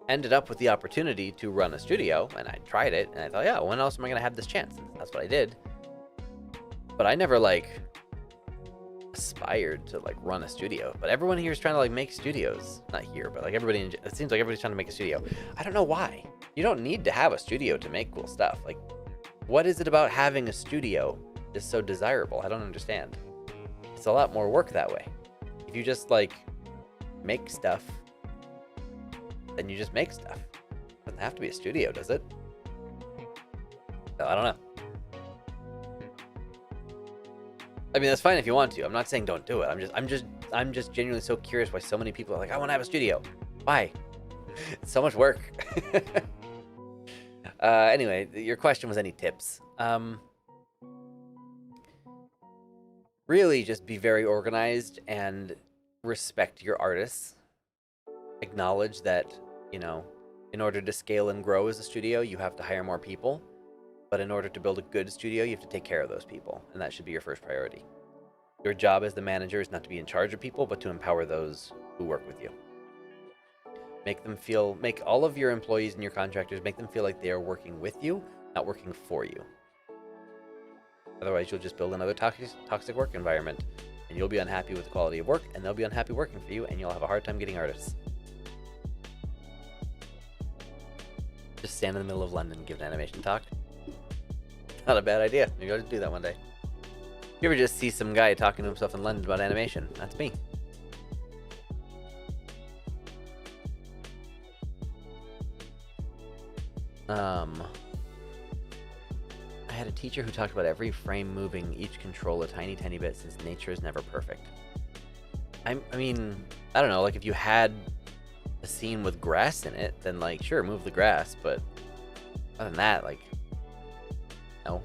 ended up with the opportunity to run a studio, and I tried it, and I thought, yeah, when else am I going to have this chance? And that's what I did. But I never like aspired to like run a studio. But everyone here is trying to like make studios. Not here, but like everybody, it seems like everybody's trying to make a studio. I don't know why. You don't need to have a studio to make cool stuff. Like, what is it about having a studio is so desirable? I don't understand. It's a lot more work that way. If you just like make stuff, then you just make stuff. It doesn't have to be a studio, does it? So, I don't know. I mean, that's fine if you want to. I'm not saying don't do it. I'm just genuinely so curious why so many people are like, I want to have a studio. Why? It's so much work. Anyway, your question was any tips. Really just be very organized and respect your artists. Acknowledge that, you know, in order to scale and grow as a studio, you have to hire more people. But in order to build a good studio, you have to take care of those people. And that should be your first priority. Your job as the manager is not to be in charge of people, but to empower those who work with you. Make all of your employees and your contractors, make them feel like they are working with you, not working for you. Otherwise, you'll just build another toxic work environment, and you'll be unhappy with the quality of work, and they'll be unhappy working for you, and you'll have a hard time getting artists. Just stand in the middle of London and give an animation talk. Not a bad idea. Maybe I'll just do that one day. You ever just see some guy talking to himself in London about animation? That's me. I had a teacher who talked about every frame moving each control a tiny bit since nature is never perfect. I mean, I don't know, like if you had a scene with grass in it, then like, sure, move the grass, but other than that, like, no.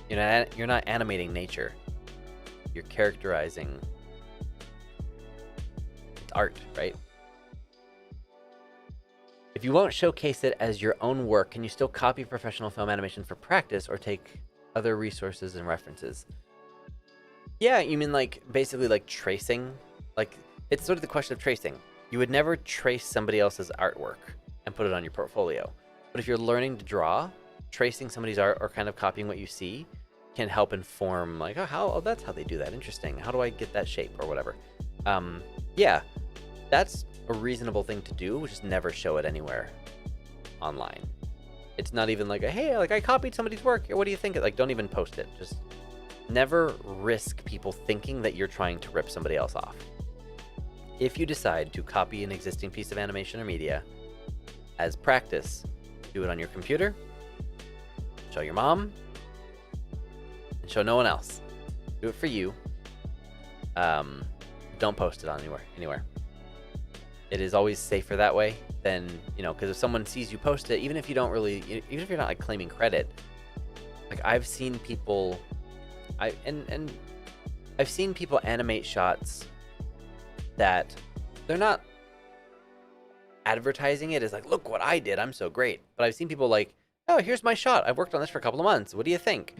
You're not animating nature. You're characterizing art, right? If you won't showcase it as your own work, can you still copy professional film animation for practice or take other resources and references? Yeah, you mean like basically like tracing? Like, it's sort of the question of tracing. You would never trace somebody else's artwork and put it on your portfolio. But if you're learning to draw, tracing somebody's art or kind of copying what you see can help inform like, oh, that's how they do that. Interesting. How do I get that shape or whatever? Yeah, that's a reasonable thing to do, which is never show it anywhere online. It's not even like hey, like I copied somebody's work. What do you think? Like, don't even post it. Just never risk people thinking that you're trying to rip somebody else off. If you decide to copy an existing piece of animation or media as practice, do it on your computer, show your mom, and show no one else. Do it for you. Don't post it on anywhere. It is always safer that way than, because if someone sees you post it, even if you're not like claiming credit, like I've seen people, I've seen people animate shots that they're not advertising it as like, look what I did, I'm so great. But I've seen people like, oh, here's my shot. I've worked on this for a couple of months. What do you think?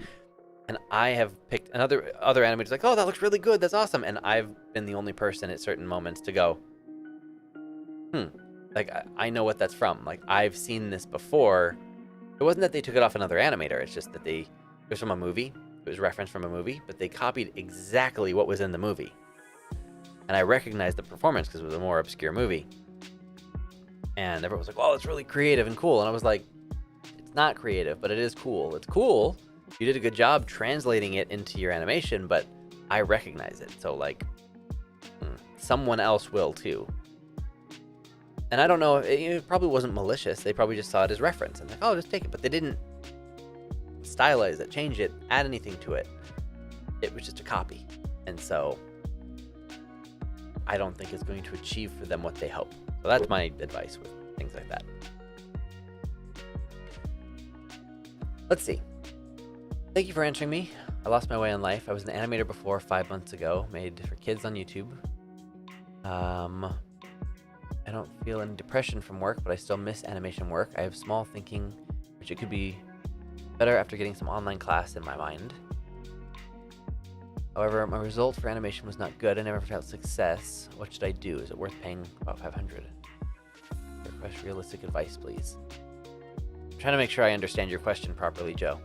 And I have picked other animators like, oh, that looks really good. That's awesome. And I've been the only person at certain moments to go, like, I know what that's from. Like, I've seen this before. It wasn't that they took it off another animator. It's just that it was from a movie. It was referenced from a movie, but they copied exactly what was in the movie. And I recognized the performance because it was a more obscure movie. And everyone was like, oh, it's really creative and cool. And I was like, it's not creative, but it is cool. It's cool. You did a good job translating it into your animation, but I recognize it. So, like, someone else will too. And I don't know, it probably wasn't malicious. They probably just saw it as reference and like, oh, just take it. But they didn't stylize it, change it, add anything to it. It was just a copy. And so I don't think it's going to achieve for them what they hope. So that's my advice with things like that. Let's see. Thank you for answering me. I lost my way in life. I was an animator before 5 months ago, made for kids on YouTube. I don't feel any depression from work, but I still miss animation work. I have small thinking, which it could be better after getting some online class in my mind. However, my result for animation was not good. I never felt success. What should I do? Is it worth paying about $500? Request realistic advice, please. I'm trying to make sure I understand your question properly, Joe.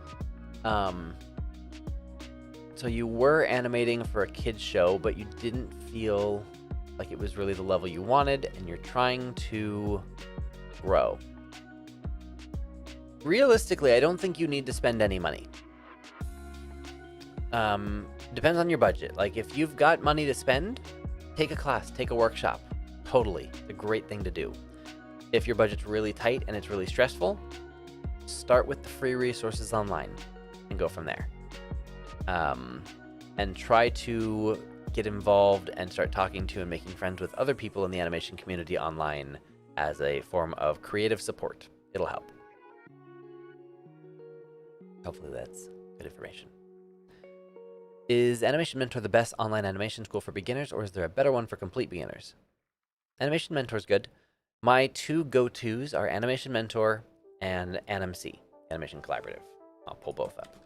So you were animating for a kid's show, but you didn't feel like it was really the level you wanted, and you're trying to grow. Realistically, I don't think you need to spend any money. Depends on your budget. Like, if you've got money to spend, take a class, take a workshop. Totally. It's a great thing to do. If your budget's really tight and it's really stressful, start with the free resources online and go from there. And try to get involved and start talking to and making friends with other people in the animation community online as a form of creative support. It'll help. Hopefully that's good information. Is Animation Mentor the best online animation school for beginners, or is there a better one for complete beginners? Animation Mentor is good. My two go-tos are Animation Mentor and AnimC, Animation Collaborative. I'll pull both up.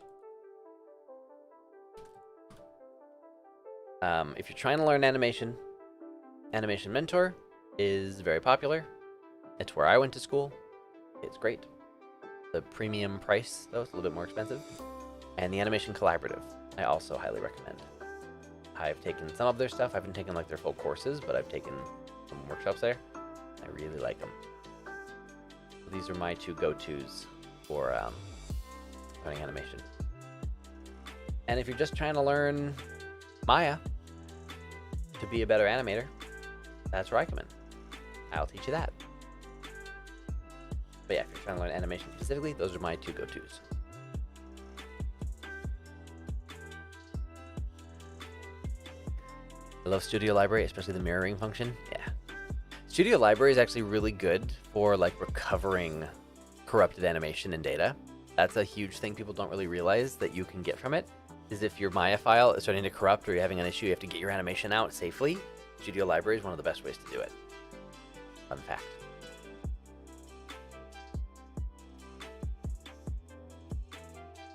If you're trying to learn animation, Animation Mentor is very popular. It's where I went to school. It's great. The premium price, though, it's a little bit more expensive. And the Animation Collaborative, I also highly recommend. I've taken some of their stuff. I haven't taken like their full courses, but I've taken some workshops there. I really like them. So these are my two go-tos for learning animation. And if you're just trying to learn Maya to be a better animator, that's where I come in. I'll teach you that. But yeah, if you're trying to learn animation specifically, those are my two go-tos. I love Studio Library, especially the mirroring function. Yeah. Studio Library is actually really good for like recovering corrupted animation and data. That's a huge thing people don't really realize that you can get from it. Is if your Maya file is starting to corrupt or you're having an issue, you have to get your animation out safely. Studio Library is one of the best ways to do it. Fun fact.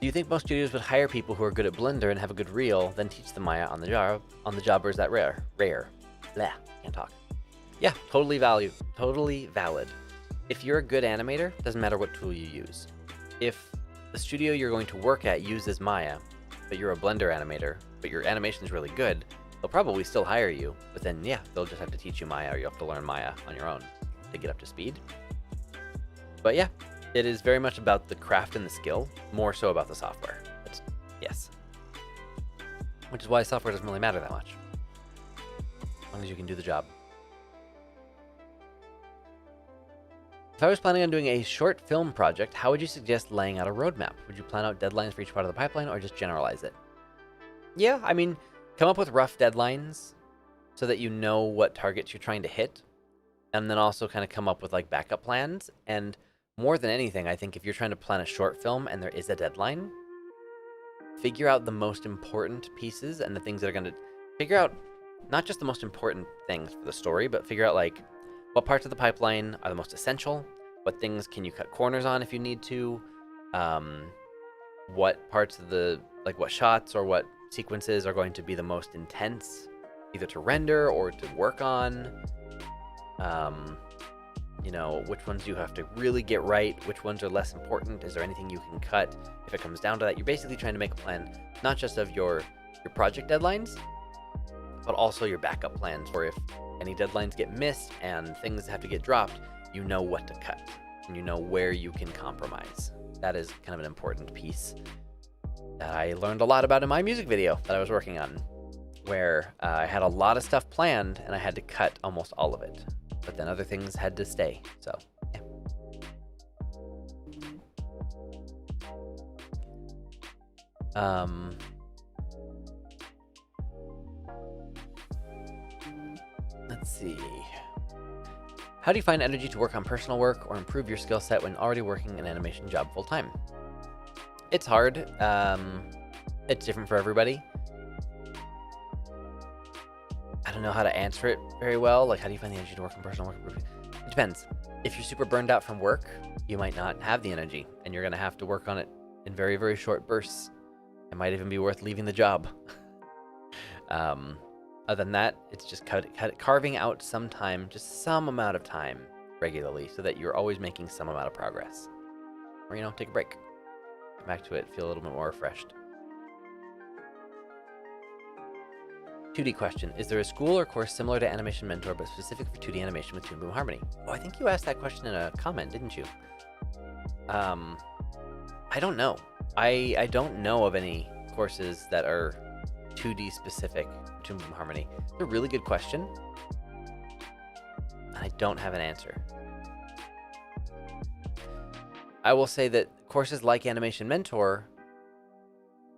Do you think most studios would hire people who are good at Blender and have a good reel, then teach them Maya on the job, or is that rare? Blah, can't talk. Yeah, totally valid. If you're a good animator, doesn't matter what tool you use. If the studio you're going to work at uses Maya, but you're a Blender animator, but your animation is really good, they'll probably still hire you, but then yeah, they'll just have to teach you Maya, or you have to learn Maya on your own to get up to speed. But yeah, it is very much about the craft and the skill, more so about the software. But yes. Which is why software doesn't really matter that much. As long as you can do the job. If I was planning on doing a short film project, how would you suggest laying out a roadmap? Would you plan out deadlines for each part of the pipeline, or just generalize it? Yeah, I mean, come up with rough deadlines so that you know what targets you're trying to hit, and then also kind of come up with like backup plans. And more than anything, I think if you're trying to plan a short film and there is a deadline, figure out the most important pieces and the things that are going to figure out not just the most important things for the story, but figure out like what parts of the pipeline are the most essential, what things can you cut corners on if you need to, what parts of the, like what shots or what sequences are going to be the most intense, either to render or to work on. You know, which ones do you have to really get right? Which ones are less important? Is there anything you can cut if it comes down to that? You're basically trying to make a plan, not just of your project deadlines, but also your backup plans, for if any deadlines get missed and things have to get dropped, you know what to cut and you know where you can compromise. That is kind of an important piece that I learned a lot about in my music video that I was working on. where I had a lot of stuff planned and I had to cut almost all of it. But then other things had to stay. So, yeah. Let's see. How do you find energy to work on personal work or improve your skill set when already working an animation job full time? It's hard. It's different for everybody. I don't know how to answer it very well. Like, how do you find the energy to work on personal work? It depends. If you're super burned out from work, you might not have the energy, and you're going to have to work on it in very, very short bursts. It might even be worth leaving the job. Other than that, it's just carving out some time, just some amount of time regularly, so that you're always making some amount of progress. Or, take a break. Come back to it, feel a little bit more refreshed. 2D question. Is there a school or course similar to Animation Mentor, but specific for 2D animation with Toon Boom Harmony? Oh, I think you asked that question in a comment, didn't you? I don't know. I don't know of any courses that are 2D specific for Toon Boom Harmony. It's a really good question. I don't have an answer. I will say that courses like Animation Mentor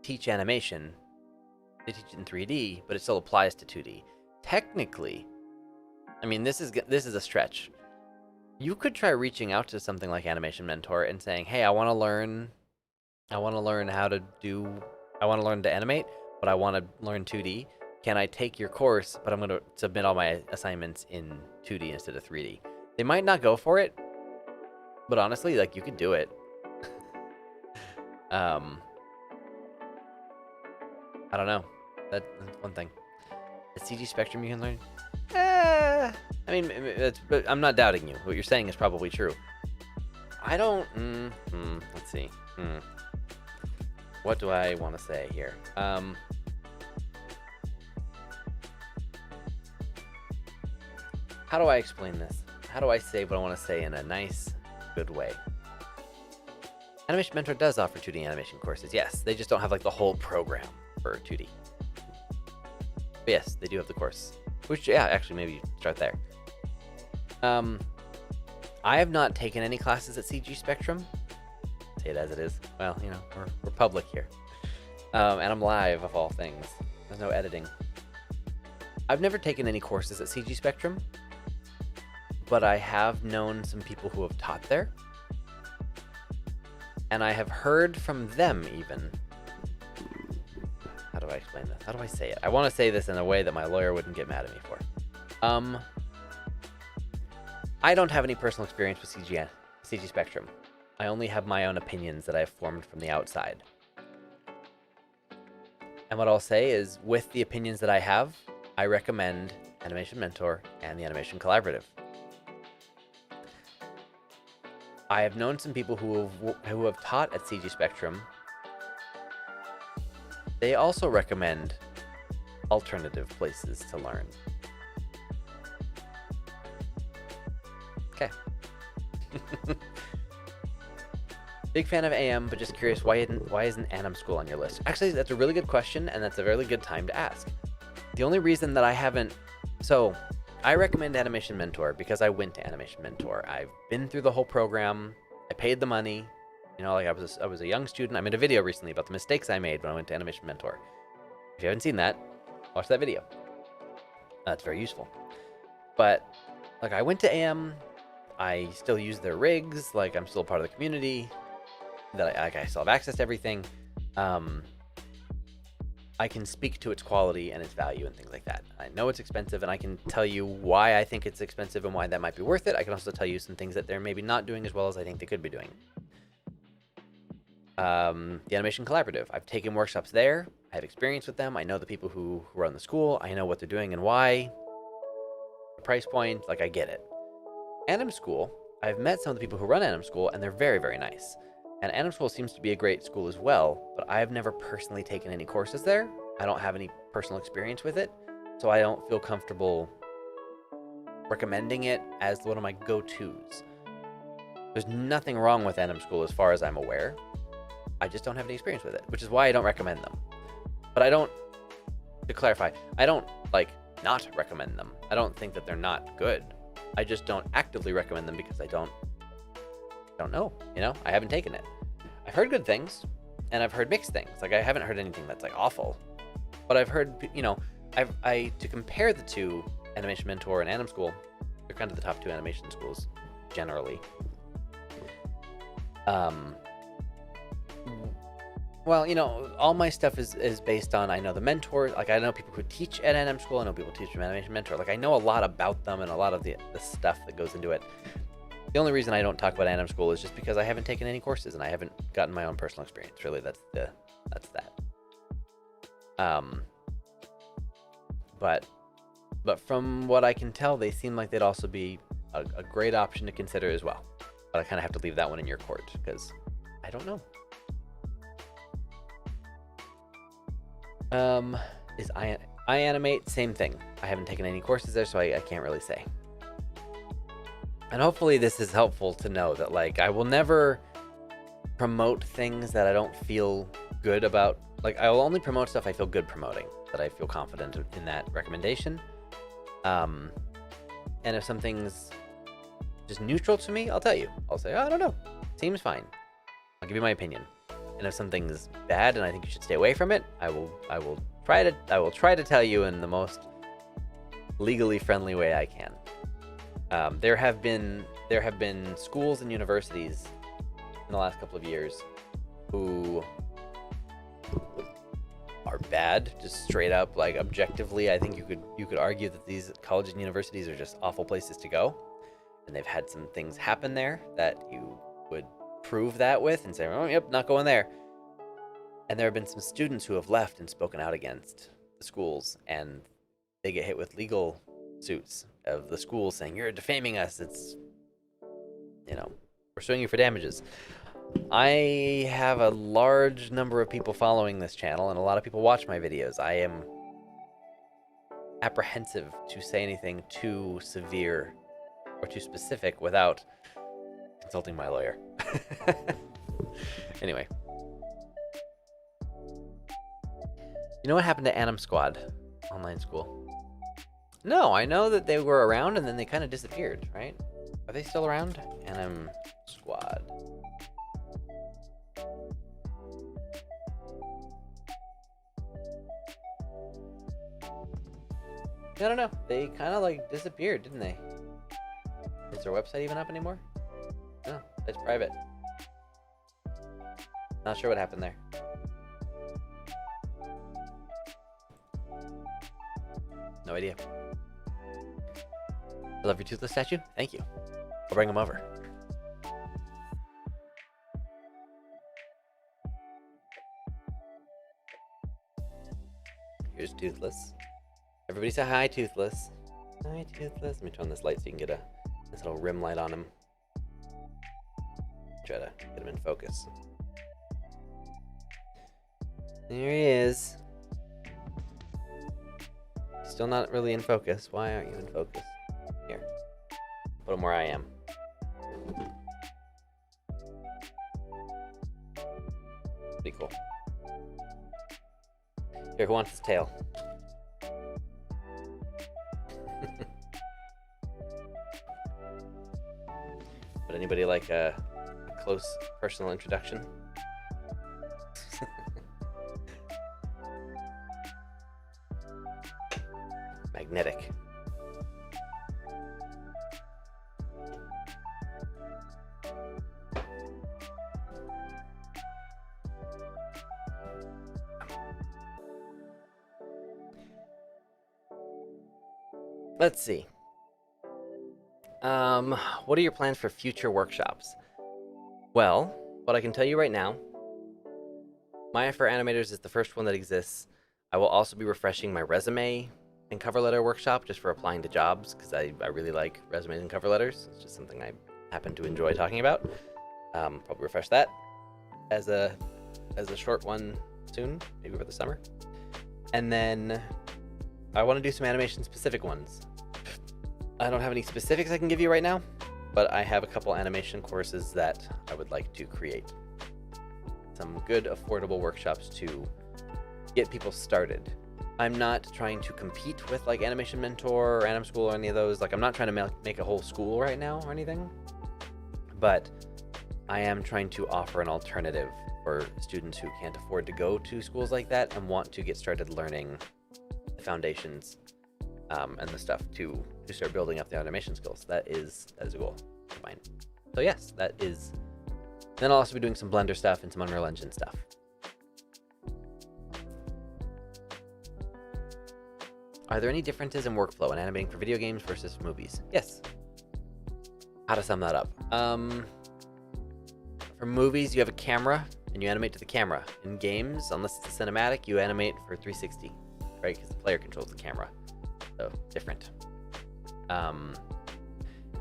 teach animation. They teach it in 3D, but it still applies to 2D. Technically, I mean, this is a stretch. You could try reaching out to something like Animation Mentor and saying, "Hey, I want to learn to animate, but I want to learn 2D. Can I take your course, but I'm going to submit all my assignments in 2D instead of 3D?" They might not go for it, but honestly, like, you could do it. I don't know. That's one thing. The CG Spectrum you can learn? I mean, but I'm not doubting you. What you're saying is probably true. I don't... let's see. What do I want to say here? How do I explain this? How do I say what I want to say in a nice, good way? Animation Mentor does offer 2D animation courses. Yes, they just don't have like the whole program for 2D. But yes, they do have the course. Which, yeah, actually, maybe start there. I have not taken any classes at CG Spectrum. Say it as it is. Well, we're public here. And I'm live, of all things. There's no editing. I've never taken any courses at CG Spectrum, but I have known some people who have taught there. And I have heard from them, even. How do I explain this? How do I say it? I want to say this in a way that my lawyer wouldn't get mad at me for. I don't have any personal experience with CG Spectrum. I only have my own opinions that I've formed from the outside. And what I'll say is, with the opinions that I have, I recommend Animation Mentor and the Animation Collaborative. I have known some people who have taught at CG Spectrum. They also recommend alternative places to learn. Okay. Big fan of AM, but just curious, why isn't Anim School on your list? Actually, that's a really good question, and that's a really good time to ask. The only reason that I haven't... So, I recommend Animation Mentor because I went to Animation Mentor. I've been through the whole program. I paid the money. Like I was a young student. I made a video recently about the mistakes I made when I went to Animation Mentor. If you haven't seen that, watch that video. That's very useful. But, like, I went to AM. I still use their rigs. Like, I'm still a part of the community. I still have access to everything. I can speak to its quality and its value and things like that. I know it's expensive, and I can tell you why I think it's expensive and why that might be worth it. I can also tell you some things that they're maybe not doing as well as I think they could be doing. The Animation Collaborative. I've taken workshops there. I have experience with them. I know the people who run the school. I know what they're doing and why. The price point, like, I get it. Anim School, I've met some of the people who run Anim School, and they're very, very nice. And Anim School seems to be a great school as well, but I've never personally taken any courses there. I don't have any personal experience with it, so I don't feel comfortable recommending it as one of my go-tos. There's nothing wrong with Anim School as far as I'm aware. I just don't have any experience with it, which is why I don't recommend them. But I don't to clarify, I don't like not recommend them. I don't think that they're not good. I just don't actively recommend them because I don't know, you know? I haven't taken it. I've heard good things and I've heard mixed things. Like I haven't heard anything that's like awful. But I've heard, you know, to compare the two, Animation Mentor and Anim School, they're kind of the top two animation schools generally. Well, you know, all my stuff is based on, I know the mentors, like I know people who teach at Anim School, I know people who teach from Animation Mentor. Like I know a lot about them and a lot of the stuff that goes into it. The only reason I don't talk about Anim School is just because I haven't taken any courses and I haven't gotten my own personal experience. Really, that's that. But from what I can tell, they seem like they'd also be a great option to consider as well. But I kind of have to leave that one in your court because I don't know. Is iAnimate, same thing. I haven't taken any courses there, so I can't really say. And hopefully this is helpful to know that, like, I will never promote things that I don't feel good about. Like, I will only promote stuff I feel good promoting, that I feel confident in that recommendation. And if something's just neutral to me, I'll tell you. I'll say, oh, I don't know. Seems fine. I'll give you my opinion. And if something's bad and I think you should stay away from it, I will try to tell you in the most legally friendly way I can. There have been schools and universities in the last couple of years who are bad, just straight up, like objectively. I think you could argue that these colleges and universities are just awful places to go, and they've had some things happen there that you would prove that with and say, oh, yep, not going there. And there have been some students who have left and spoken out against the schools, and they get hit with legal suits of the school saying, you're defaming us. It's, you know, we're suing you for damages. I have a large number of people following this channel, and a lot of people watch my videos. I am apprehensive to say anything too severe or too specific without consulting my lawyer. Anyway. You know what happened to Anim Squad online school? No, I know that they were around and then they kind of disappeared, right? Are they still around? Anim Squad. I don't know. They kind of like disappeared, didn't they? Is their website even up anymore? No, it's private. Not sure what happened there. No idea. I love your toothless statue. Thank you. I'll bring them over. Here's Toothless. Everybody say hi, Toothless. Hi, Toothless. Let me turn this light so you can get this little rim light on him. Try to get him in focus. There he is. Still not really in focus. Why aren't you in focus? Here. Put him where I am. Pretty cool. Here, who wants his tail? Would anybody like a close personal introduction? Magnetic. Let's see. What are your plans for future workshops? Well, what I can tell you right now, Maya for Animators is the first one that exists. I will also be refreshing my resume and cover letter workshop just for applying to jobs, because I really like resumes and cover letters. It's just something I happen to enjoy talking about. Probably refresh that as a short one soon, maybe for the summer. And then I want to do some animation specific ones. I don't have any specifics I can give you right now, but I have a couple animation courses that I would like to create. Some good affordable workshops to get people started I'm not trying to compete with like Animation Mentor or Anim School or any of those. Like, I'm not trying to make a whole school right now or anything, but I am trying to offer an alternative for students who can't afford to go to schools like that and want to get started learning the foundations and the stuff to start building up their animation skills. That is a goal of mine. So yes, that is. Then I'll also be doing some Blender stuff and some Unreal Engine stuff. Are there any differences in workflow in animating for video games versus movies? Yes. How to sum that up? For movies, you have a camera and you animate to the camera. In games, unless it's a cinematic, you animate for 360, right? Because the player controls the camera. So, different.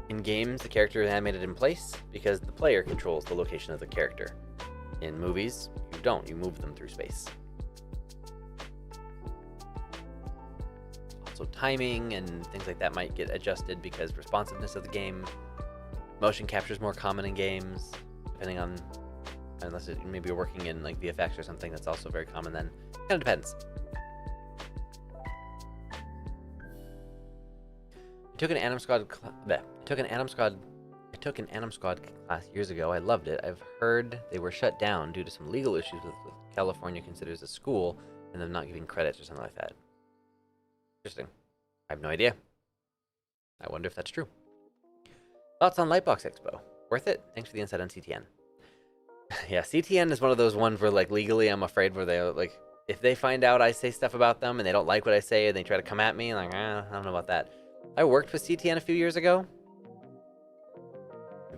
In games, the character is animated in place because the player controls the location of the character. In movies, you don't. You move them through space. So timing and things like that might get adjusted because responsiveness of the game. Motion capture is more common in games, depending on, unless maybe you're working in like VFX or something, that's also very common then. Kind of depends. I took an Anim Squad class years ago. I loved it. I've heard they were shut down due to some legal issues with California considers a school and them not giving credits or something like that. Interesting. I have no idea. I wonder if that's true. Thoughts on Lightbox Expo? Worth it? Thanks for the insight on CTN. Yeah, CTN is one of those ones where, like, legally I'm afraid where they, like, if they find out I say stuff about them and they don't like what I say and they try to come at me, like, I don't know about that. I worked with CTN a few years ago.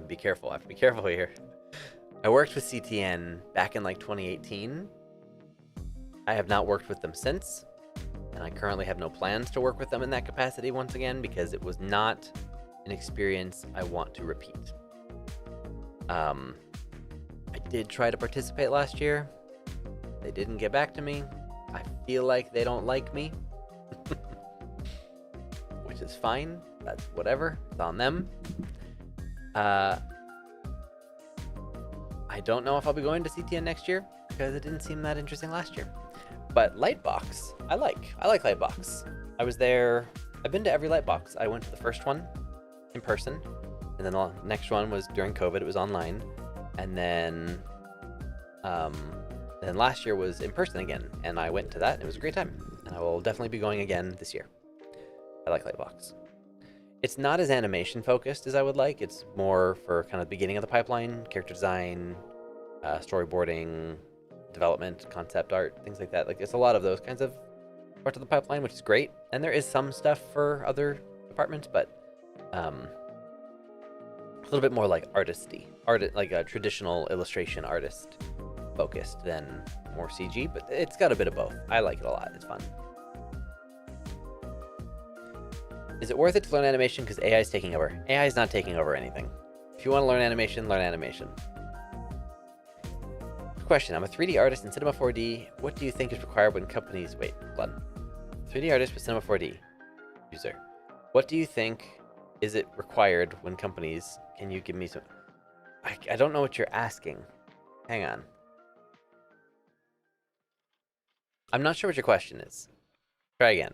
Be careful. I have to be careful here. I worked with CTN back in, like, 2018. I have not worked with them since. And I currently have no plans to work with them in that capacity once again because it was not an experience I want to repeat. I did try to participate last year. They didn't get back to me. I feel like they don't like me. Which is fine. That's whatever. It's on them. I don't know if I'll be going to CTN next year because it didn't seem that interesting last year. But Lightbox, I like Lightbox. I was there. I've been to every Lightbox. I went to the first one in person, and then the next one was during COVID. It was online, and then last year was in person again, and I went to that. And it was a great time, and I will definitely be going again this year. I like Lightbox. It's not as animation focused as I would like. It's more for kind of the beginning of the pipeline, character design, storyboarding, development, concept art, things like that. Like, it's a lot of those kinds of parts of the pipeline, which is great. And there is some stuff for other departments, but a little bit more like artisty, like a traditional illustration artist focused than more CG. But it's got a bit of both. I like it a lot. It's fun. Is it worth it to learn animation because AI is taking over? AI is not taking over anything. If you want to learn animation, learn animation. Question. I'm a 3D artist in Cinema 4D. What do you think is required when companies... Wait, hold on. 3D artist with Cinema 4D. User. What do you think is it required when companies... Can you give me some... I don't know what you're asking. Hang on. I'm not sure what your question is. Try again.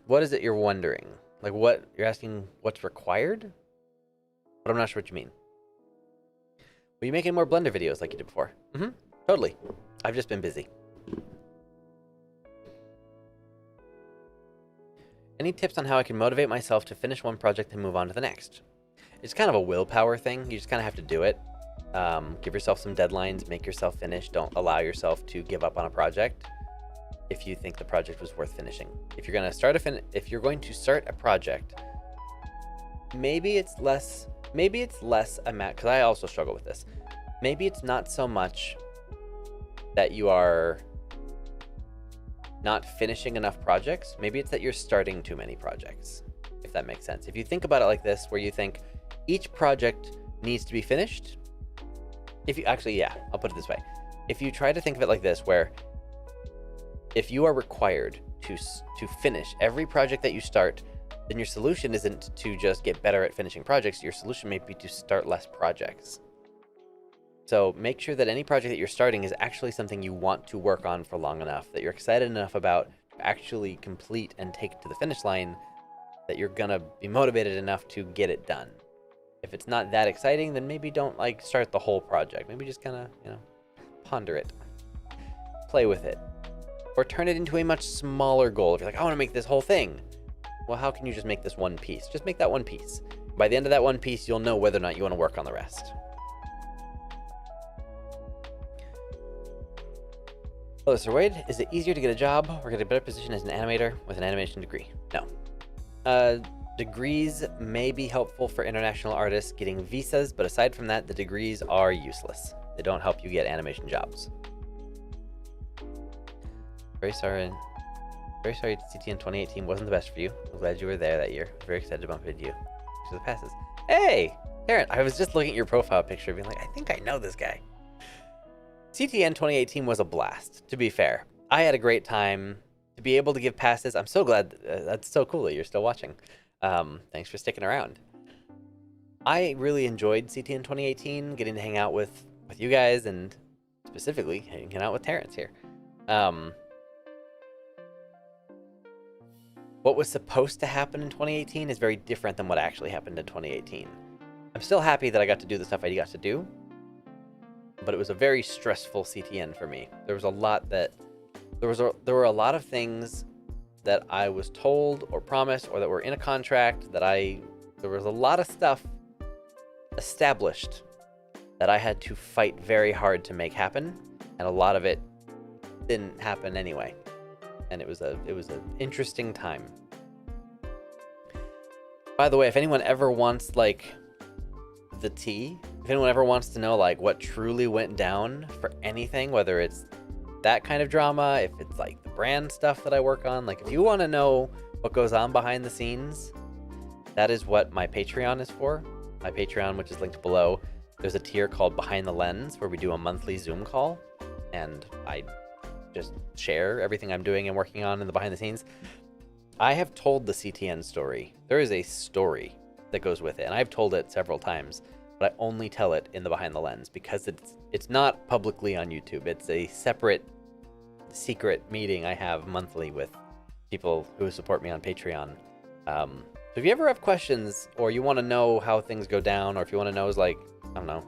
What is it you're wondering? Like, what... You're asking what's required? But I'm not sure what you mean. Were you making more Blender videos like you did before? Mm-hmm. Totally. I've just been busy. Any tips on how I can motivate myself to finish one project and move on to the next? It's kind of a willpower thing. You just kind of have to do it. Give yourself some deadlines. Make yourself finish. Don't allow yourself to give up on a project if you think the project was worth finishing. If you're going to start a project, maybe it's less a matter, because I also struggle with this. Maybe it's not so much that you are not finishing enough projects. Maybe it's that you're starting too many projects, if that makes sense. If you think about it like this, where you think each project needs to be finished, I'll put it this way. If you try to think of it like this, where if you are required to finish every project that you start, then your solution isn't to just get better at finishing projects. Your solution may be to start less projects. So make sure that any project that you're starting is actually something you want to work on for long enough, that you're excited enough about to actually complete and take it to the finish line, that you're gonna be motivated enough to get it done. If it's not that exciting, then maybe don't like start the whole project. Maybe just kind of, ponder it, play with it, or turn it into a much smaller goal. If you're like, I want to make this whole thing. Well, how can you just make this one piece? Just make that one piece. By the end of that one piece, you'll know whether or not you want to work on the rest. Hello, Sir Wade. Is it easier to get a job or get a better position as an animator with an animation degree? No. Degrees may be helpful for international artists getting visas, but aside from that, the degrees are useless. They don't help you get animation jobs. Very sorry CTN 2018 wasn't the best for you. I'm glad you were there that year. Very excited to bump into you. To the passes. Hey, Terrence, I was just looking at your profile picture being like, I think I know this guy. CTN 2018 was a blast, to be fair. I had a great time to be able to give passes. I'm so glad. That's so cool that you're still watching. Thanks for sticking around. I really enjoyed CTN 2018, getting to hang out with you guys and specifically hanging out with Terrence here. What was supposed to happen in 2018 is very different than what actually happened in 2018. I'm still happy that I got to do the stuff I got to do, but it was a very stressful CTN for me. There was a lot that there were a lot of things that I was told or promised or that were in a contract that there was a lot of stuff established that I had to fight very hard to make happen, and a lot of it didn't happen anyway. And it was an interesting time. By the way, if anyone ever wants like the tea, if anyone ever wants to know like what truly went down for anything, whether it's that kind of drama, if it's like the brand stuff that I work on, like if you want to know what goes on behind the scenes, that is what my Patreon is for. My Patreon, which is linked below, there's a tier called Behind the Lens where we do a monthly Zoom call, and I just share everything I'm doing and working on in the behind the scenes. I have told the CTN story. There is a story that goes with it, and I've told it several times, but I only tell it in the Behind the Lens because it's not publicly on YouTube. It's a separate secret meeting I have monthly with people who support me on Patreon. So if you ever have questions or you want to know how things go down, or if you want to know is like, I don't know,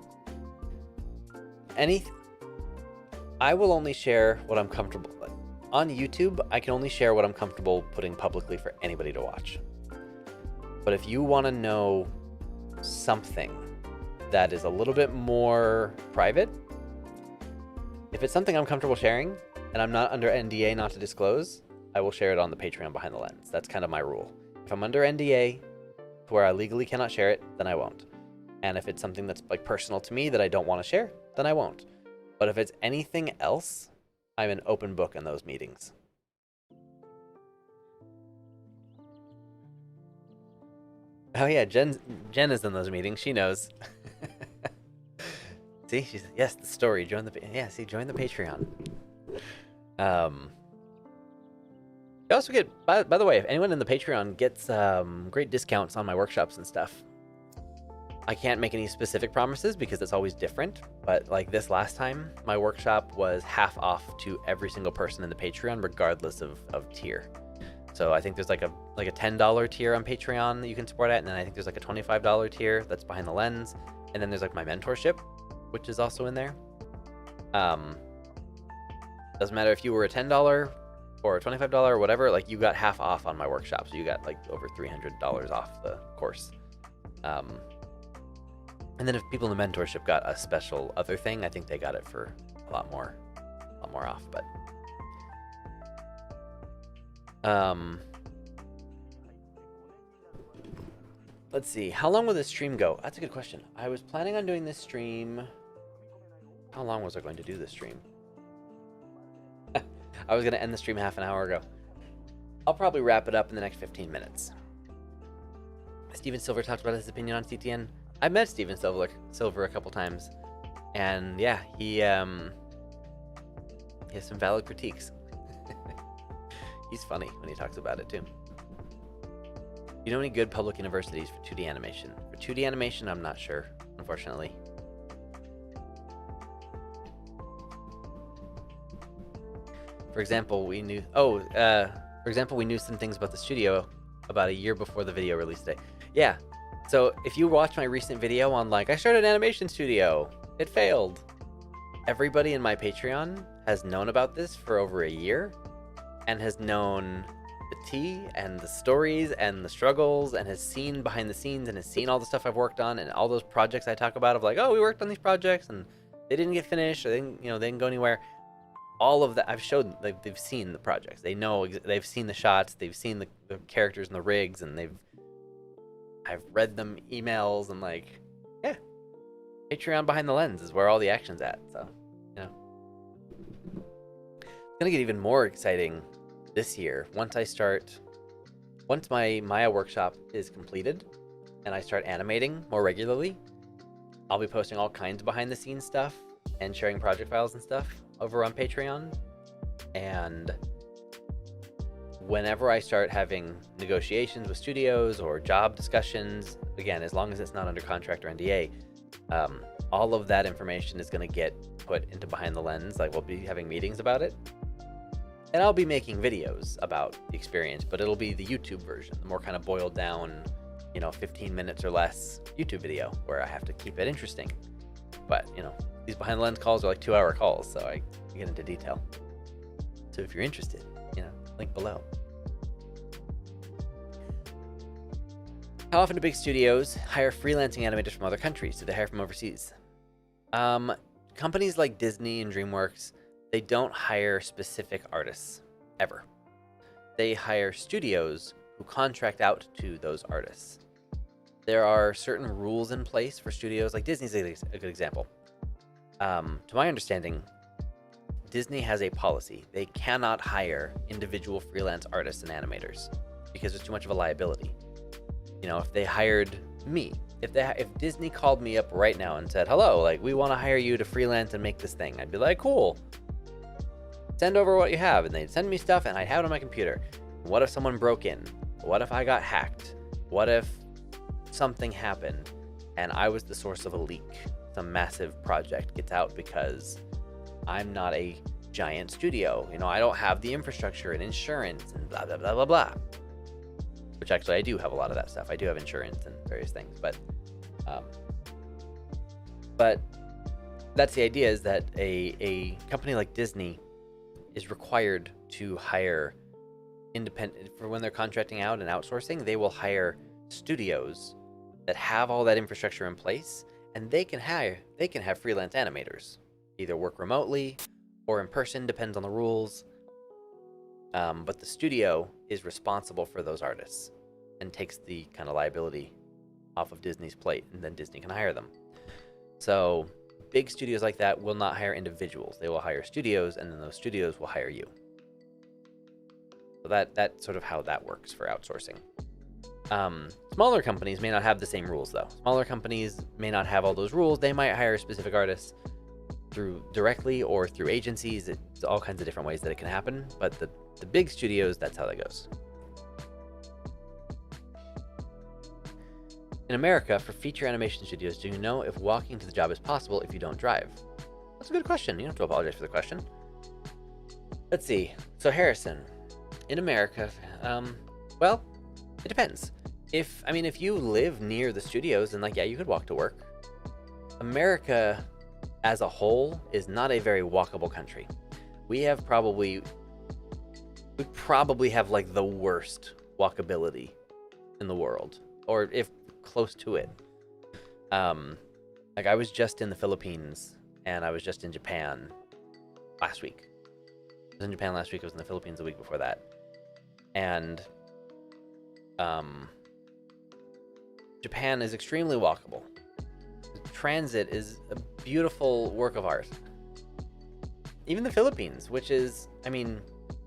I will only share what I'm comfortable with. On YouTube, I can only share what I'm comfortable putting publicly for anybody to watch. But if you want to know something that is a little bit more private, if it's something I'm comfortable sharing and I'm not under NDA not to disclose, I will share it on the Patreon Behind the Lens. That's kind of my rule. If I'm under NDA to where I legally cannot share it, then I won't. And if it's something that's like personal to me that I don't want to share, then I won't. But if it's anything else, I'm an open book in those meetings. Oh yeah, Jen is in those meetings. She knows. See, she's yes, the story. Join the Patreon. You also get, by the way, if anyone in the Patreon gets great discounts on my workshops and stuff. I can't make any specific promises because it's always different, but like this last time, my workshop was half off to every single person in the Patreon, regardless of tier. So I think there's like a $10 tier on Patreon that you can support at, and then I think there's like a $25 tier that's Behind the Lens, and then there's like my mentorship, which is also in there. Doesn't matter if you were a $10 or a $25 or whatever, like you got half off on my workshop, so you got like over $300 off the course. And then if people in the mentorship got a special other thing, I think they got it for a lot more off, but let's see. How long will this stream go? That's a good question. I was planning on doing this stream. How long was I going to do this stream? I was going to end the stream half an hour ago. I'll probably wrap it up in the next 15 minutes. Steven Silver talked about his opinion on CTN. I met Steven Silver a couple times, and yeah, he has some valid critiques. He's funny when he talks about it too. You know any good public universities for 2D animation? For 2D animation, I'm not sure, unfortunately. For example, we knew some things about the studio about a year before the video release day. Yeah. So if you watch my recent video on like I started an animation studio, it failed. Everybody in my Patreon has known about this for over a year and has known the tea and the stories and the struggles and has seen behind the scenes and has seen all the stuff I've worked on and all those projects I talk about of like, oh, we worked on these projects and they didn't get finished or they didn't go anywhere. All of that I've showed, they've seen the projects. They know, they've seen the shots, they've seen the characters and the rigs, and I've read them emails and like, yeah, Patreon behind the lens is where all the action's at. So, it's gonna get even more exciting this year once my Maya workshop is completed and I start animating more regularly. I'll be posting all kinds of behind the scenes stuff and sharing project files and stuff over on Patreon. And whenever I start having negotiations with studios or job discussions, again, as long as it's not under contract or NDA, all of that information is going to get put into behind the lens. Like, we'll be having meetings about it. And I'll be making videos about the experience, but it'll be the YouTube version, the more kind of boiled down, 15 minutes or less YouTube video where I have to keep it interesting. But, these behind the lens calls are like 2-hour calls, so I get into detail. So if you're interested, link below. How often do big studios hire freelancing animators from other countries? Do they hire from overseas? Companies like Disney and DreamWorks, they don't hire specific artists, ever. They hire studios who contract out to those artists. There are certain rules in place for studios, like Disney's a good example. To my understanding, Disney has a policy. They cannot hire individual freelance artists and animators because it's too much of a liability. If they hired me, if Disney called me up right now and said, hello, like, we want to hire you to freelance and make this thing, I'd be like, cool. Send over what you have. And they'd send me stuff and I'd have it on my computer. What if someone broke in? What if I got hacked? What if something happened and I was the source of a leak? Some massive project gets out because I'm not a giant studio. I don't have the infrastructure and insurance and blah, blah, blah, blah, blah. Which actually I do have a lot of that stuff. I do have insurance and various things, but that's the idea, is that a company like Disney is required to hire independent, for when they're contracting out and outsourcing, they will hire studios that have all that infrastructure in place, and they can have freelance animators either work remotely or in person, depends on the rules. But the studio is responsible for those artists and takes the kind of liability off of Disney's plate, and then Disney can hire them. So big studios like that will not hire individuals. They will hire studios, and then those studios will hire you. So that's sort of how that works for outsourcing. Smaller companies may not have the same rules, though. Smaller companies may not have all those rules. They might hire specific artists through directly or through agencies. It's all kinds of different ways that it can happen. But the big studios, that's how that goes. In America, for feature animation studios, do you know if walking to the job is possible if you don't drive? That's a good question. You don't have to apologize for the question. Let's see. So Harrison, in America, well, it depends. If you live near the studios, then yeah, you could walk to work. America as a whole is not a very walkable country. We probably have like the worst walkability in the world, or if close to it. I was just in the Philippines and I was just in Japan last week. I was in Japan last week. I was in the Philippines the week before that. And Japan is extremely walkable. Transit is a beautiful work of art. Even the Philippines, which is,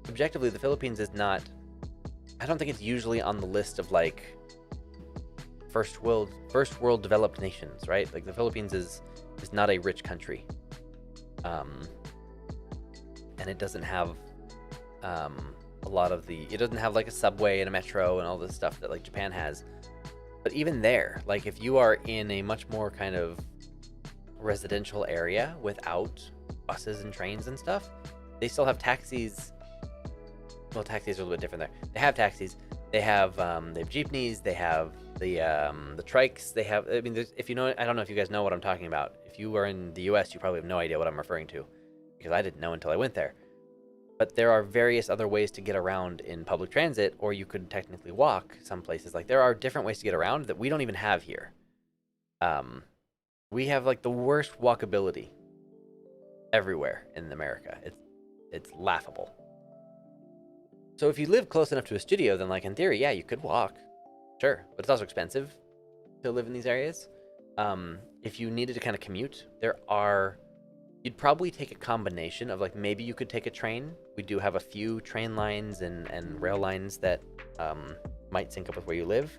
objectively, the Philippines is not, I don't think it's usually on the list of like first world developed nations, right? Like the Philippines is not a rich country. And it doesn't have it doesn't have like a subway and a metro and all this stuff that like Japan has. But even there, like if you are in a much more kind of residential area without buses and trains and stuff, they still have taxis well, taxis are a little bit different there. They have taxis. They have jeepneys. They have the trikes. They have. I mean, if you know, I don't know if you guys know what I'm talking about. If you are in the U.S., you probably have no idea what I'm referring to, because I didn't know until I went there. But there are various other ways to get around in public transit, or you could technically walk some places. Like, there are different ways to get around that we don't even have here. We have like the worst walkability everywhere in America. It's laughable. So if you live close enough to a studio, then like in theory, yeah, you could walk. Sure, but it's also expensive to live in these areas. If you needed to kind of commute, you'd probably take a combination of, like, maybe you could take a train. We do have a few train lines and rail lines that might sync up with where you live.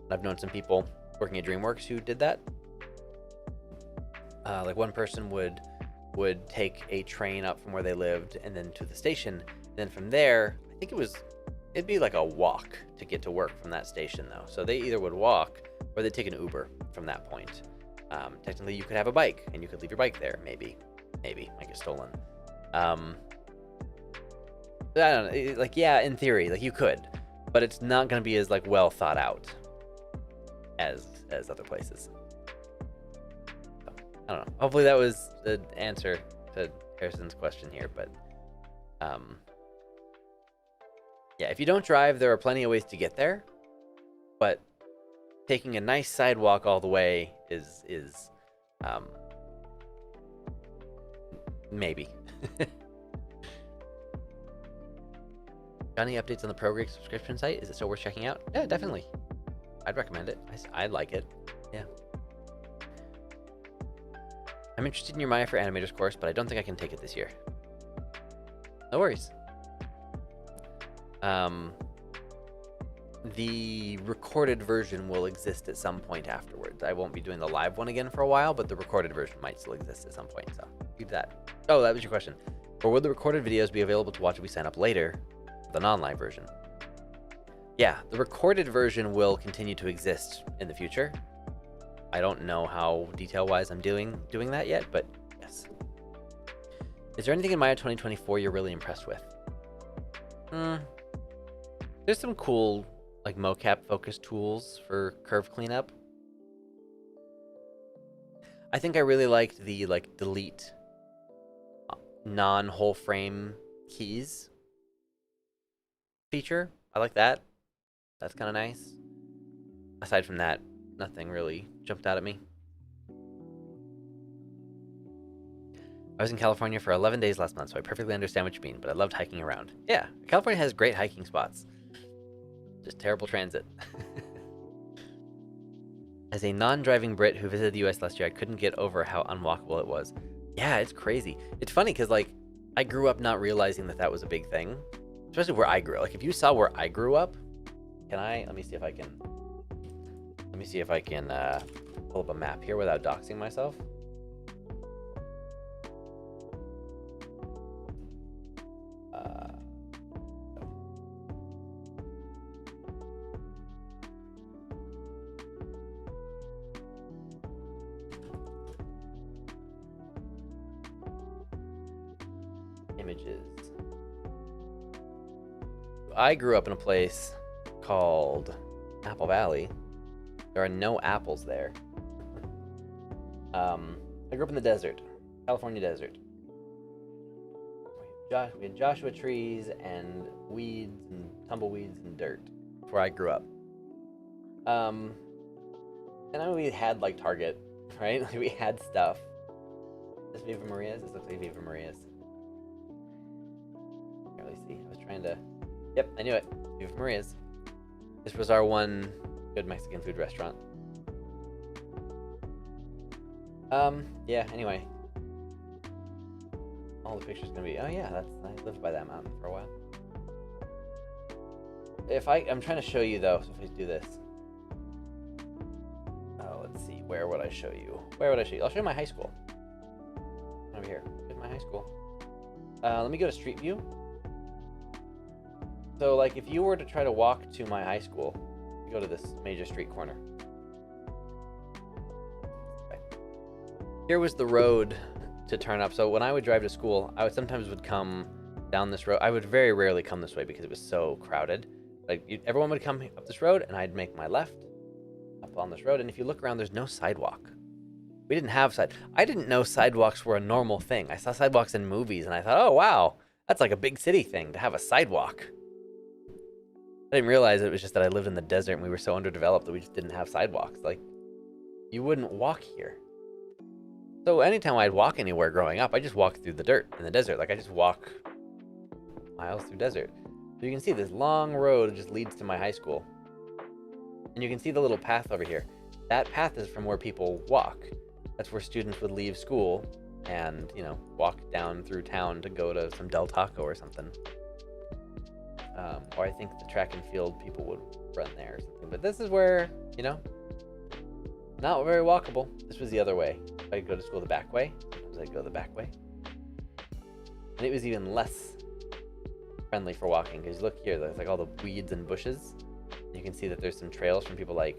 I've known some people working at DreamWorks who did that. Like, one person would take a train up from where they lived and then to the station. And then from there, I think it'd be like a walk to get to work from that station, though. So they either would walk or they'd take an Uber from that point. Technically, you could have a bike and you could leave your bike there, maybe might get stolen. I don't know, like, yeah, in theory, like, you could, but it's not going to be as, like, well thought out as other places. So, I don't know. Hopefully that was the answer to Harrison's question here, but yeah, if you don't drive, there are plenty of ways to get there, but taking a nice sidewalk all the way is maybe. Johnny, updates on the ProGig subscription site. Is it still worth checking out? Yeah, definitely. I'd recommend it. I like it. Yeah. I'm interested in your Maya for Animators course, but I don't think I can take it this year. No worries. The recorded version will exist at some point afterwards. I won't be doing the live one again for a while, but the recorded version might still exist at some point, so keep that. Oh, that was your question. Or will the recorded videos be available to watch if we sign up later for the non-live version? Yeah, the recorded version will continue to exist in the future. I don't know how detail-wise I'm doing that yet, but yes. Is there anything in Maya 2024 you're really impressed with? There's some cool, like, mocap-focused tools for curve cleanup. I think I really liked the, like, delete non-whole frame keys feature. I like that. That's kind of nice. Aside from that, nothing really jumped out at me. I was in California for 11 days last month, so I perfectly understand what you mean, but I loved hiking around. Yeah, California has great hiking spots. Just terrible transit. As a non-driving Brit who visited the US last year, I couldn't get over how unwalkable it was. Yeah, it's crazy. It's funny because, like, I grew up not realizing that was a big thing. Especially where I grew up. Like, if you saw where I grew up, let me see if I can pull up a map here without doxing myself. Images. I grew up in a place called Apple Valley. There are no apples there. I grew up in the desert, California desert. We had Joshua trees and weeds and tumbleweeds and dirt. That's where I grew up. And then we had, like, Target, right? Like, we had stuff. Is this Viva Maria's? This looks like Viva Maria's. Can't really see. I was trying to... Yep, I knew it. Viva Maria's. This was our one good Mexican food restaurant. Yeah, anyway. All the pictures gonna be, oh yeah, I lived by that mountain for a while. I'm trying to show you, though, so if I do this. Oh, let's see, where would I show you? I'll show you my high school. Over here, here's my high school. Let me go to Street View. So, like, if you were to try to walk to my high school, you go to this major street corner. Okay. Here was the road to turn up. So when I would drive to school, I sometimes would come down this road. I would very rarely come this way because it was so crowded. Like everyone would come up this road, and I'd make my left up on this road. And if you look around, there's no sidewalk. We didn't have I didn't know sidewalks were a normal thing. I saw sidewalks in movies, and I thought, oh wow, that's like a big city thing to have a sidewalk. I didn't realize it was just that I lived in the desert and we were so underdeveloped that we just didn't have sidewalks. Like, you wouldn't walk here. So anytime I'd walk anywhere growing up, I just walked through the dirt in the desert. Like, I just walk miles through desert. So you can see this long road just leads to my high school. And you can see the little path over here. That path is from where people walk. That's where students would leave school and, you know, walk down through town to go to some Del Taco or something. Or I think the track and field people would run there or something. But this is where, you know, not very walkable. This was the other way. If I'd go to school the back way, sometimes I'd go the back way. And it was even less friendly for walking, because look here, there's like all the weeds and bushes. You can see that there's some trails from people like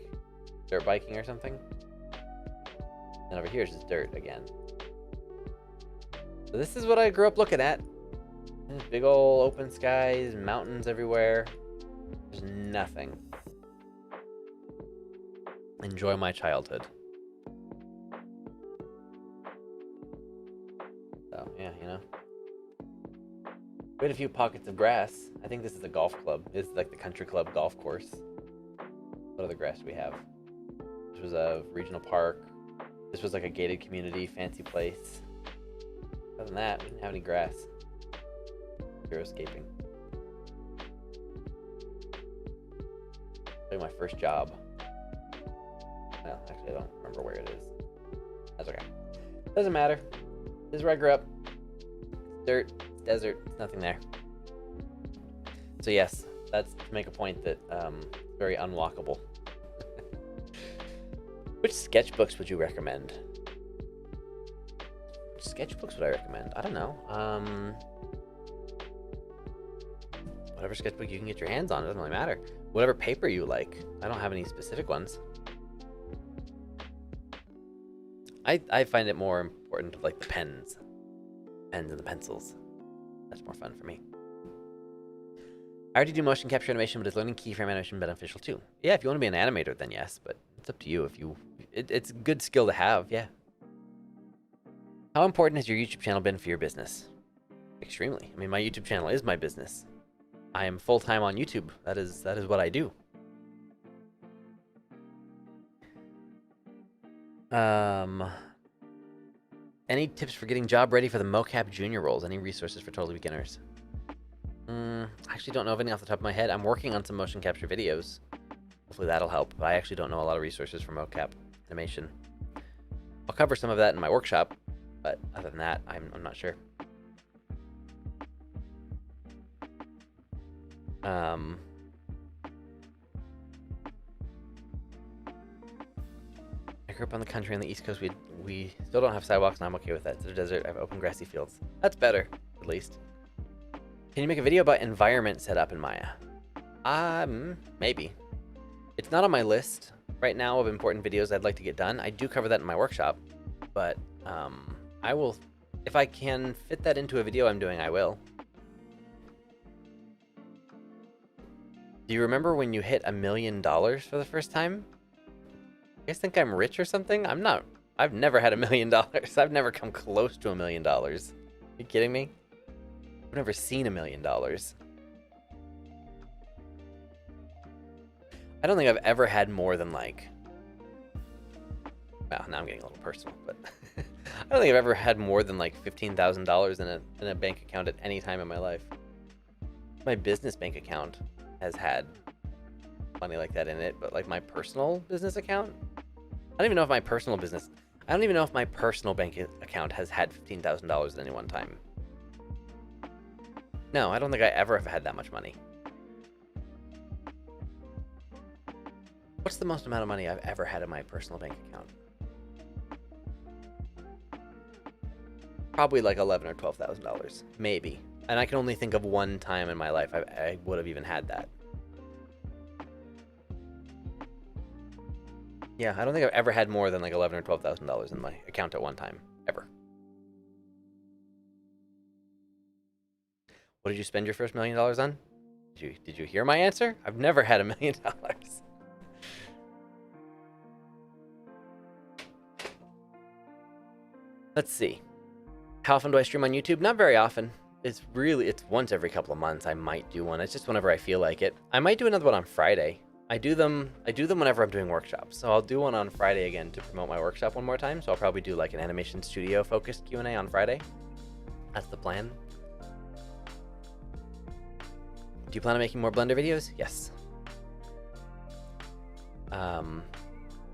dirt biking or something. And over here is just dirt again. So this is what I grew up looking at. There's big old open skies, mountains everywhere. There's nothing. Enjoy my childhood. So, yeah, you know. We had a few pockets of grass. I think this is a golf club. This is like the country club golf course. What other grass do we have? This was a regional park. This was like a gated community, fancy place. Other than that, we didn't have any grass. Escaping. My first job. Well, actually, I don't remember where it is. That's okay. Doesn't matter. This is where I grew up. It's dirt, it's desert, it's nothing there. So yes, that's to make a point that very unwalkable. Which sketchbooks would you recommend? Which sketchbooks would I recommend? I don't know. Whatever sketchbook you can get your hands on, it doesn't really matter. Whatever paper you like. I don't have any specific ones. I find it more important to like the pens. Pens and the pencils. That's more fun for me. I already do motion capture animation, but is learning keyframe animation beneficial too? Yeah, if you want to be an animator, then yes, but it's up to you. It's a good skill to have, yeah. How important has your YouTube channel been for your business? Extremely. I mean, my YouTube channel is my business. I am full-time on YouTube. That is what I do. Any tips for getting job ready for the mocap junior roles? Any resources for totally beginners? I actually don't know of any off the top of my head. I'm working on some motion capture videos. Hopefully that'll help. But I actually don't know a lot of resources for mocap animation. I'll cover some of that in my workshop, but other than that, I'm not sure. I grew up on the country on the East Coast. We still don't have sidewalks, and I'm okay with that. It's a desert. I have open grassy fields. That's better, at least. Can you make a video about environment setup in Maya? Maybe. It's not on my list right now of important videos I'd like to get done. I do cover that in my workshop, but I will, if I can fit that into a video I'm doing, I will. Do you remember when you hit $1 million for the first time? You guys think I'm rich or something? I'm not. I've never had $1 million. I've never come close to $1 million. Are you kidding me? I've never seen $1 million. I don't think I've ever had more than like... Well, now I'm getting a little personal, but... I don't think I've ever had more than like $15,000 in a bank account at any time in my life. My business bank account has had money like that in it, but like my personal business account, I don't even know if my personal bank account has had $15,000 at any one time. No, I don't think I ever have had that much money. What's the most amount of money I've ever had in my personal bank account? Probably like $11,000 or $12,000, maybe. And I can only think of one time in my life I would have even had that. Yeah, I don't think I've ever had more than like $11,000 or $12,000 in my account at one time, ever. What did you spend your first $1 million on? Did you hear my answer? I've never had $1 million. Let's see. How often do I stream on YouTube? Not very often. It's once every couple of months I might do one. It's just whenever I feel like it. I might do another one on Friday. I do them whenever I'm doing workshops. So I'll do one on Friday again to promote my workshop one more time. So I'll probably do like an animation studio focused Q&A on Friday. That's the plan. Do you plan on making more Blender videos? Yes.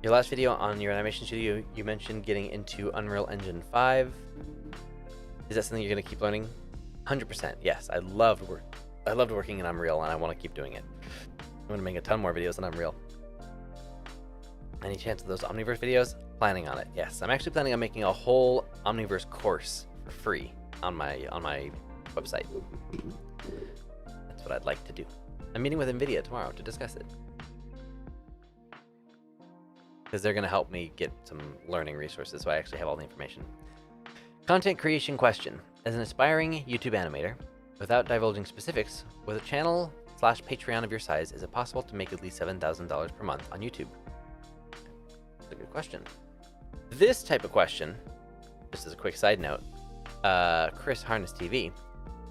Your last video on your animation studio, you mentioned getting into Unreal Engine 5. Is that something you're going to keep learning? 100%. Yes, I loved working in Unreal, and I want to keep doing it. I'm going to make a ton more videos in Unreal. Any chance of those Omniverse videos? Planning on it. Yes, I'm actually planning on making a whole Omniverse course for free on my website. That's what I'd like to do. I'm meeting with NVIDIA tomorrow to discuss it, because they're going to help me get some learning resources, so I actually have all the information. Content creation question. As an aspiring YouTube animator, without divulging specifics, with a channel/Patreon of your size, is it possible to make at least $7,000 per month on YouTube? That's a good question. This type of question, just as a quick side note, Chris Harness TV,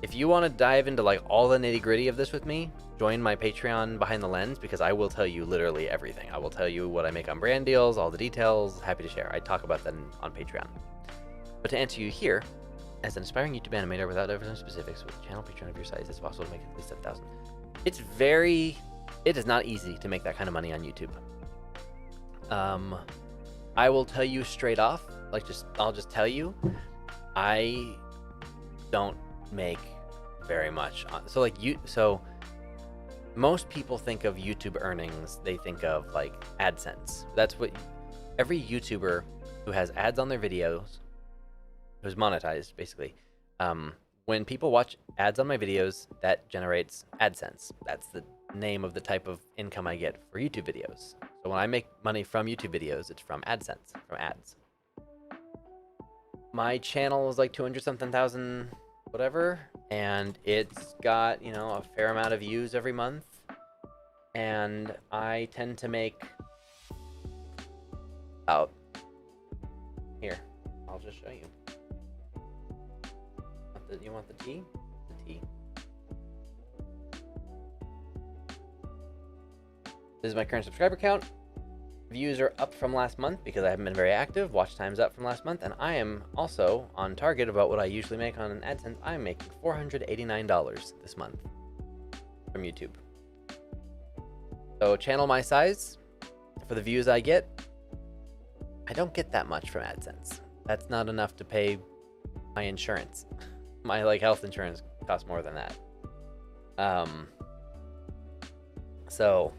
if you want to dive into like all the nitty-gritty of this with me, join my Patreon Behind the Lens, because I will tell you literally everything. I will tell you what I make on brand deals, all the details. Happy to share. I talk about that on Patreon. But to answer you here, as an aspiring YouTube animator without divulging specifics, with a channel Patreon of your size, it's possible to make at least $7,000. It is not easy to make that kind of money on YouTube. I will tell you straight off, I'll just tell you, I don't make very much. So most people think of YouTube earnings, they think of like AdSense. That's what every YouTuber who has ads on their videos, who's monetized basically, when people watch ads on my videos, that generates AdSense. That's the name of the type of income I get for YouTube videos. So when I make money from YouTube videos, it's from AdSense, from ads. My channel is like 200-something thousand, whatever, and it's got, a fair amount of views every month. And I tend to make about, here, I'll just show you. You want the T? The T. This is my current subscriber count. Views are up from last month because I haven't been very active. Watch time's up from last month, and I am also on target about what I usually make on an AdSense. I'm making $489 this month from YouTube. So channel my size, for the views I get, I don't get that much from AdSense. That's not enough to pay my insurance. My health insurance costs more than that. So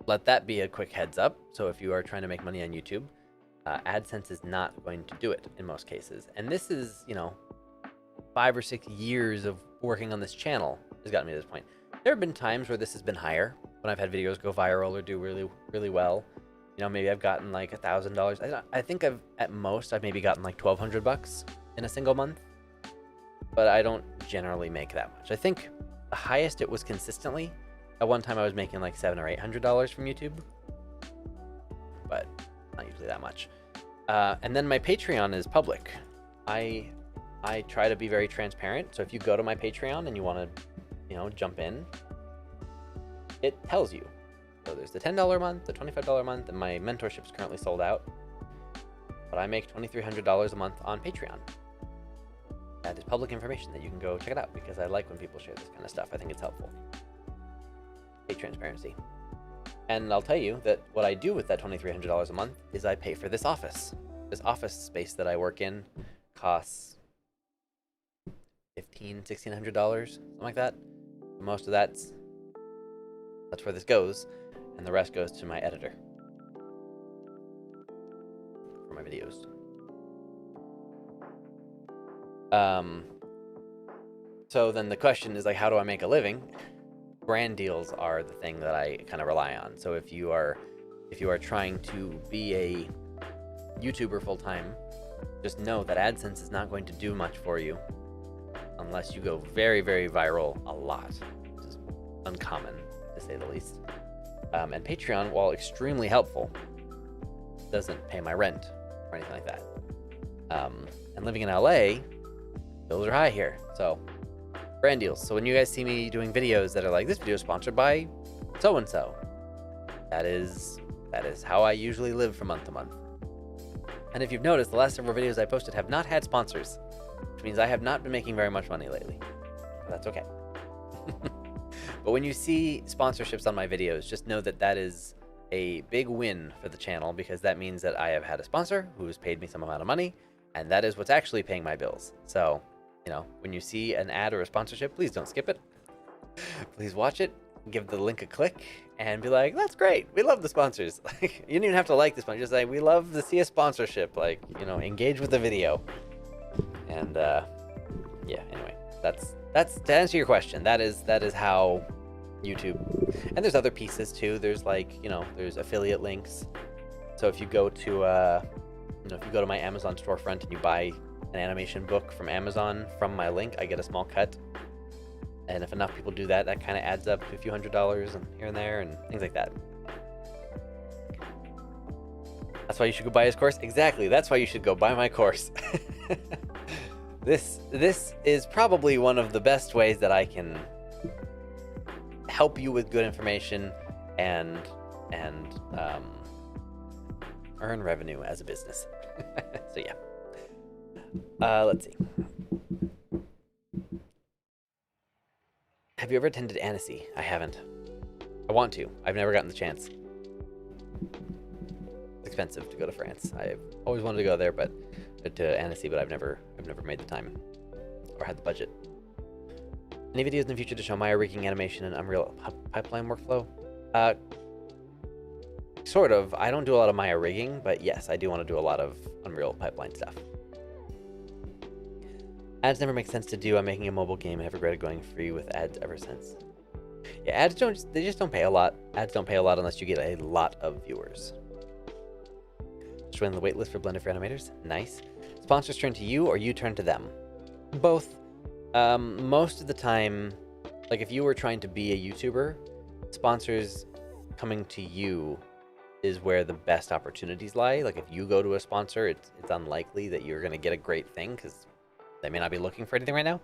let that be a quick heads up. So if you are trying to make money on YouTube, AdSense is not going to do it in most cases. And this is, 5 or 6 years of working on this channel has gotten me to this point. There have been times where this has been higher, when I've had videos go viral or do really, really well. Maybe I've gotten like $1,000. I think I've maybe gotten like $1,200 in a single month, but I don't generally make that much. I think the highest it was consistently, at one time I was making like $700 or $800 from YouTube, but not usually that much. And then my Patreon is public. I try to be very transparent. So if you go to my Patreon and you want to, jump in, it tells you. So there's the $10 a month, the $25 a month, and my mentorship is currently sold out. But I make $2,300 a month on Patreon. That is public information that you can go check it out, because I like when people share this kind of stuff. I think it's helpful. Take transparency. And I'll tell you that what I do with that $2,300 a month is I pay for this office. This office space that I work in costs $1,500, $1,600, something like that. Most of that's where this goes, and the rest goes to my editor for my videos. So then the question is how do I make a living? Brand deals are the thing that I kind of rely on. So if you are trying to be a YouTuber full time, just know that AdSense is not going to do much for you unless you go very, very viral a lot, which is uncommon to say the least. And Patreon, while extremely helpful, doesn't pay my rent or anything like that. And living in LA, bills are high here, so brand deals. So when you guys see me doing videos that are like, this video is sponsored by so-and-so, that is how I usually live from month to month. And if you've noticed, the last several videos I posted have not had sponsors, which means I have not been making very much money lately. But that's okay. But when you see sponsorships on my videos, just know that that is a big win for the channel, because that means that I have had a sponsor who's paid me some amount of money, and that is what's actually paying my bills. So, you know, when you see an ad or a sponsorship, please don't skip it. Please watch it, give the link a click, and be like, that's great, we love the sponsors. Like, you don't even have to like this one, just like, we love to see a sponsorship, like, you know, engage with the video. And yeah, anyway, that's to answer your question. That is how YouTube, and there's other pieces too. There's like, you know, there's affiliate links. So if you go to you know, if you go to my Amazon storefront and you buy an animation book from Amazon from my link, I get a small cut. And if enough people do that, that kind of adds up to a few $100s and here and there and things like that. That's why you should go buy his course. Exactly. That's why you should go buy my course. This is probably one of the best ways that I can help you with good information and earn revenue as a business. So yeah. Let's see. Have you ever attended Annecy? I haven't. I want to. I've never gotten the chance. It's expensive to go to France. I've always wanted to go there, but to Annecy, but I've never made the time or had the budget. Any videos in the future to show Maya rigging animation and Unreal pipeline workflow? Sort of. I don't do a lot of Maya rigging, but yes, I do want to do a lot of Unreal pipeline stuff. Ads never make sense to do. I'm making a mobile game and have regretted going free with ads ever since. Yeah, ads they just don't pay a lot. Ads don't pay a lot unless you get a lot of viewers. Join the waitlist for Blender for Animators. Nice. Sponsors turn to you or you turn to them? Both. Most of the time, like if you were trying to be a YouTuber, sponsors coming to you is where the best opportunities lie. Like if you go to a sponsor, it's unlikely that you're going to get a great thing because they may not be looking for anything right now.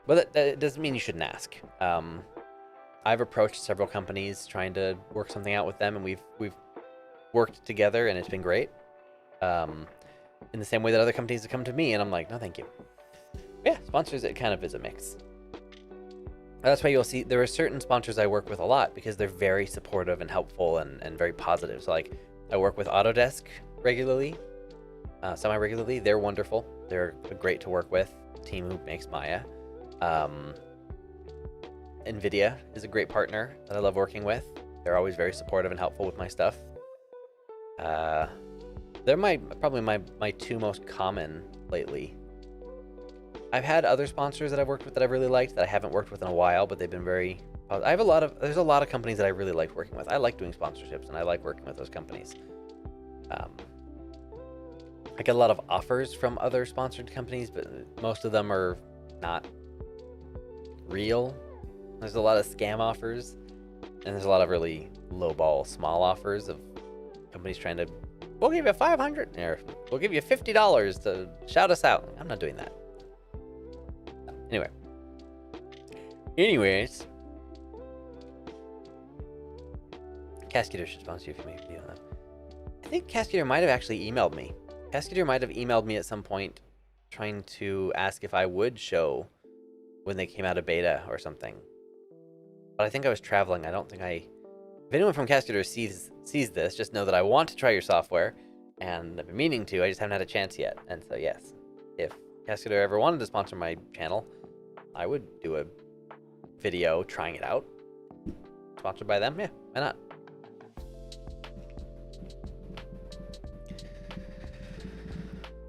But that doesn't mean you shouldn't ask. I've approached several companies trying to work something out with them, and we've worked together, and it's been great. In the same way that other companies have come to me, and I'm like, no, thank you. Yeah, sponsors, it kind of is a mix. That's why you'll see there are certain sponsors I work with a lot because they're very supportive and helpful and very positive. So like I work with Autodesk regularly, semi-regularly. They're wonderful. They're great to work with. The team who makes Maya. NVIDIA is a great partner that I love working with. They're always very supportive and helpful with my stuff. They're probably my two most common lately. I've had other sponsors that I've worked with that I've really liked that I haven't worked with in a while, but they've been very... There's a lot of companies that I really like working with. I like doing sponsorships and I like working with those companies. I get a lot of offers from other sponsored companies, but most of them are not real. There's a lot of scam offers, and there's a lot of really lowball small offers of companies trying to, we'll give you $500, or we'll give you $50 to shout us out. I'm not doing that. Anyways, Cascadeur should sponsor you if you make a video on that. I think Cascadeur might have actually emailed me. Cascadeur might have emailed me at some point trying to ask if I would show when they came out of beta or something. But I think I was traveling. I don't think if anyone from Cascadeur sees this, just know that I want to try your software, and I've been meaning to. I just haven't had a chance yet. And so yes, if Cascadeur ever wanted to sponsor my channel, I would do a video trying it out. Sponsored by them? Yeah, why not?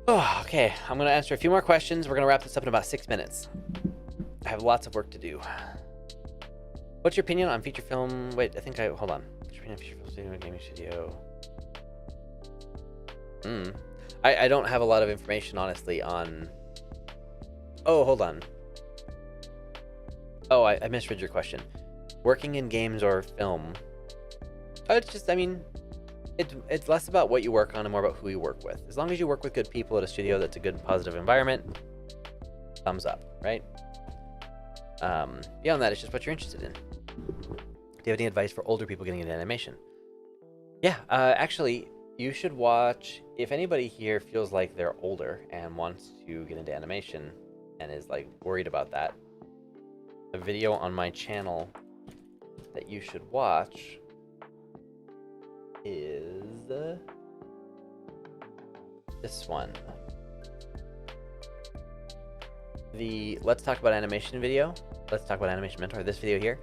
Oh, okay, I'm going to answer a few more questions. We're going to wrap this up in about 6 minutes. I have lots of work to do. What's your opinion on feature film? Wait, hold on. What's your opinion on feature film studio, gaming studio? I don't have a lot of information, honestly, on... Oh, hold on. Oh, I misread your question. Working in games or film. It's just, I mean, it's less about what you work on and more about who you work with. As long as you work with good people at a studio that's a good, positive environment, thumbs up, right? Beyond that, it's just what you're interested in. Do you have any advice for older people getting into animation? Yeah, actually, you should watch, if anybody here feels like they're older and wants to get into animation and is like worried about that, a video on my channel that you should watch is this one. The Let's Talk About Animation video. Let's Talk About Animation Mentor, this video here.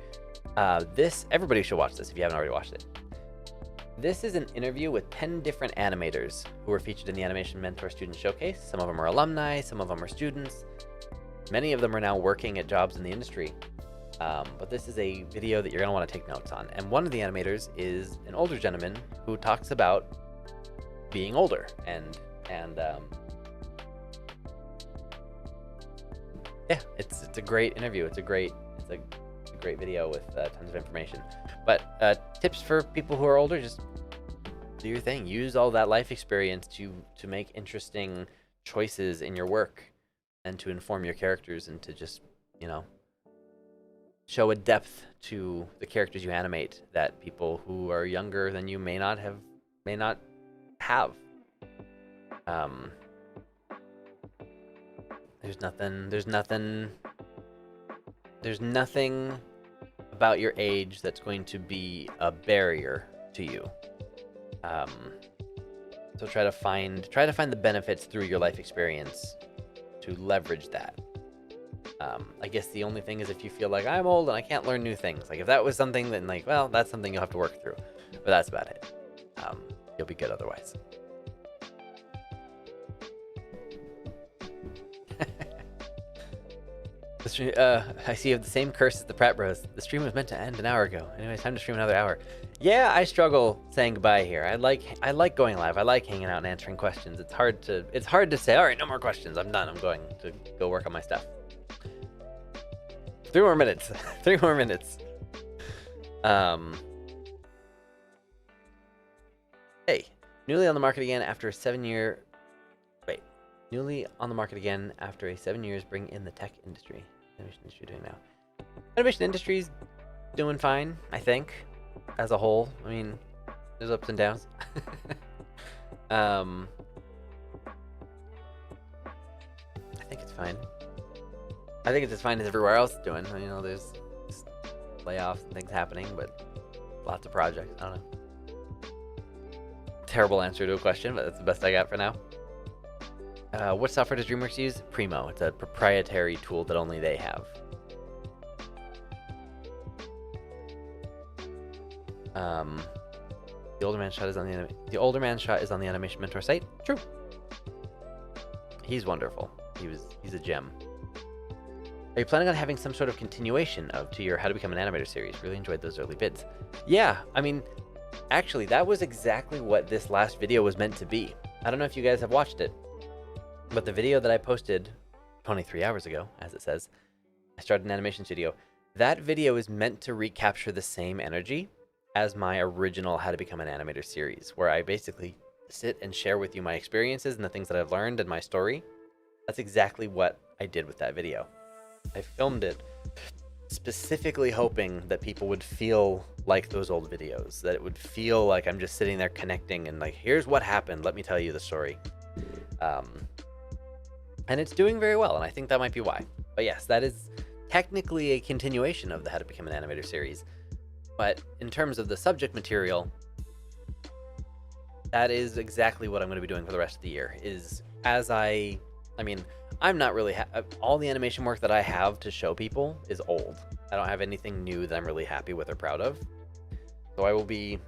Everybody should watch this if you haven't already watched it. This is an interview with 10 different animators who were featured in the Animation Mentor Student Showcase. Some of them are alumni, some of them are students. Many of them are now working at jobs in the industry. But this is a video that you're going to want to take notes on. And one of the animators is an older gentleman who talks about being older. Yeah, it's a great interview. It's a great video with tons of information. But tips for people who are older: just do your thing. Use all that life experience to make interesting choices in your work, and to inform your characters, and to just, you know, show a depth to the characters you animate that people who are younger than you may not have. There's nothing about your age that's going to be a barrier to you. So try to find the benefits through your life experience to leverage that. I guess the only thing is if you feel like I'm old and I can't learn new things. Like if that was something, then like, well, that's something you'll have to work through. But that's about it. You'll be good otherwise. I see you have the same curse as the Pratt Bros. The stream was meant to end an hour ago. Anyway, it's time to stream another hour. Yeah, I struggle saying goodbye here. I like going live. I like hanging out and answering questions. It's hard to say, all right, no more questions. I'm done. I'm going to go work on my stuff. 3 more minutes. 3 more minutes. Hey, newly on the market again after a 7-year. Wait, newly on the market again after 7 years. Bring in the tech industry. Animation industry doing now. Animation industry's doing fine, I think, as a whole. I mean, there's ups and downs. I think it's fine. I think it's as fine as everywhere else is doing. You know, there's layoffs and things happening, but lots of projects. I don't know. Terrible answer to a question, but that's the best I got for now. What software does DreamWorks use? Primo. It's a proprietary tool that only they have. The older man shot is on the Animation Mentor site. True. He's wonderful. He's a gem. Are you planning on having some sort of continuation to your How to Become an Animator series? Really enjoyed those early vids. Yeah, I mean, actually, that was exactly what this last video was meant to be. I don't know if you guys have watched it, but the video that I posted 23 hours ago, as it says, I started an animation studio. That video is meant to recapture the same energy as my original How to Become an Animator series, where I basically sit and share with you my experiences and the things that I've learned and my story. That's exactly what I did with that video. I filmed it specifically hoping that people would feel like those old videos, that it would feel like I'm just sitting there connecting and like, here's what happened, let me tell you the story. And it's doing very well, and I think that might be why. But yes, that is technically a continuation of the How to Become an Animator series. But in terms of the subject material, that is exactly what I'm going to be doing for the rest of the year. I mean, I'm not really, all the animation work that I have to show people is old. I don't have anything new that I'm really happy with or proud of. So I will be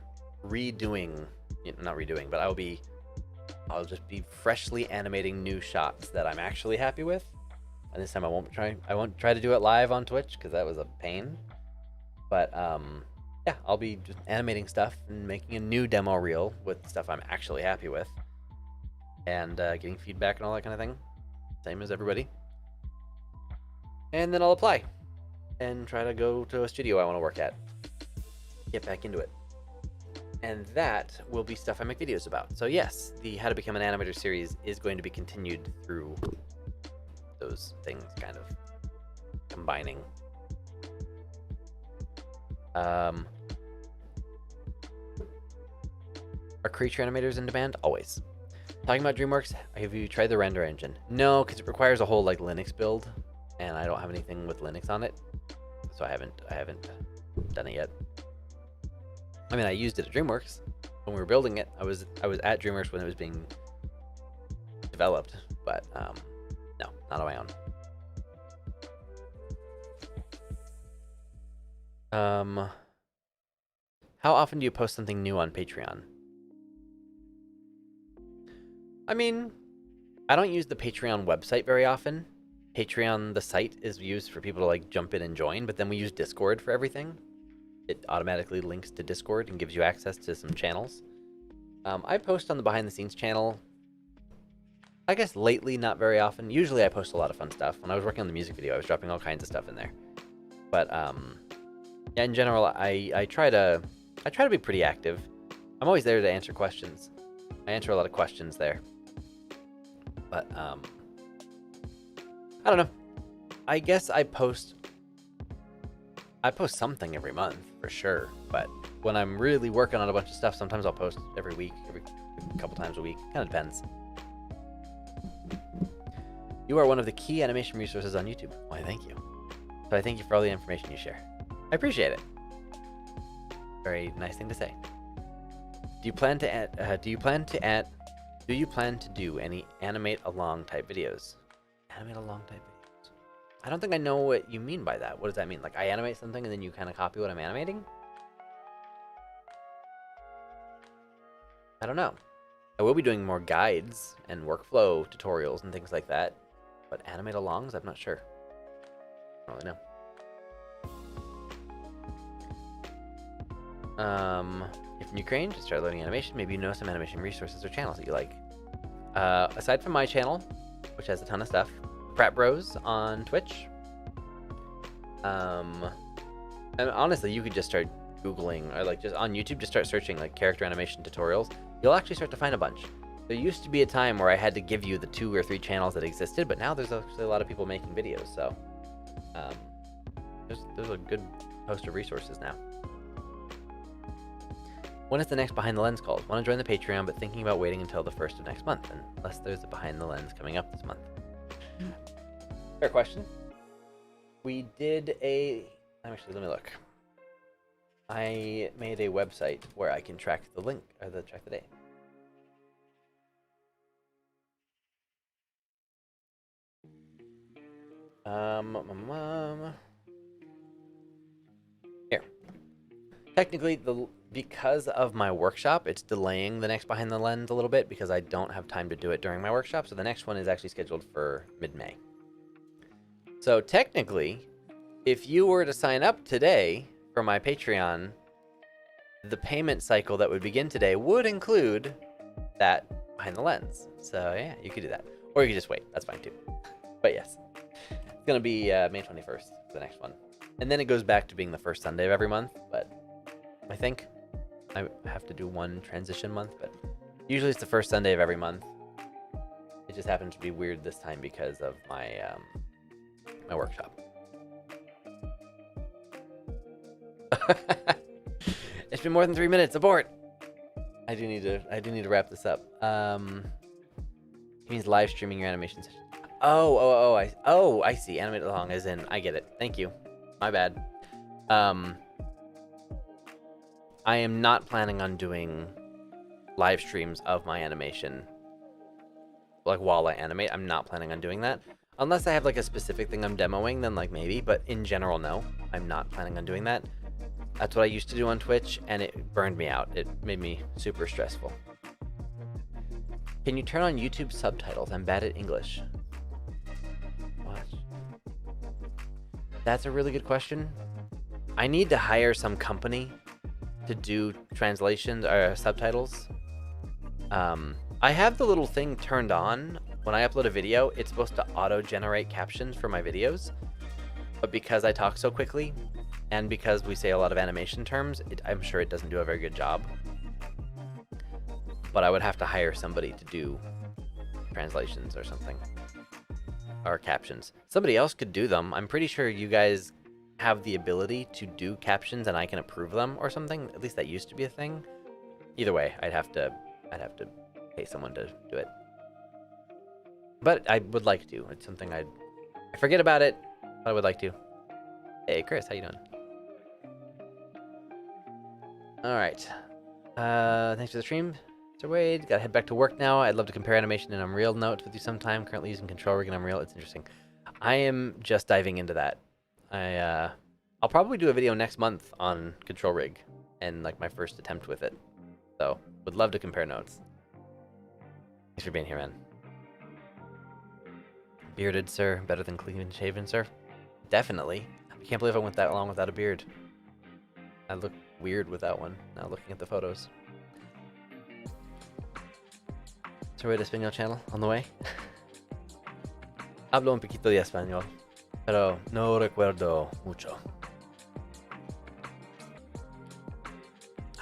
I'll just be freshly animating new shots that I'm actually happy with. And this time I won't try to do it live on Twitch because that was a pain. But yeah, I'll be just animating stuff and making a new demo reel with stuff I'm actually happy with. And getting feedback and all that kind of thing. Same as everybody. And then I'll apply. and try to go to a studio I want to work at. Get back into it. And that will be stuff I make videos about. So yes, the How to Become an Animator series is going to be continued through those things, kind of combining. Are creature animators in demand? Always. Talking about DreamWorks, have you tried the render engine? No, because it requires a whole like Linux build, and I don't have anything with Linux on it, so I haven't done it yet. I mean, I used it at DreamWorks when we were building it. I was at DreamWorks when it was being developed, but no, not on my own. How often do you post something new on Patreon? I mean, I don't use the Patreon website very often. Patreon, the site, is used for people to like jump in and join, but then we use Discord for everything. It automatically links to Discord and gives you access to some channels. I post on the behind the scenes channel, I guess lately, not very often. Usually I post a lot of fun stuff. When I was working on the music video, I was dropping all kinds of stuff in there. But yeah, in general, I try to be pretty active. I'm always there to answer questions. I answer a lot of questions there. But I don't know. I guess I post something every month for sure. But when I'm really working on a bunch of stuff, sometimes I'll post every week, every couple times a week. Kind of depends. You are one of the key animation resources on YouTube. Why, thank you. So I thank you for all the information you share. I appreciate it. Very nice thing to say. Do you plan to do any animate along type videos? Animate along type videos. I don't think I know what you mean by that. What does that mean? Like I animate something and then you kind of copy what I'm animating? I don't know. I will be doing more guides and workflow tutorials and things like that. But animate alongs, I'm not sure. I don't really know. If in Ukraine, just start learning animation. Maybe you know some animation resources or channels that you like. Aside from my channel, which has a ton of stuff, Frat Bros on Twitch. And honestly, you could just start Googling, or like just on YouTube, just start searching like character animation tutorials. You'll actually start to find a bunch. There used to be a time where I had to give you the 2 or 3 channels that existed, but now there's actually a lot of people making videos, so there's a good host of resources now. When is the next Behind the Lens called? Want to join the Patreon, but thinking about waiting until the 1st of next month, unless there's a Behind the Lens coming up this month. Fair question. We did actually, let me look. I made a website where I can track the link, or track the date. Here. Technically, because of my workshop, it's delaying the next Behind the Lens a little bit because I don't have time to do it during my workshop. So the next one is actually scheduled for mid-May. So technically, if you were to sign up today for my Patreon, the payment cycle that would begin today would include that Behind the Lens. So yeah, you could do that. Or you could just wait. That's fine too. But yes, it's going to be May 21st for the next one. And then it goes back to being the first Sunday of every month. But I think I have to do one transition month. But usually it's the first Sunday of every month. It just happened to be weird this time because of my my workshop. It's been more than 3 minutes. Abort. I do need to wrap this up. It means live streaming your animation session. I see. Animate along as in, I get it. Thank you. My bad. I am not planning on doing live streams of my animation, like while I animate. I'm not planning on doing that. Unless I have like a specific thing I'm demoing, then like maybe, but in general, no. I'm not planning on doing that. That's what I used to do on Twitch, and it burned me out. It made me super stressful. Can you turn on YouTube subtitles? I'm bad at English. What? That's a really good question. I need to hire some company to do translations or subtitles. I have the little thing turned on. When I upload a video, it's supposed to auto-generate captions for my videos. but because I talk so quickly, and because we say a lot of animation terms, I'm sure it doesn't do a very good job. But I would have to hire somebody to do translations or something. Or captions. Somebody else could do them. I'm pretty sure you guys have the ability to do captions and I can approve them or something. At least that used to be a thing. Either way, I'd have to pay someone to do it. But I would like to. It's something I forget about it, but I would like to. Hey, Chris, how you doing? All right. Thanks for the stream, Mr. Wade. Gotta head back to work now. I'd love to compare animation in Unreal Notes with you sometime. Currently using Control Rig in Unreal. It's interesting. I am just diving into that. I'll probably do a video next month on Control Rig and like my first attempt with it. So, would love to compare notes. Thanks for being here, man. Bearded, sir. Better than clean shaven, sir. Definitely. I can't believe I went that long without a beard. I look weird without one, now looking at the photos. Soy de Español channel, on the way. Hablo un poquito de español, pero no recuerdo mucho.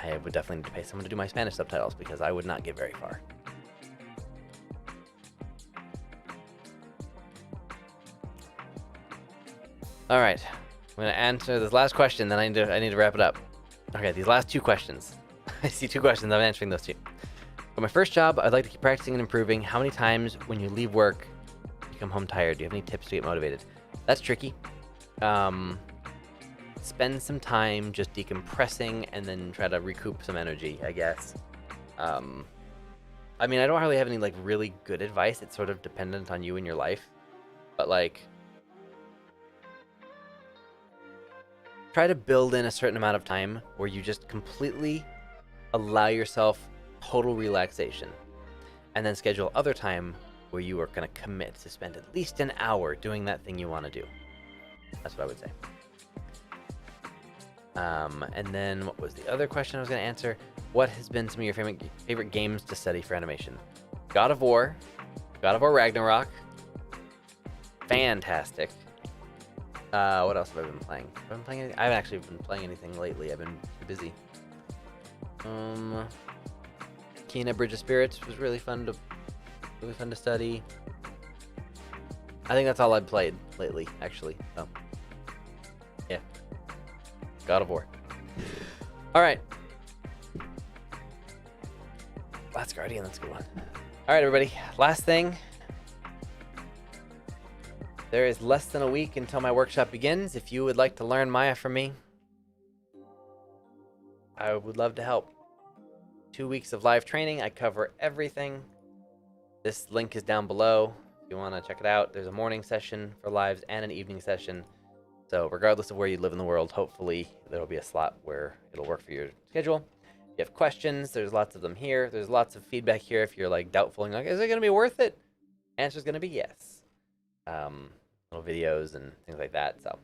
I would definitely need to pay someone to do my Spanish subtitles because I would not get very far. All right, I'm gonna answer this last question, then I need to wrap it up. Okay, these last two questions. I see two questions. I'm answering those two. For my first job, I'd like to keep practicing and improving. How many times when you leave work, you come home tired? Do you have any tips to get motivated? That's tricky. Spend some time just decompressing and then try to recoup some energy, I guess. I mean, I don't really have any like really good advice. It's sort of dependent on you and your life. But like, try to build in a certain amount of time where you just completely allow yourself total relaxation, and then schedule other time where you are going to commit to spend at least an hour doing that thing you want to do. That's what I would say. And then what was the other question I was going to answer? What has been some of your favorite games to study for animation? God of War Ragnarok, fantastic. What else have I been playing? I haven't actually been playing anything lately. I've been busy. Kena Bridge of Spirits was really fun to study. I think that's all I've played lately, actually. Oh, yeah. God of War. All right. Last Guardian, that's a good one. All right, everybody. Last thing. There is less than a week until my workshop begins. If you would like to learn Maya from me, I would love to help. 2 weeks of live training. I cover everything. This link is down below. If you want to check it out, there's a morning session for lives and an evening session. So regardless of where you live in the world, hopefully there will be a slot where it'll work for your schedule. If you have questions, there's lots of them here. There's lots of feedback here if you're like doubtful and like, is it going to be worth it? Answer's going to be yes. Little videos and things like that. So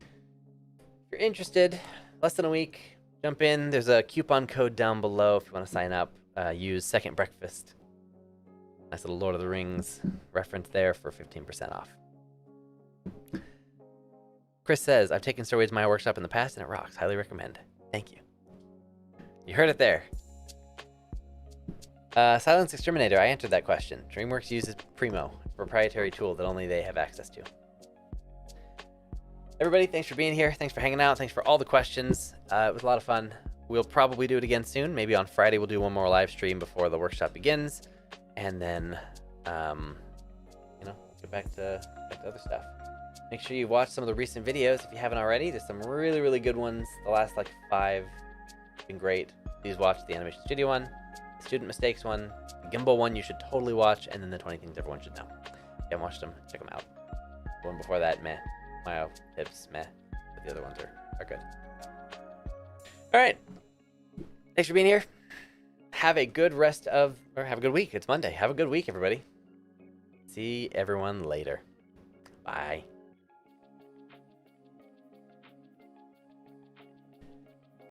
if you're interested, less than a week, jump in. There's a coupon code down below if you want to sign up. Use Second Breakfast. Nice little Lord of the Rings reference there for 15% off. Chris says, I've taken Storyways Maya workshop in the past and it rocks. Highly recommend. Thank you. You heard it there. Silence Exterminator, I answered that question. DreamWorks uses Primo, a proprietary tool that only they have access to. Everybody, thanks for being here. Thanks for hanging out. Thanks for all the questions. It was a lot of fun. We'll probably do it again soon. Maybe on Friday we'll do one more live stream before the workshop begins. And then, get back to other stuff. Make sure you watch some of the recent videos if you haven't already. There's some really, really good ones. The last like 5 have been great. Please watch the Animation Studio one, the Student Mistakes one, the Gimbal one you should totally watch, and then the 20 Things Everyone Should Know. If you haven't watched them, check them out. The one before that, meh. Maya tips, meh. But the other ones are good. All right. Thanks for being here. Have a good have a good week. It's Monday. Have a good week, everybody. See everyone later. Bye.